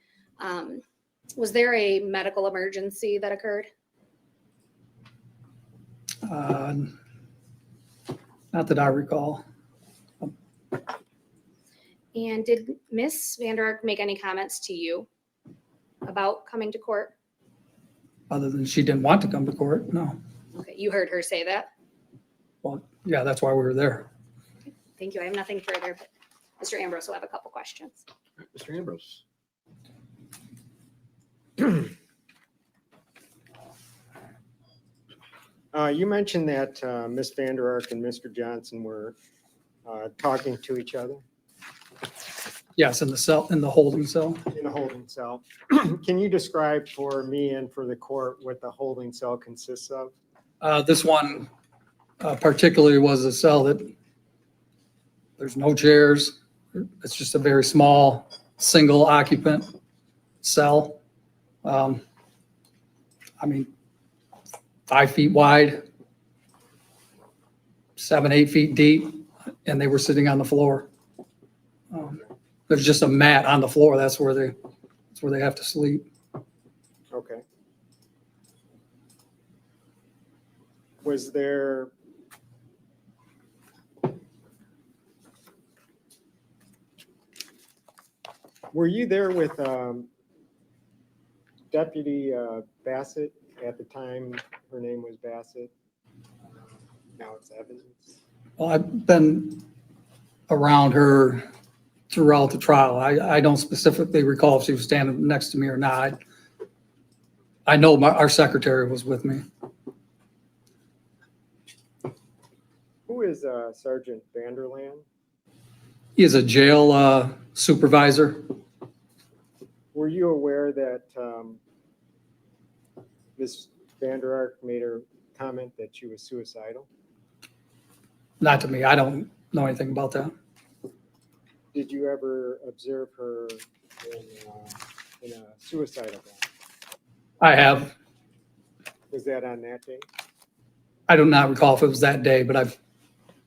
was there a medical emergency that occurred? Not that I recall. And did Ms. VanderArk make any comments to you about coming to court? Other than she didn't want to come to court, no. Okay, you heard her say that. Well, yeah, that's why we were there. Thank you. I have nothing further, but Mr. Ambrose will have a couple questions. All right, Mr. Ambrose. You mentioned that Ms. VanderArk and Mr. Johnson were talking to each other Yes, in the cell, in the holding cell. in a holding cell. Can you describe for me and for the court what the holding cell consists of? This one particularly was a cell that there's no chairs. It's just a very small, single occupant cell. I mean, 5 feet wide, 7, 8 feet deep, and they were sitting on the floor. There's just a mat on the floor. That's where they have to sleep. Okay. Was there, were you there with Deputy Bassett at the time? Her name was Bassett. Now it's Evans. Well, I've been around her throughout the trial. I don't specifically recall if she was standing next to me or not. I know our secretary was with me. Who is Sergeant Vanderland? He is a jail supervisor. Were you aware that Ms. VanderArk made her comment that she was suicidal? Not to me. I don't know anything about that. Did you ever observe her in a suicidal bond? I have. Was that on that day? I do not recall if it was that day, but I've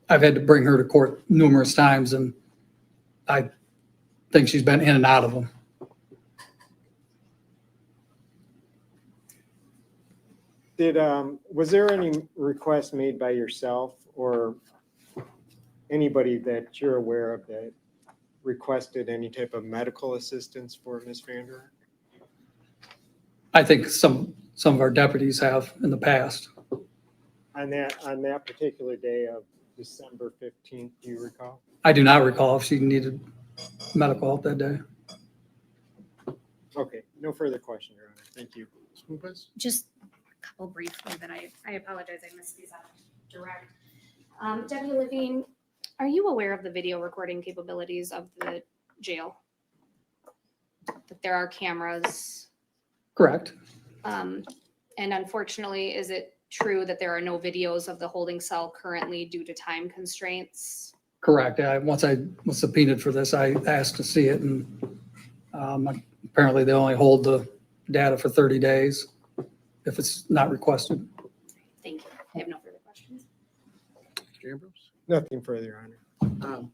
had to bring her to court numerous times, and I think she's been in and out of them. Was there any request made by yourself or anybody that you're aware of that requested any type of medical assistance for Ms. VanderArk? I think some of our deputies have in the past. On that particular day of December 15th, do you recall? I do not recall if she needed medical help that day. Okay, no further question, Your Honor. Thank you. Just a couple briefly that I apologize, I missed these out direct. Deputy Levine, are you aware of the video recording capabilities of the jail? That there are cameras? Correct. And unfortunately, is it true that there are no videos of the holding cell currently due to time constraints? Correct. Once I was subpoenaed for this, I asked to see it, and apparently they only hold the data for 30 days if it's not requested. Thank you. I have no further questions. Mr. Ambrose? Nothing further, Your Honor.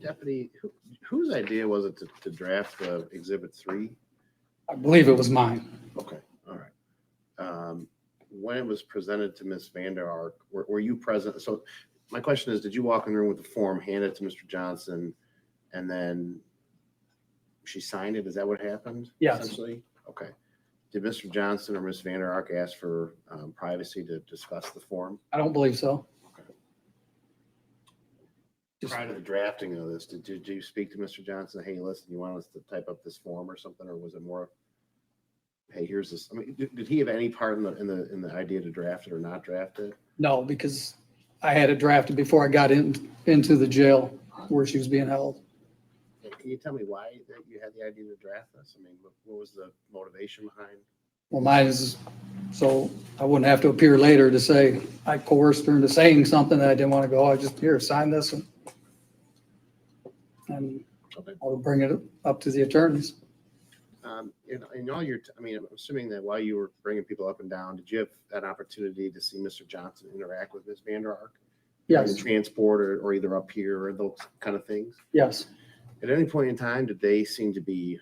Deputy, whose idea was it to draft Exhibit 3? I believe it was mine. Okay, all right. When it was presented to Ms. VanderArk, were you present? So my question is, did you walk in the room with the form, hand it to Mr. Johnson, and then she signed it? Is that what happened? Yes. Essentially? Okay. Did Mr. Johnson or Ms. VanderArk ask for privacy to discuss the form? I don't believe so. Prior to the drafting of this, did you speak to Mr. Johnson? Hey, listen, you want us to type up this form or something, or was it more, hey, here's this? I mean, did he have any part in the idea to draft it or not draft it? No, because I had it drafted before I got into the jail where she was being held. Can you tell me why that you had the idea to draft this? I mean, what was the motivation behind? Well, mine is so I wouldn't have to appear later to say I coerced her into saying something that I didn't want to go. I just, here, sign this, and Okay. I'll bring it up to the attorneys. In all your, I mean, I'm assuming that while you were bringing people up and down, did you have an opportunity to see Mr. Johnson interact with Ms. VanderArk? Yes, In transport or either up here or those kind of things? yes. At any point in time, did they seem to be,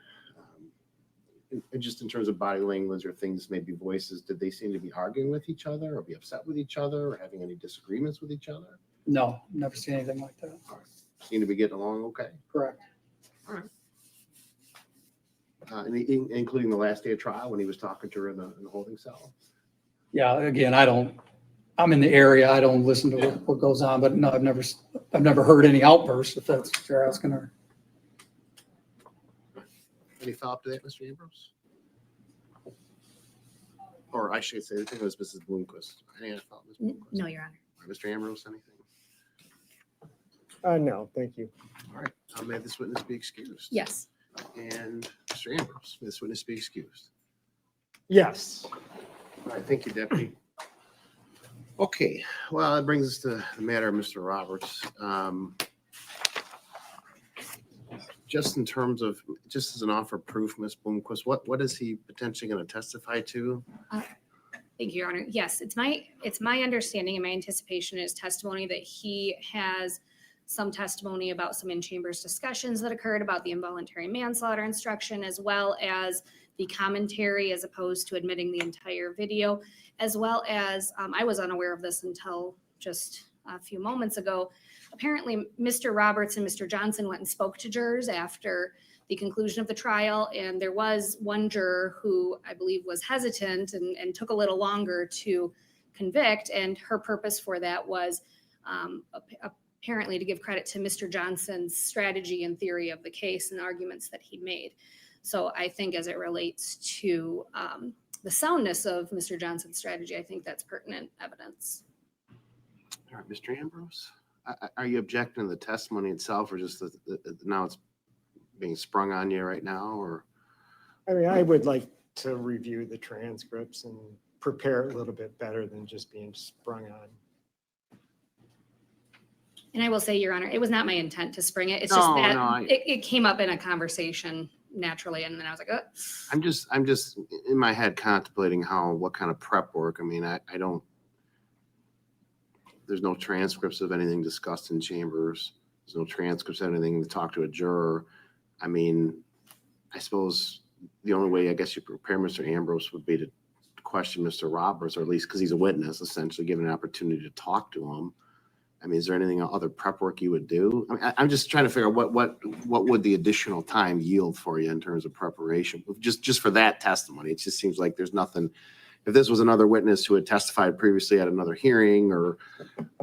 just in terms of body language or things, maybe voices, did they seem to be arguing with each other or be upset with each other or having any disagreements with each other? No, never seen anything like that. Seem to be getting along okay? Correct. All right. Including the last day of trial when he was talking to her in the holding cell? Yeah, again, I'm in the area. I don't listen to what goes on, but no, I've never heard any outbursts, if that's what you're asking her. Any follow-up to that, Mr. Ambrose? Or I should say, I think it was Mrs. Bloomquist. Any other follow-up, Ms. Bloomquist? No, Your Honor. All right, Mr. Ambrose, anything? No, thank you. All right, may this witness be excused? Yes. And Mr. Ambrose, may this witness be excused? Yes. All right, thank you, Deputy. Okay, well, that brings us to the matter of Mr. Roberts. Just in terms of, just as an offer of proof, Ms. Bloomquist, what is he potentially going to testify to? Thank you, Your Honor. Yes, it's my understanding and my anticipation is testimony that he has some testimony about some in-chambers discussions that occurred about the involuntary manslaughter instruction, as well as the commentary as opposed to admitting the entire video, as well as, I was unaware of this until just a few moments ago. Apparently, Mr. Roberts and Mr. Johnson went and spoke to jurors after the conclusion of the trial, and there was one juror who I believe was hesitant and took a little longer to convict, and her purpose for that was apparently to give credit to Mr. Johnson's strategy and theory of the case and arguments that he made. So I think as it relates to the soundness of Mr. Johnson's strategy, I think that's pertinent evidence. All right, Mr. Ambrose, are you objecting to the testimony itself, or just now it's being sprung on you right now, or? I mean, I would like to review the transcripts and prepare a little bit better than just being sprung on. And I will say, Your Honor, it was not my intent to spring it. It's No, just that no, it came up in a conversation naturally, and then I was like, oh. I'm just in my head contemplating what kind of prep work. I mean, I don't, there's no transcripts of anything discussed in chambers. There's no transcripts of anything to talk to a juror. I mean, I suppose the only way I guess you prepare Mr. Ambrose would be to question Mr. Roberts, or at least because he's a witness, essentially given an opportunity to talk to him. I mean, is there anything other prep work you would do? I mean, I'm just trying to figure out what would the additional time yield for you in terms of preparation, just for that testimony. It just seems like there's nothing. If this was another witness who had testified previously at another hearing or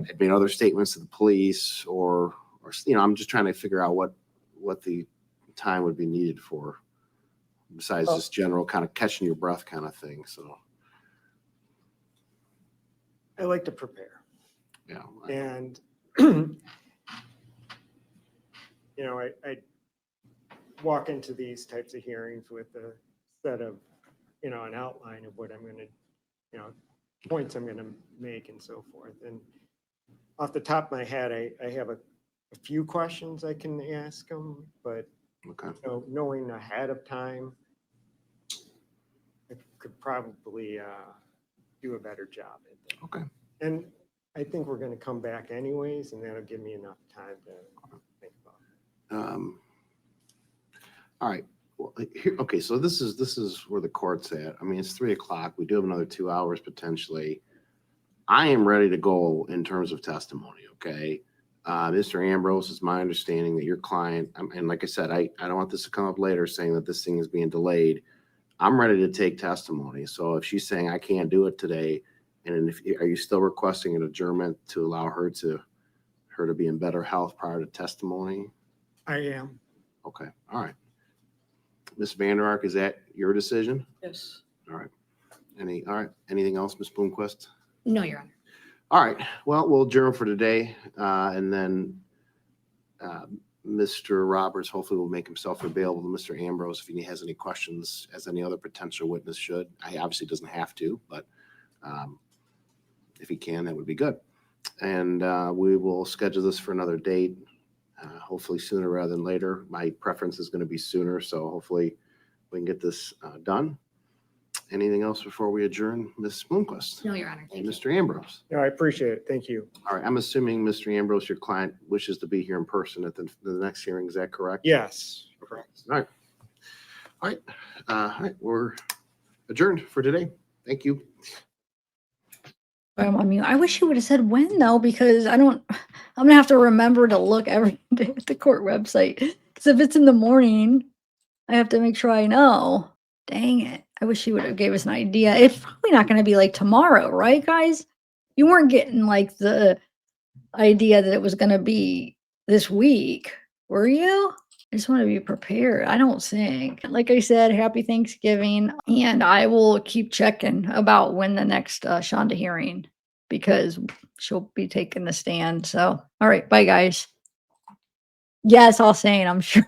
had made other statements to the police, or I'm just trying to figure out what the time would be needed for, besides just general kind of catching your breath kind of thing. So I like to prepare. yeah, And, I walk into these types of hearings with a set of, an outline of what I'm going to, points I'm going to make and so forth. And off the top of my head, I have a few questions I can ask them, but, okay. knowing ahead of time, I could probably do a better job at that. Okay. And I think we're going to come back anyways, and that'll give me enough time to think about it. All right. Well, okay. So this is where the court's at. I mean, it's 3:00. We do have another 2 hours potentially. I am ready to go in terms of testimony. Okay. Mr. Ambrose, is my understanding that your client, and like I said, I don't want this to come up later saying that this thing is being delayed. I'm ready to take testimony. So if she's saying I can't do it today, and are you still requesting an adjournment to allow her to be in better health prior to testimony? I am. Okay. All right. Ms. VanderArk, is that your decision? Yes. All right. All right. Anything else, Ms. Bloomquist? No, Your Honor. All right. Well, we'll adjourn for today. And then Mr. Roberts hopefully will make himself available to Mr. Ambrose if he has any questions, as any other potential witness should. He obviously doesn't have to, but if he can, that would be good. And we will schedule this for another date, hopefully sooner rather than later. My preference is going to be sooner, so hopefully we can get this done. Anything else before we adjourn, Ms. Bloomquist? No, Your Honor. And Thank you. Mr. Ambrose? No, I appreciate it. Thank you. All right, I'm assuming, Mr. Ambrose, your client wishes to be here in person at the next hearing. Is that correct? Yes. Correct. All right. All right. All right. We're adjourned for today. Thank you. I mean, I wish you would have said when though, because I'm gonna have to remember to look every day at the court website. Because if it's in the morning, I have to make sure I know. Dang it. I wish you would have gave us an idea. It's probably not gonna be like tomorrow, right, guys? You weren't getting like the idea that it was gonna be this week, were you? I just want to be prepared. I don't think. Like I said, happy Thanksgiving. And I will keep checking about when the next Shanda hearing, because she'll be taking the stand. So, all right. Bye, guys. Yes, I'll say it, I'm sure.